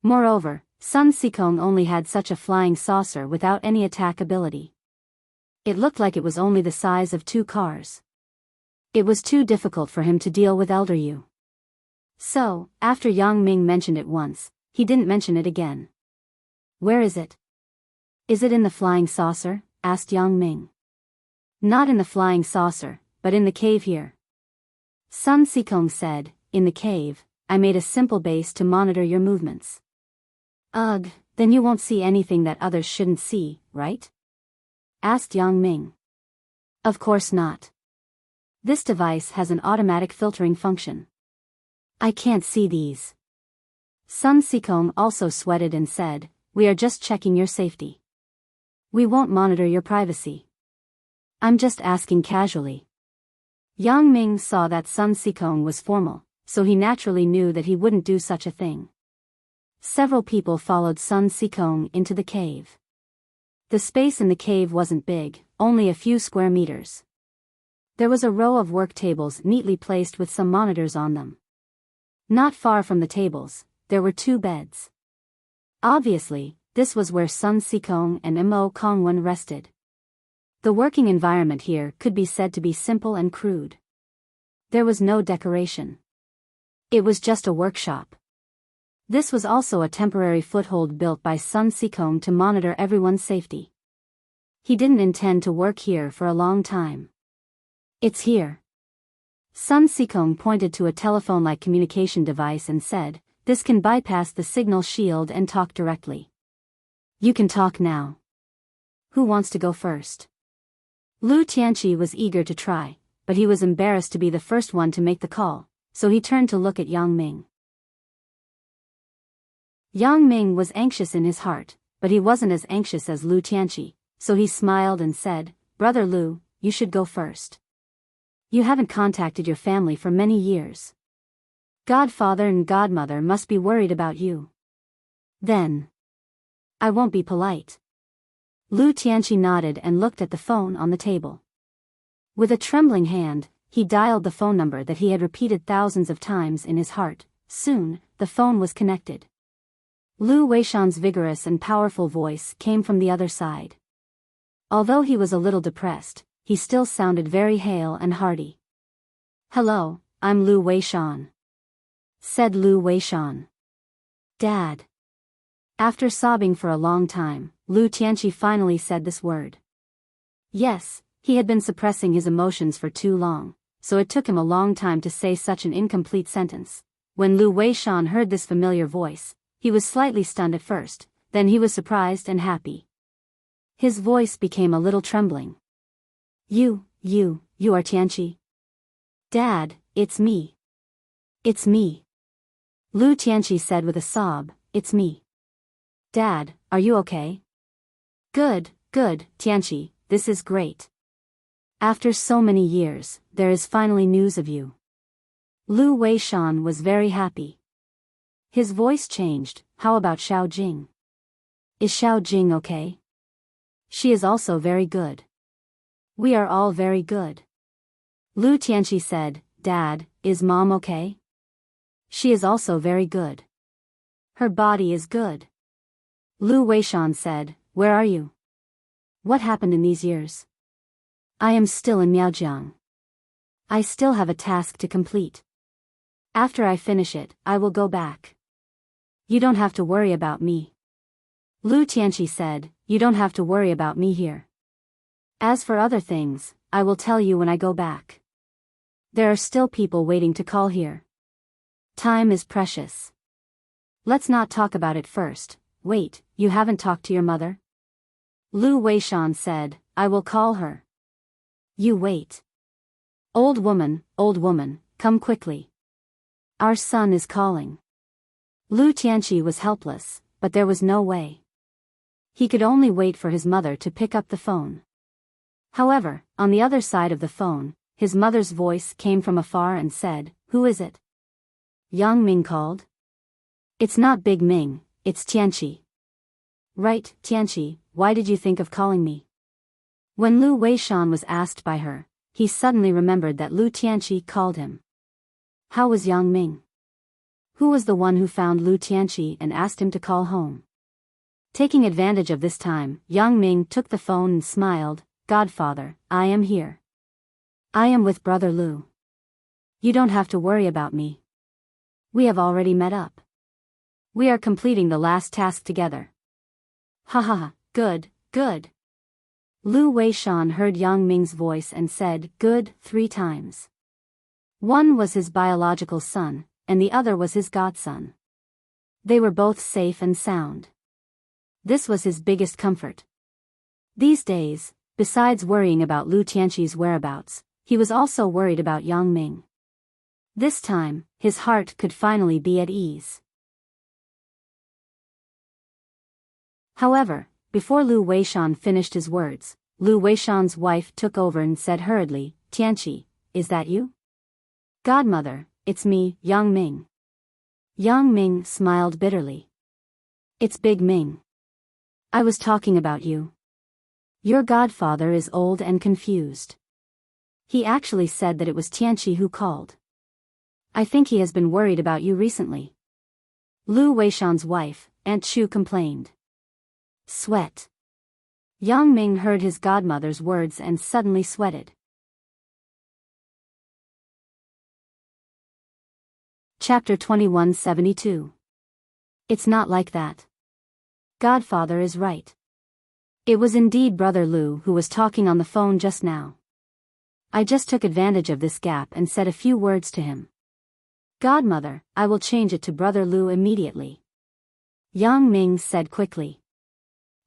Moreover, Sun Sikong only had such a flying saucer without any attack ability. It looked like it was only the size of 2 cars. It was too difficult for him to deal with Elder Yu. So, after Yang Ming mentioned it once, he didn't mention it again. Where is it? Is it in the flying saucer? Asked Yang Ming. Not in the flying saucer, but in the cave here. Sun Sikong said, in the cave, I made a simple base to monitor your movements. Ugh, then you won't see anything that others shouldn't see, right? Asked Yang Ming. Of course not. This device has an automatic filtering function. I can't see these. Sun Sikong also sweated and said, we are just checking your safety. We won't monitor your privacy. I'm just asking casually. Yang Ming saw that Sun Sikong was formal, so he naturally knew that he wouldn't do such a thing. Several people followed Sun Sikong into the cave. The space in the cave wasn't big, only a few square meters. There was a row of work tables neatly placed with some monitors on them. Not far from the tables, there were 2 beds. Obviously, this was where Sun Sikong and Mo Kongwen rested. The working environment here could be said to be simple and crude. There was no decoration. It was just a workshop. This was also a temporary foothold built by Sun Sikong to monitor everyone's safety. He didn't intend to work here for a long time. It's here. Sun Sikong pointed to a telephone-like communication device and said, this can bypass the signal shield and talk directly. You can talk now. Who wants to go first? Lu Tianqi was eager to try, but he was embarrassed to be the first one to make the call, so he turned to look at Yang Ming. Yang Ming was anxious in his heart, but he wasn't as anxious as Lu Tianqi, so he smiled and said, "Brother Lu, you should go first. You haven't contacted your family for many years. Godfather and godmother must be worried about you." "Then I won't be polite." Lu Tianqi nodded and looked at the phone on the table. With a trembling hand, he dialed the phone number that he had repeated thousands of times in his heart. Soon, the phone was connected. Lu Weishan's vigorous and powerful voice came from the other side. Although he was a little depressed, he still sounded very hale and hearty. "Hello, I'm Lu Weishan," said Lu Weishan. "Dad." After sobbing for a long time, Lu Tianqi finally said this word. Yes, he had been suppressing his emotions for too long, so it took him a long time to say such an incomplete sentence. When Lu Weishan heard this familiar voice, he was slightly stunned at first, then he was surprised and happy. His voice became a little trembling. You are Tianqi?" "Dad, it's me." "It's me." Lu Tianqi said with a sob, "It's me." "Dad, are you okay?" Good, Tianqi, this is great. After so many years, there is finally news of you." Lu Weishan was very happy. His voice changed. "How about Xiao Jing? Is Xiao Jing okay?" "She is also very good. We are all very good." Lu Tianqi said, "Dad, is Mom okay?" "She is also very good. Her body is good." Lu Weishan said, "Where are you? What happened in these years?" "I am still in Miaojiang. I still have a task to complete. After I finish it, I will go back. You don't have to worry about me." Lu Tianqi said, "You don't have to worry about me here. As for other things, I will tell you when I go back. There are still people waiting to call here. Time is precious. Let's not talk about it first." "Wait, you haven't talked to your mother?" Lu Weishan said, "I will call her." "You wait. Old woman, come quickly. Our son is calling." Lu Tianqi was helpless, but there was no way. He could only wait for his mother to pick up the phone. However, on the other side of the phone, his mother's voice came from afar and said, "Who is it?" Yang Ming called. "It's not Big Ming, it's Tianqi." "Right, Tianqi, why did you think of calling me?" When Lu Weishan was asked by her, he suddenly remembered that Lu Tianqi called him. How was Yang Ming? Who was the one who found Lu Tianqi and asked him to call home? Taking advantage of this time, Yang Ming took the phone and smiled, "Godfather, I am here. I am with Brother Lu. You don't have to worry about me. We have already met up. We are completing the last task together." "Ha ha ha, good." Lu Weishan heard Yang Ming's voice and said, "Good," 3 times. One was his biological son, and the other was his godson. They were both safe and sound. This was his biggest comfort. These days, besides worrying about Lu Tianqi's whereabouts, he was also worried about Yang Ming. This time, his heart could finally be at ease. However, before Lu Weishan finished his words, Lu Weishan's wife took over and said hurriedly, "Tianqi, is that you?" "Godmother, it's me, Yang Ming." Yang Ming smiled bitterly. "It's Big Ming. I was talking about you. Your godfather is old and confused. He actually said that it was Tianqi who called. I think he has been worried about you recently." Lu Weishan's wife, Aunt Chu, complained. Sweat. Yang Ming heard his godmother's words and suddenly sweated. Chapter 2172. It's not like that. Godfather is right. It was indeed Brother Lu who was talking on the phone just now. I just took advantage of this gap and said a few words to him. Godmother, I will change it to Brother Lu immediately. Yang Ming said quickly.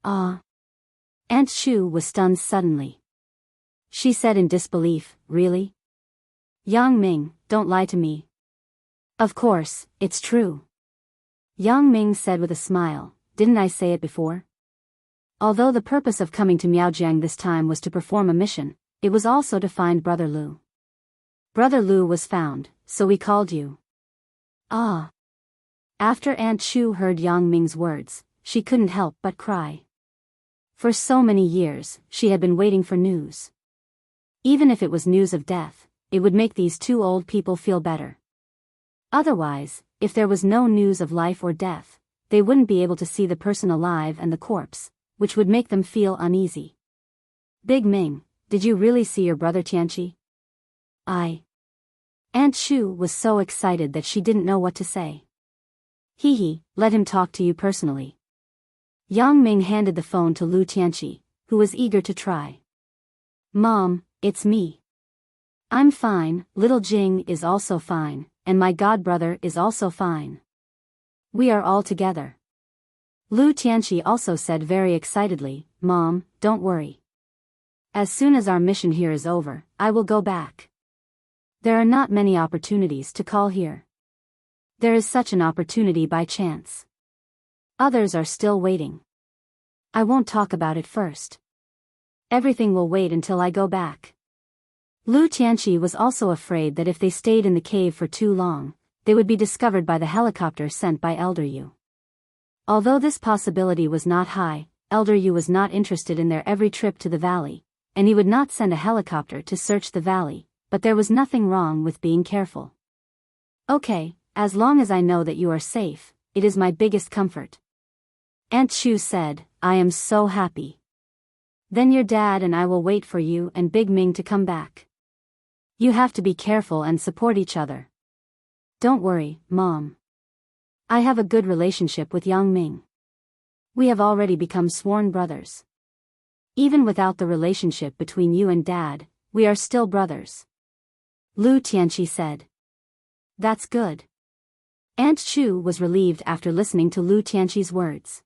Ah. Aunt Chu was stunned suddenly. She said in disbelief, "Really? Yang Ming, don't lie to me." "Of course, it's true." Yang Ming said with a smile, didn't I say it before? Although the purpose of coming to Miaojiang this time was to perform a mission, it was also to find Brother Lu. Brother Lu was found, so we called you. Ah. After Aunt Chu heard Yang Ming's words, she couldn't help but cry. For so many years, she had been waiting for news. Even if it was news of death, it would make these two old people feel better. Otherwise, if there was no news of life or death, they wouldn't be able to see the person alive and the corpse, which would make them feel uneasy. Big Ming, did you really see your brother Tianqi? Aunt Chu was so excited that she didn't know what to say. Hee, let him talk to you personally. Yang Ming handed the phone to Lu Tianqi, who was eager to try. Mom, it's me. I'm fine, little Jing is also fine, and my godbrother is also fine. We are all together. Lu Tianqi also said very excitedly, Mom, don't worry. As soon as our mission here is over, I will go back. There are not many opportunities to call here. There is such an opportunity by chance. Others are still waiting. I won't talk about it first. Everything will wait until I go back. Lu Tianqi was also afraid that if they stayed in the cave for too long, they would be discovered by the helicopter sent by Elder Yu. Although this possibility was not high, Elder Yu was not interested in their every trip to the valley, and he would not send a helicopter to search the valley, but there was nothing wrong with being careful. Okay, as long as I know that you are safe, it is my biggest comfort. Aunt Chu said, I am so happy. Then your dad and I will wait for you and Big Ming to come back. You have to be careful and support each other. Don't worry, Mom. I have a good relationship with Yang Ming. We have already become sworn brothers. Even without the relationship between you and Dad, we are still brothers. Lu Tianqi said. That's good. Aunt Chu was relieved after listening to Lu Tianqi's words.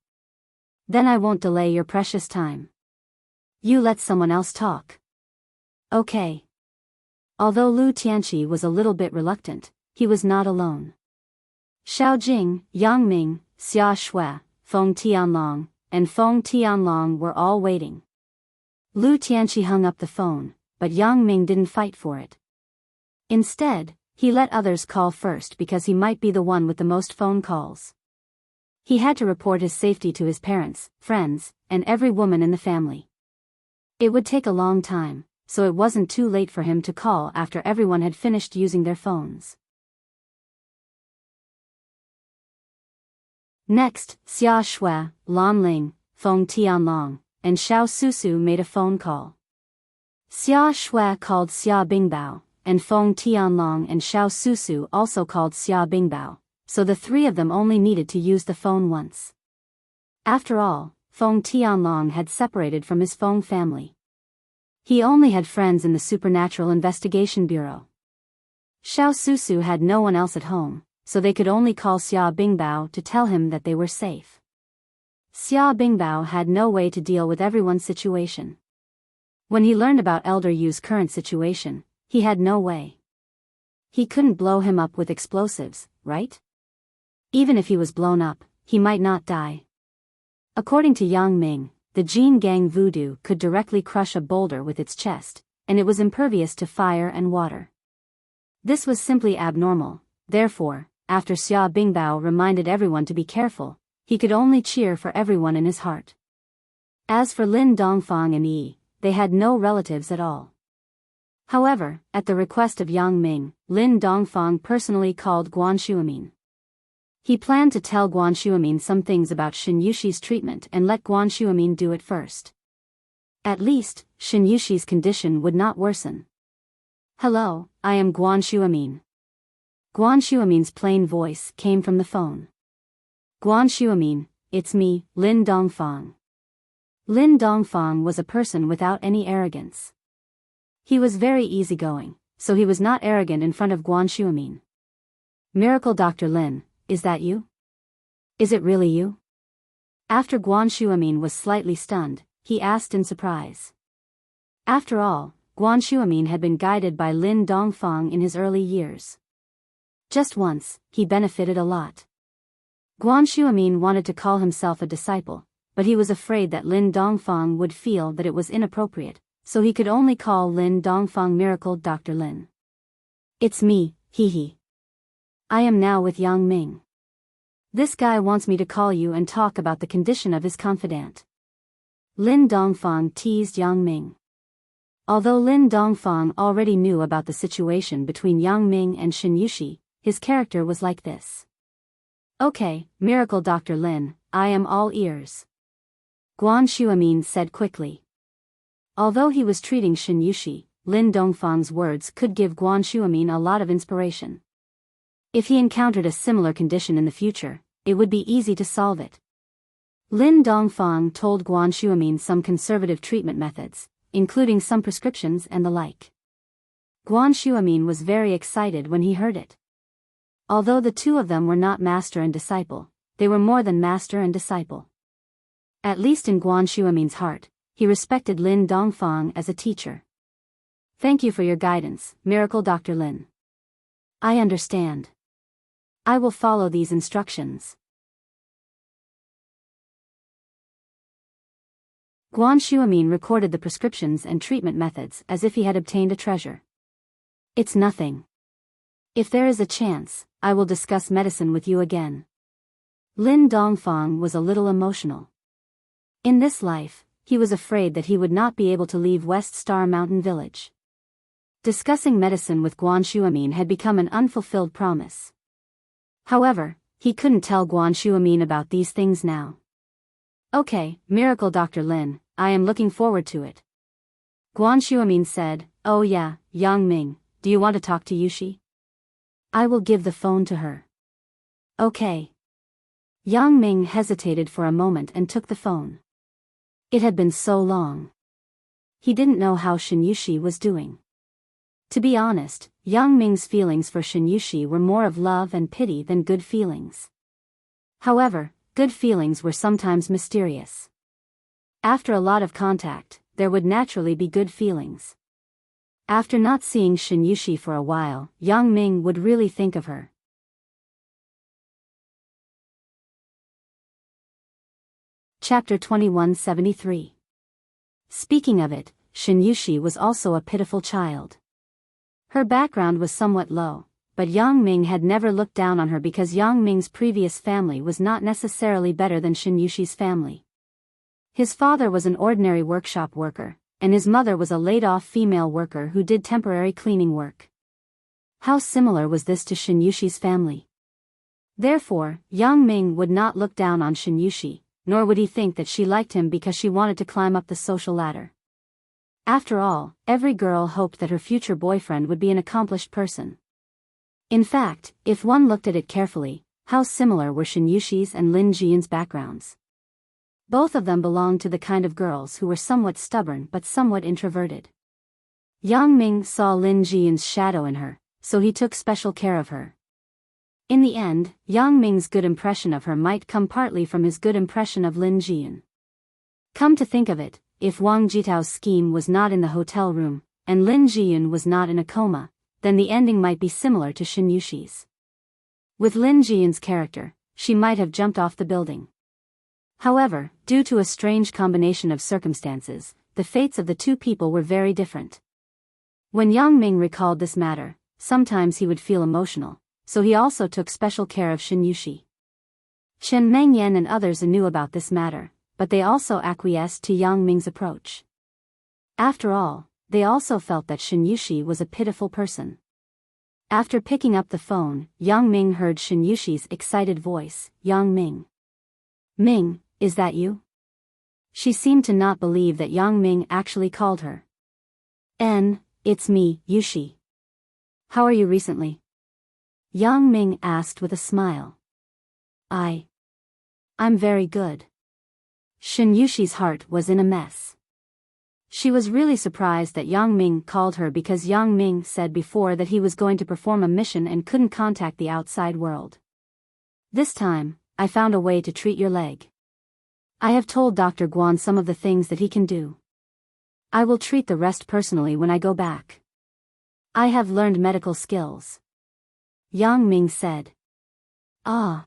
Then I won't delay your precious time. You let someone else talk. Okay. Although Lu Tianqi was a little bit reluctant, he was not alone. Xiao Jing, Yang Ming, Xia Shui, Feng Tianlong, and Feng Tianlong were all waiting. Lu Tianqi hung up the phone, but Yang Ming didn't fight for it. Instead, he let others call first because he might be the one with the most phone calls. He had to report his safety to his parents, friends, and every woman in the family. It would take a long time, so it wasn't too late for him to call after everyone had finished using their phones. Next, Xia Shui, Lan Ling, Feng Tianlong, and Xiao Susu made a phone call. Xia Shui called Xia Bingbao, and Feng Tianlong and Xiao Susu also called Xia Bingbao, so the three of them only needed to use the phone once. After all, Feng Tianlong had separated from his Feng family. He only had friends in the Supernatural Investigation Bureau. Xiao Susu had no one else at home, so they could only call Xia Bingbao to tell him that they were safe. Xia Bingbao had no way to deal with everyone's situation. When he learned about Elder Yu's current situation, he had no way. He couldn't blow him up with explosives, right? Even if he was blown up, he might not die. According to Yang Ming, the Jin Gang voodoo could directly crush a boulder with its chest, and it was impervious to fire and water. This was simply abnormal, therefore, after Xia Bingbao reminded everyone to be careful, he could only cheer for everyone in his heart. As for Lin Dongfang and Yi, they had no relatives at all. However, at the request of Yang Ming, Lin Dongfang personally called Guan Shuamin. He planned to tell Guan Shuamin some things about Shin Yushi's treatment and let Guan Shuamin do it first. At least, Shin Yushi's condition would not worsen. Hello, I am Guan Shuamin. Guan Shuamin's plain voice came from the phone. Guan Shuamin, it's me, Lin Dongfang. Lin Dongfang was a person without any arrogance. He was very easygoing, so he was not arrogant in front of Guan Shuamin. Miracle Dr. Lin, is that you? Is it really you? After Guan Shuamin was slightly stunned, he asked in surprise. After all, Guan Shuamin had been guided by Lin Dongfang in his early years. Just once, he benefited a lot. Guan Shuamin wanted to call himself a disciple, but he was afraid that Lin Dongfang would feel that it was inappropriate, so he could only call Lin Dongfang Miracle Dr. Lin. It's me, hee. I am now with Yang Ming. This guy wants me to call you and talk about the condition of his confidant. Lin Dongfang teased Yang Ming. Although Lin Dongfang already knew about the situation between Yang Ming and Shen Yushi, his character was like this. Okay, Miracle Dr. Lin, I am all ears. Guan Shuamin said quickly. Although he was treating Shen Yushi, Lin Dongfang's words could give Guan Shuamin a lot of inspiration. If he encountered a similar condition in the future, it would be easy to solve it. Lin Dongfang told Guan Shuamin some conservative treatment methods, including some prescriptions and the like. Guan Shuamin was very excited when he heard it. Although the two of them were not master and disciple, they were more than master and disciple. At least in Guan Shuamin's heart, he respected Lin Dongfang as a teacher. Thank you for your guidance, Miracle Dr. Lin. I understand. I will follow these instructions. Guan Shuamin recorded the prescriptions and treatment methods as if he had obtained a treasure. It's nothing. If there is a chance, I will discuss medicine with you again. Lin Dongfang was a little emotional. In this life, he was afraid that he would not be able to leave West Star Mountain Village. Discussing medicine with Guan Shuamin had become an unfulfilled promise. However, he couldn't tell Guan Shuamin about these things now. Okay, Miracle Dr. Lin, I am looking forward to it. Guan Shuamin said, oh yeah, Yang Ming, do you want to talk to Yushi? I will give the phone to her. Okay. Yang Ming hesitated for a moment and took the phone. It had been so long. He didn't know how Shen Yushi was doing. To be honest, Yang Ming's feelings for Shen Yushi were more of love and pity than good feelings. However, good feelings were sometimes mysterious. After a lot of contact, there would naturally be good feelings. After not seeing Shen Yushi for a while, Yang Ming would really think of her. Chapter 2173. Speaking of it, Shen Yushi was also a pitiful child. Her background was somewhat low, but Yang Ming had never looked down on her because Yang Ming's previous family was not necessarily better than Shen Yushi's family. His father was an ordinary workshop worker, and his mother was a laid-off female worker who did temporary cleaning work. How similar was this to Shen Yushi's family? Therefore, Yang Ming would not look down on Shen Yushi, nor would he think that she liked him because she wanted to climb up the social ladder. After all, every girl hoped that her future boyfriend would be an accomplished person. In fact, if one looked at it carefully, how similar were Shen Yushi's and Lin Jian's backgrounds. Both of them belonged to the kind of girls who were somewhat stubborn but somewhat introverted. Yang Ming saw Lin Jian's shadow in her, so he took special care of her. In the end, Yang Ming's good impression of her might come partly from his good impression of Lin Jian. Come to think of it, if Wang Jitao's scheme was not in the hotel room, and Lin Jian was not in a coma, then the ending might be similar to Shen Yushi's. With Lin Jian's character, she might have jumped off the building. However, due to a strange combination of circumstances, the fates of the two people were very different. When Yang Ming recalled this matter, sometimes he would feel emotional, so he also took special care of Shen Yushi. Chen Mengyan and others knew about this matter, but they also acquiesced to Yang Ming's approach. After all, they also felt that Shen Yushi was a pitiful person. After picking up the phone, Yang Ming heard Shen Yushi's excited voice, Yang Ming. Ming, is that you? She seemed to not believe that Yang Ming actually called her. It's me, Yushi. How are you recently? Yang Ming asked with a smile. I'm very good. Shen Yushi's heart was in a mess. She was really surprised that Yang Ming called her because Yang Ming said before that he was going to perform a mission and couldn't contact the outside world. This time, I found a way to treat your leg. I have told Dr. Guan some of the things that he can do. I will treat the rest personally when I go back. I have learned medical skills. Yang Ming said. Ah.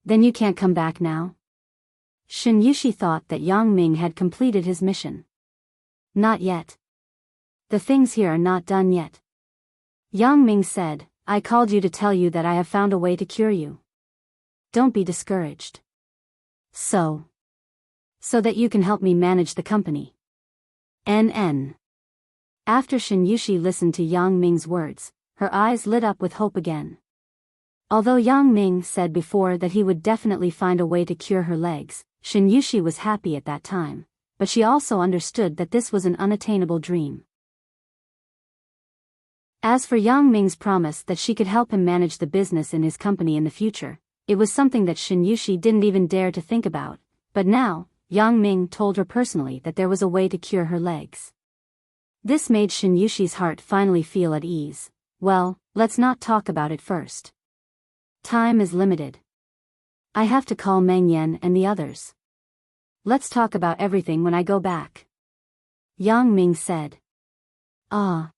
Then you can't come back now? Shin Yushi thought that Yang Ming had completed his mission. Not yet. The things here are not done yet. Yang Ming said, I called you to tell you that I have found a way to cure you. Don't be discouraged. So that you can help me manage the company. NN. After Shin Yushi listened to Yang Ming's words, her eyes lit up with hope again. Although Yang Ming said before that he would definitely find a way to cure her legs, Shin Yushi was happy at that time, but she also understood that this was an unattainable dream. As for Yang Ming's promise that she could help him manage the business in his company in the future, it was something that Shin Yushi didn't even dare to think about, but now, Yang Ming told her personally that there was a way to cure her legs. This made Shin Yushi's heart finally feel at ease. Well, let's not talk about it first. Time is limited. I have to call Meng Yan and the others. Let's talk about everything when I go back. Yang Ming said. Ah.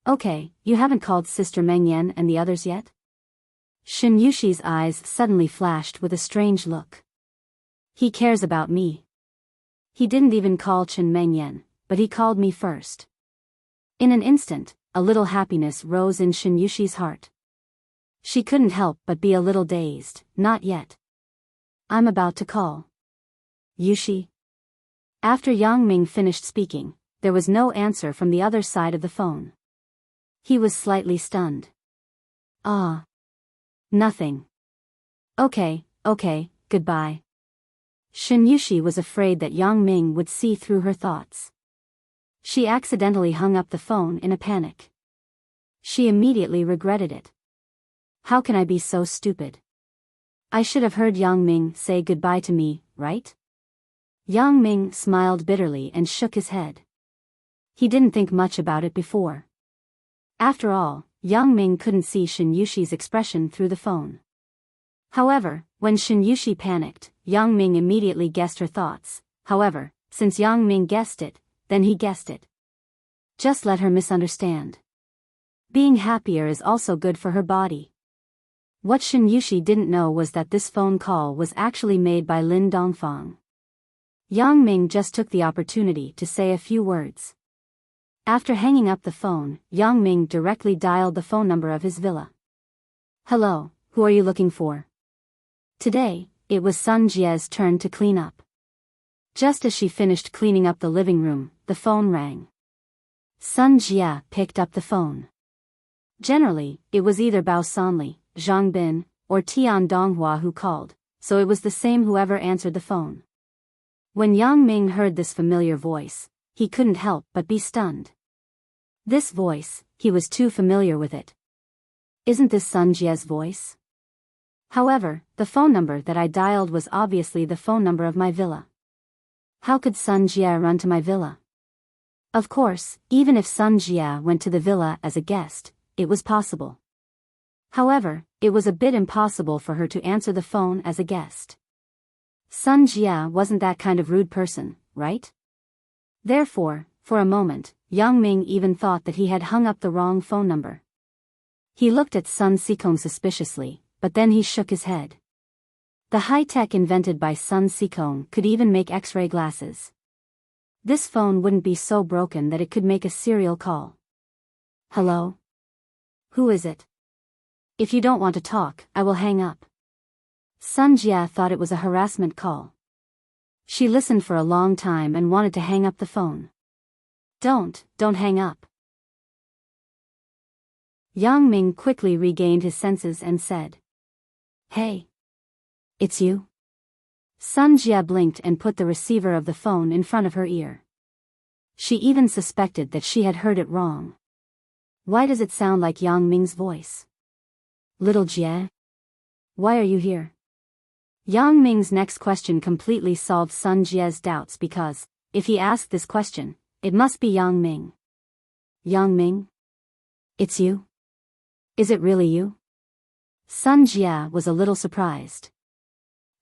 Okay, you haven't called Sister Meng Yan and the others yet? Shin Yushi's eyes suddenly flashed with a strange look. He cares about me. He didn't even call Chen Meng Yan, but he called me first. In an instant, a little happiness rose in Shin Yushi's heart. She couldn't help but be a little dazed. Not yet. I'm about to call. Yushi? After Yang Ming finished speaking, there was no answer from the other side of the phone. He was slightly stunned. Ah. Nothing. Okay, goodbye. Shin Yushi was afraid that Yang Ming would see through her thoughts. She accidentally hung up the phone in a panic. She immediately regretted it. How can I be so stupid? I should have heard Yang Ming say goodbye to me, right? Yang Ming smiled bitterly and shook his head. He didn't think much about it before. After all, Yang Ming couldn't see Shin Yushi's expression through the phone. However, when Shin Yushi panicked, Yang Ming immediately guessed her thoughts. However, since Yang Ming guessed it, then he guessed it. Just let her misunderstand. Being happier is also good for her body. What Shin Yushi didn't know was that this phone call was actually made by Lin Dongfang. Yang Ming just took the opportunity to say a few words. After hanging up the phone, Yang Ming directly dialed the phone number of his villa. Hello, who are you looking for? Today, it was Sun Jie's turn to clean up. Just as she finished cleaning up the living room, the phone rang. Sun Jie picked up the phone. Generally, it was either Bao Sanli, Zhang Bin, or Tian Donghua who called, so it was the same whoever answered the phone. When Yang Ming heard this familiar voice, he couldn't help but be stunned. This voice, he was too familiar with it. Isn't this Sun Jie's voice? However, the phone number that I dialed was obviously the phone number of my villa. How could Sun Jie run to my villa? Of course, even if Sun Jie went to the villa as a guest, it was possible. However, it was a bit impossible for her to answer the phone as a guest. Sun Jie wasn't that kind of rude person, right? Therefore, for a moment, Yang Ming even thought that he had hung up the wrong phone number. He looked at Sun Sikong suspiciously, but then he shook his head. The high-tech invented by Sun Sikong could even make X-ray glasses. This phone wouldn't be so broken that it could make a serial call. Hello? Who is it? If you don't want to talk, I will hang up. Sun Jie thought it was a harassment call. She listened for a long time and wanted to hang up the phone. Don't hang up. Yang Ming quickly regained his senses and said. Hey. It's you? Sun Jie blinked and put the receiver of the phone in front of her ear. She even suspected that she had heard it wrong. Why does it sound like Yang Ming's voice? Little Jie? Why are you here? Yang Ming's next question completely solved Sun Jie's doubts because, if he asked this question, it must be Yang Ming. Yang Ming? It's you? Is it really you? Sun Jie was a little surprised.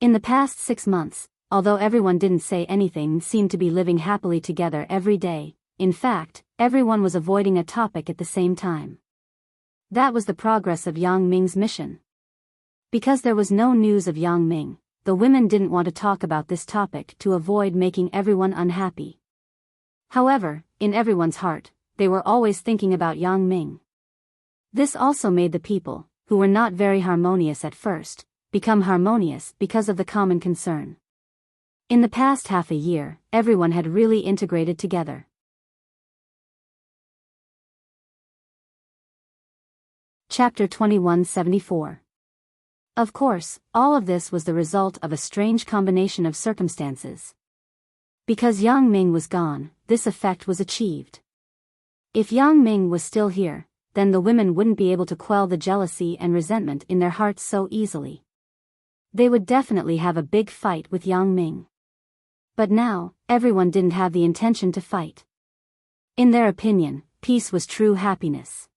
In the past 6 months, although everyone didn't say anything and seemed to be living happily together every day, in fact, everyone was avoiding a topic at the same time. That was the progress of Yang Ming's mission. Because there was no news of Yang Ming, the women didn't want to talk about this topic to avoid making everyone unhappy. However, in everyone's heart, they were always thinking about Yang Ming. This also made the people, who were not very harmonious at first, become harmonious because of the common concern. In the past half a year, everyone had really integrated together. Chapter 2174. Of course, all of this was the result of a strange combination of circumstances. Because Yang Ming was gone, this effect was achieved. If Yang Ming was still here, then the women wouldn't be able to quell the jealousy and resentment in their hearts so easily. They would definitely have a big fight with Yang Ming. But now, everyone didn't have the intention to fight. In their opinion, peace was true happiness.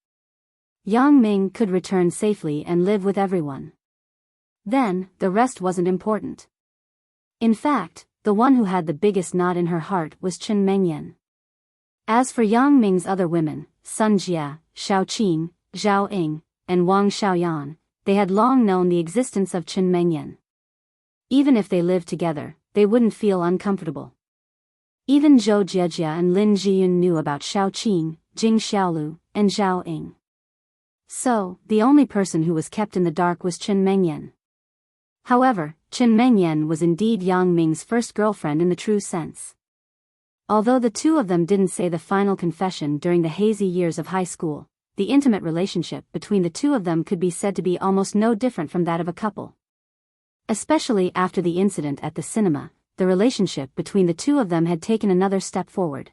Yang Ming could return safely and live with everyone. Then, the rest wasn't important. In fact, the one who had the biggest knot in her heart was Chen Mengyan. As for Yang Ming's other women, Sun Jia, Xiao Qing, Zhao Ying, and Wang Xiaoyan, they had long known the existence of Chen Mengyan. Even if they lived together, they wouldn't feel uncomfortable. Even Zhou Jiejia and Lin Jiyun knew about Xiao Qing, Jing Xiaolu, and Zhao Ying. So, the only person who was kept in the dark was Chen Mengyan. However, Chen Mengyan was indeed Yang Ming's first girlfriend in the true sense. Although the two of them didn't say the final confession during the hazy years of high school, the intimate relationship between the two of them could be said to be almost no different from that of a couple. Especially after the incident at the cinema, the relationship between the two of them had taken another step forward.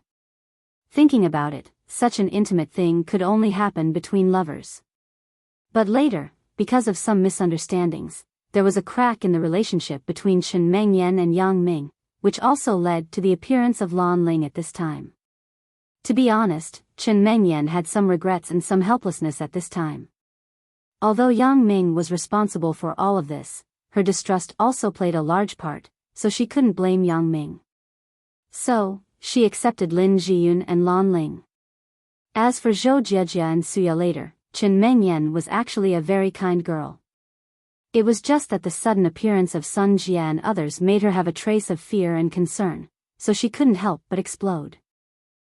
Thinking about it, such an intimate thing could only happen between lovers. But later, because of some misunderstandings, there was a crack in the relationship between Chen Mengyan and Yang Ming, which also led to the appearance of Lan Ling at this time. To be honest, Chen Mengyan had some regrets and some helplessness at this time. Although Yang Ming was responsible for all of this, her distrust also played a large part, so she couldn't blame Yang Ming. So, she accepted Lin Jiyun and Lan Ling. As for Zhou Jiejia and Suya later, Chen Mengyan was actually a very kind girl. It was just that the sudden appearance of Sun Jia and others made her have a trace of fear and concern, so she couldn't help but explode.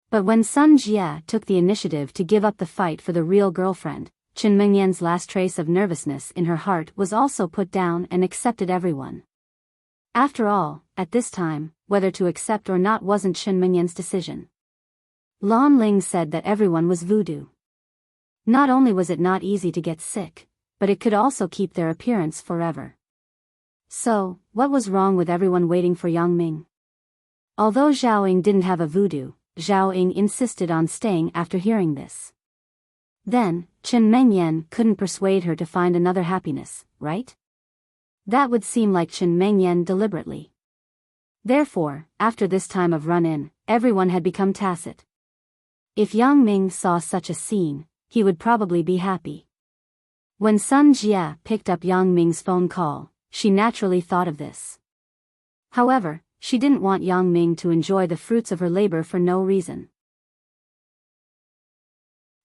But when Sun Jia took the initiative to give up the fight for the real girlfriend, Chen Mengyan's last trace of nervousness in her heart was also put down and accepted everyone. After all, at this time, whether to accept or not wasn't Chen Mengyan's decision. Lan Ling said that everyone was voodoo. Not only was it not easy to get sick, but it could also keep their appearance forever. So, what was wrong with everyone waiting for Yang Ming? Although Zhao Ying didn't have a voodoo, Zhao Ying insisted on staying after hearing this. Then, Chen Mengyan couldn't persuade her to find another happiness, right? That would seem like Chen Mengyan deliberately. Therefore, after this time of run-in, everyone had become tacit. If Yang Ming saw such a scene, he would probably be happy. When Sun Jia picked up Yang Ming's phone call, she naturally thought of this. However, she didn't want Yang Ming to enjoy the fruits of her labor for no reason.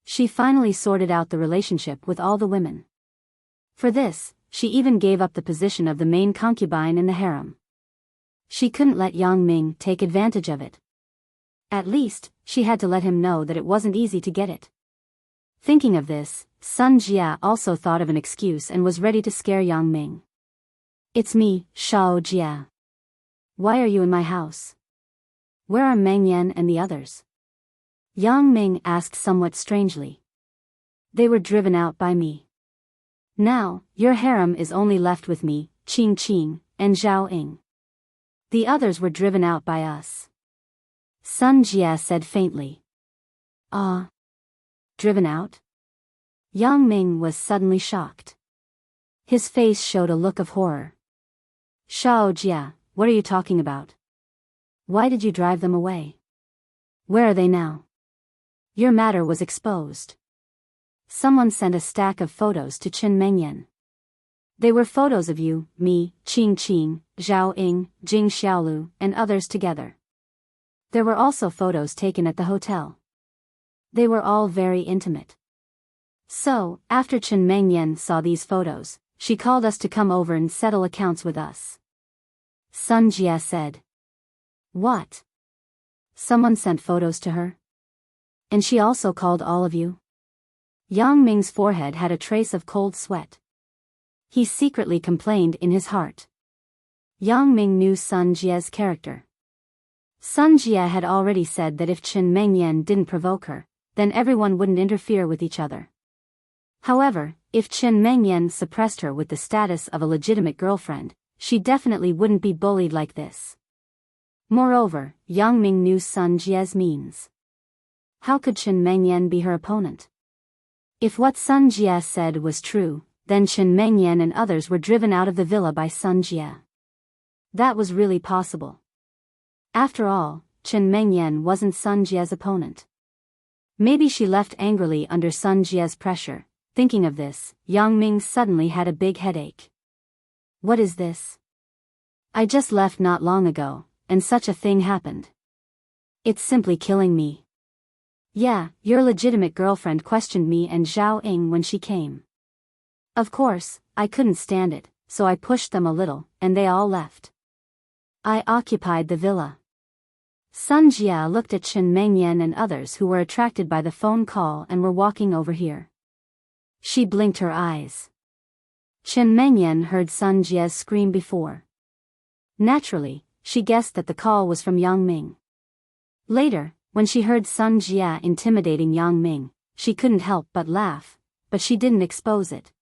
She finally sorted out the relationship with all the women. For this, she even gave up the position of the main concubine in the harem. She couldn't let Yang Ming take advantage of it. At least, she had to let him know that it wasn't easy to get it. Thinking of this, Sun Jia also thought of an excuse and was ready to scare Yang Ming. "It's me, Shao Jia. Why are you in my house? Where are Mengyan and the others?" Yang Ming asked somewhat strangely. "They were driven out by me. Now, your harem is only left with me, Qing Qing, and Zhao Ying. The others were driven out by us." Sun Jia said faintly. "Ah. Driven out?" Yang Ming was suddenly shocked. His face showed a look of horror. "Shao Jia, what are you talking about? Why did you drive them away? Where are they now?" Your matter was exposed. Someone sent a stack of photos to Chen Mengyan. They were photos of you, me, Qing Qing, Zhao Ying, Jing Xiaolu, and others together. There were also photos taken at the hotel. They were all very intimate. So, after Chen Mengyan saw these photos, she called us to come over and settle accounts with us. Sun Jie said. What? Someone sent photos to her? And she also called all of you? Yang Ming's forehead had a trace of cold sweat. He secretly complained in his heart. Yang Ming knew Sun Jie's character. Sun Jie had already said that if Chen Mengyan didn't provoke her, then everyone wouldn't interfere with each other. However, if Chen Mengyan suppressed her with the status of a legitimate girlfriend, she definitely wouldn't be bullied like this. Moreover, Yang Ming knew Sun Jie's means. How could Chen Mengyan be her opponent? If what Sun Jie said was true, then Chen Mengyan and others were driven out of the villa by Sun Jie. That was really possible. After all, Chen Mengyan wasn't Sun Jie's opponent. Maybe she left angrily under Sun Jie's pressure. Thinking of this, Yang Ming suddenly had a big headache. What is this? I just left not long ago, and such a thing happened. It's simply killing me. Yeah, your legitimate girlfriend questioned me and Zhao Ying when she came. Of course, I couldn't stand it, so I pushed them a little, and they all left. I occupied the villa. Sun Jie looked at Chen Mengyan and others who were attracted by the phone call and were walking over here. She blinked her eyes. Chen Mengyan heard Sun Jie's scream before. Naturally, she guessed that the call was from Yang Ming. Later, when she heard Sun Jie intimidating Yang Ming, she couldn't help but laugh, but she didn't expose it.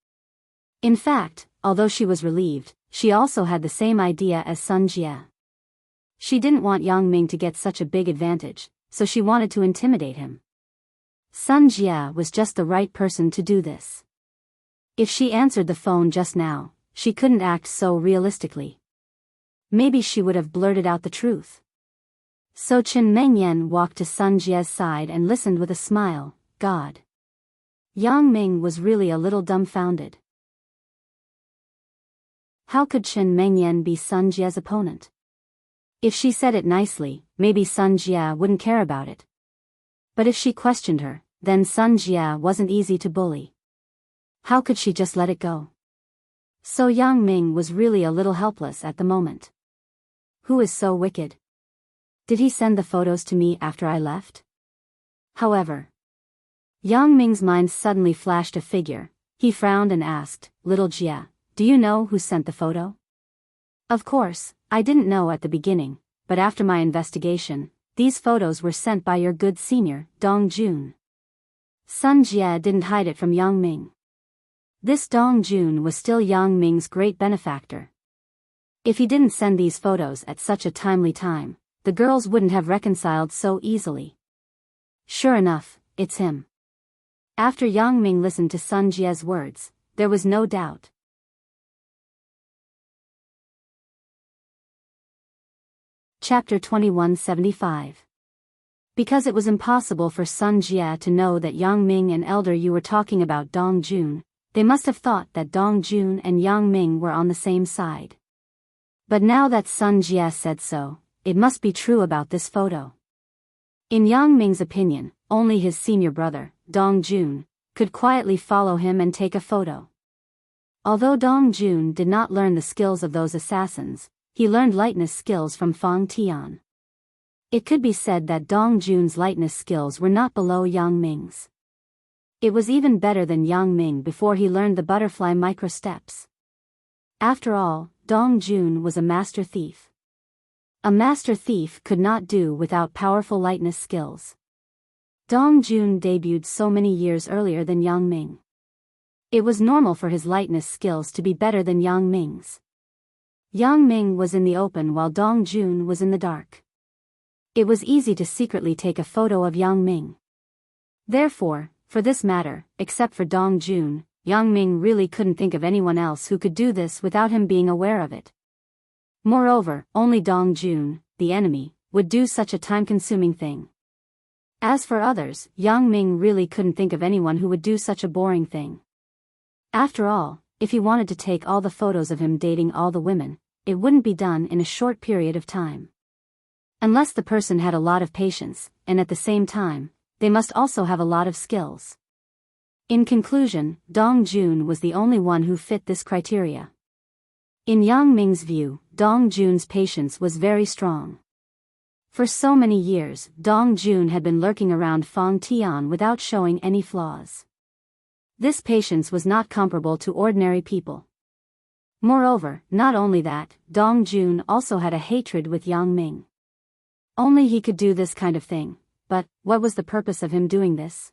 In fact, although she was relieved, she also had the same idea as Sun Jie. She didn't want Yang Ming to get such a big advantage, so she wanted to intimidate him. Sun Jie was just the right person to do this. If she answered the phone just now, she couldn't act so realistically. Maybe she would have blurted out the truth. So Chen Mengyan walked to Sun Jie's side and listened with a smile. God. Yang Ming was really a little dumbfounded. How could Chen Mengyan be Sun Jie's opponent? If she said it nicely, maybe Sun Jie wouldn't care about it. But if she questioned her, then Sun Jie wasn't easy to bully. How could she just let it go? So Yang Ming was really a little helpless at the moment. Who is so wicked? Did he send the photos to me after I left? However, Yang Ming's mind suddenly flashed a figure. He frowned and asked, Little Jie, do you know who sent the photo? Of course, I didn't know at the beginning, but after my investigation, these photos were sent by your good senior, Dong Jun. Sun Jie didn't hide it from Yang Ming. This Dong Jun was still Yang Ming's great benefactor. If he didn't send these photos at such a timely time, the girls wouldn't have reconciled so easily. Sure enough, it's him. After Yang Ming listened to Sun Jie's words, there was no doubt. Chapter 2175. Because it was impossible for Sun Jie to know that Yang Ming and Elder Yu were talking about Dong Jun, they must have thought that Dong Jun and Yang Ming were on the same side. But now that Sun Jie said so, it must be true about this photo. In Yang Ming's opinion, only his senior brother, Dong Jun, could quietly follow him and take a photo. Although Dong Jun did not learn the skills of those assassins, he learned lightness skills from Fang Tian. It could be said that Dong Jun's lightness skills were not below Yang Ming's. It was even better than Yang Ming before he learned the butterfly micro-steps. After all, Dong Jun was a master thief. A master thief could not do without powerful lightness skills. Dong Jun debuted so many years earlier than Yang Ming. It was normal for his lightness skills to be better than Yang Ming's. Yang Ming was in the open while Dong Jun was in the dark. It was easy to secretly take a photo of Yang Ming. Therefore, for this matter, except for Dong Jun, Yang Ming really couldn't think of anyone else who could do this without him being aware of it. Moreover, only Dong Jun, the enemy, would do such a time-consuming thing. As for others, Yang Ming really couldn't think of anyone who would do such a boring thing. After all, if he wanted to take all the photos of him dating all the women, it wouldn't be done in a short period of time. Unless the person had a lot of patience, and at the same time, they must also have a lot of skills. In conclusion, Dong Jun was the only one who fit this criteria. In Yang Ming's view, Dong Jun's patience was very strong. For so many years, Dong Jun had been lurking around Fang Tian without showing any flaws. This patience was not comparable to ordinary people. Moreover, not only that, Dong Jun also had a hatred with Yang Ming. Only he could do this kind of thing, but what was the purpose of him doing this?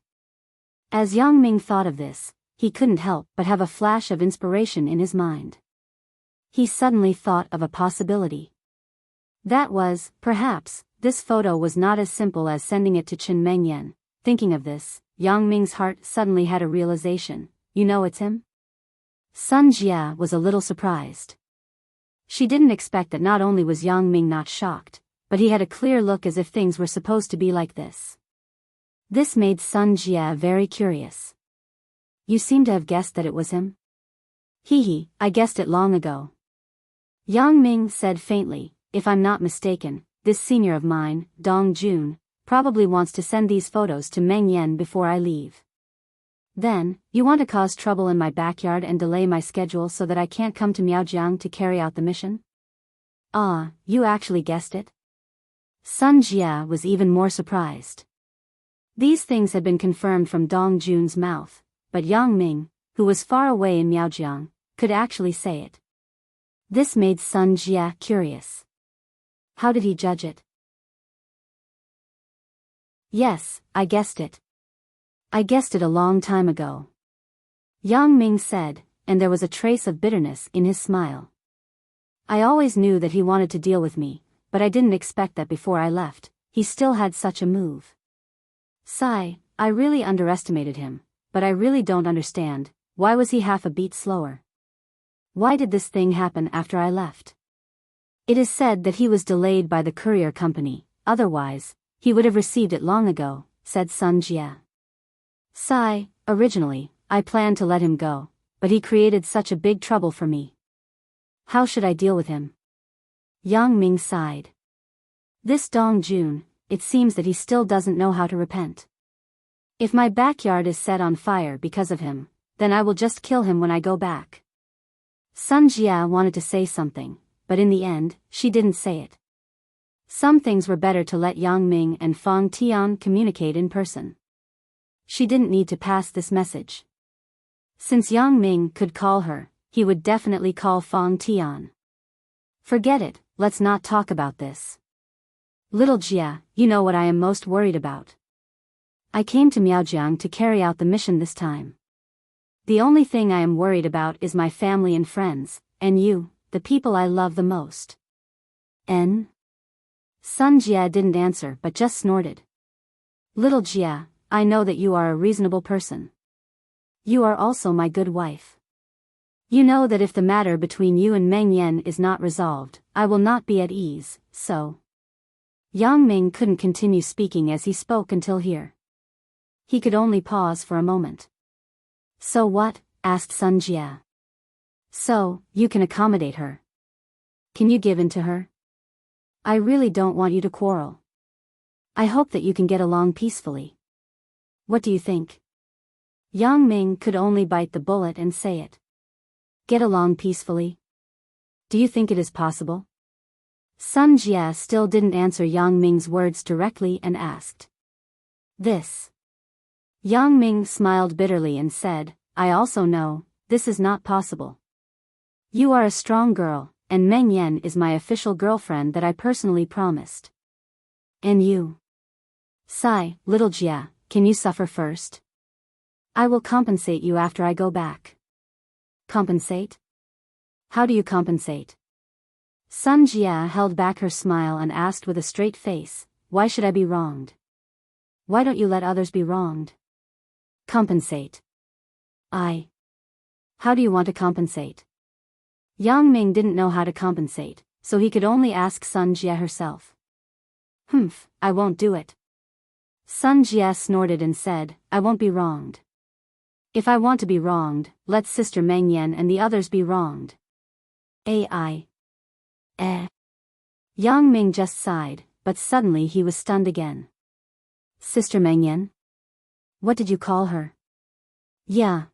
As Yang Ming thought of this, he couldn't help but have a flash of inspiration in his mind. He suddenly thought of a possibility. That was, perhaps, this photo was not as simple as sending it to Chen Mengyan. Thinking of this, Yang Ming's heart suddenly had a realization. You know it's him? Sun Jia was a little surprised. She didn't expect that not only was Yang Ming not shocked, but he had a clear look as if things were supposed to be like this. This made Sun Jia very curious. You seem to have guessed that it was him? Hee, I guessed it long ago. Yang Ming said faintly, if I'm not mistaken, this senior of mine, Dong Jun, probably wants to send these photos to Meng Yan before I leave. Then, you want to cause trouble in my backyard and delay my schedule so that I can't come to Miaojiang to carry out the mission? Ah, you actually guessed it? Sun Jia was even more surprised. These things had been confirmed from Dong Jun's mouth, but Yang Ming, who was far away in Miaojiang, could actually say it. This made Sun Jia curious. How did he judge it? Yes, I guessed it. I guessed it a long time ago. Yang Ming said, and there was a trace of bitterness in his smile. I always knew that he wanted to deal with me, but I didn't expect that before I left, he still had such a move. Sigh, I really underestimated him, but I really don't understand, why was he half a beat slower? Why did this thing happen after I left? It is said that he was delayed by the courier company, otherwise, he would have received it long ago, said Sun Jia. Sigh, originally, I planned to let him go, but he created such a big trouble for me. How should I deal with him? Yang Ming sighed. This Dong Jun, it seems that he still doesn't know how to repent. If my backyard is set on fire because of him, then I will just kill him when I go back. Sun Jia wanted to say something, but in the end, she didn't say it. Some things were better to let Yang Ming and Fang Tian communicate in person. She didn't need to pass this message. Since Yang Ming could call her, he would definitely call Fang Tian. Forget it, let's not talk about this. Little Jia, you know what I am most worried about. I came to Miaojiang to carry out the mission this time. The only thing I am worried about is my family and friends, and you, the people I love the most. Sun Jia didn't answer but just snorted. Little Jia, I know that you are a reasonable person. You are also my good wife. You know that if the matter between you and Meng Yan is not resolved, I will not be at ease, so. Yang Ming couldn't continue speaking as he spoke until here. He could only pause for a moment. So what? Asked Sun Jia. So, you can accommodate her. Can you give in to her? I really don't want you to quarrel. I hope that you can get along peacefully. What do you think? Yang Ming could only bite the bullet and say it. Get along peacefully? Do you think it is possible? Sun Jia still didn't answer Yang Ming's words directly and asked. This. Yang Ming smiled bitterly and said, I also know, this is not possible. You are a strong girl, and Meng Yan is my official girlfriend that I personally promised. And you? Sigh, little Jia, can you suffer first? I will compensate you after I go back. Compensate? How do you compensate? Sun Jia held back her smile and asked with a straight face, why should I be wronged? Why don't you let others be wronged? Compensate. How do you want to compensate? Yang Ming didn't know how to compensate, so he could only ask Sun Jia herself. I won't do it. Sun Jia snorted and said, I won't be wronged. If I want to be wronged, let Sister Meng Yan and the others be wronged. Yang Ming just sighed, but suddenly he was stunned again. Sister Meng Yan? What did you call her? Yeah.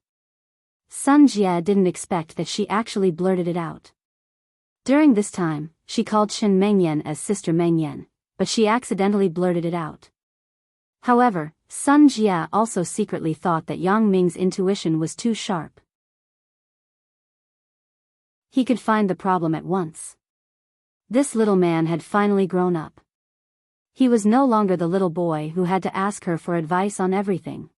Sun Jie didn't expect that she actually blurted it out. During this time, she called Shen Mengyan as Sister Mengyan, but she accidentally blurted it out. However, Sun Jie also secretly thought that Yang Ming's intuition was too sharp. He could find the problem at once. This little man had finally grown up. He was no longer the little boy who had to ask her for advice on everything.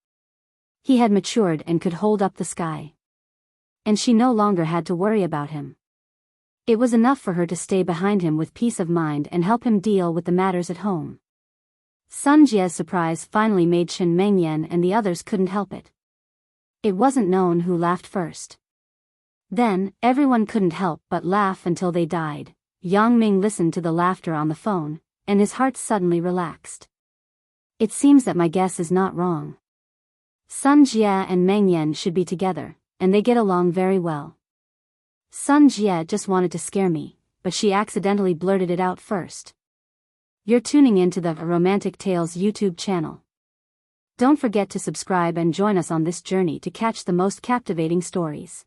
He had matured and could hold up the sky. And she no longer had to worry about him. It was enough for her to stay behind him with peace of mind and help him deal with the matters at home. Sun Jie's surprise finally made Shen Mengyan and the others couldn't help it. It wasn't known who laughed first. Then, everyone couldn't help but laugh until they died. Yang Ming listened to the laughter on the phone, and his heart suddenly relaxed. It seems that my guess is not wrong. Sun Jie and Mengyan should be together, and they get along very well. Sun Jie just wanted to scare me, but she accidentally blurted it out first. You're tuning into the Romantic Tales YouTube channel. Don't forget to subscribe and join us on this journey to catch the most captivating stories.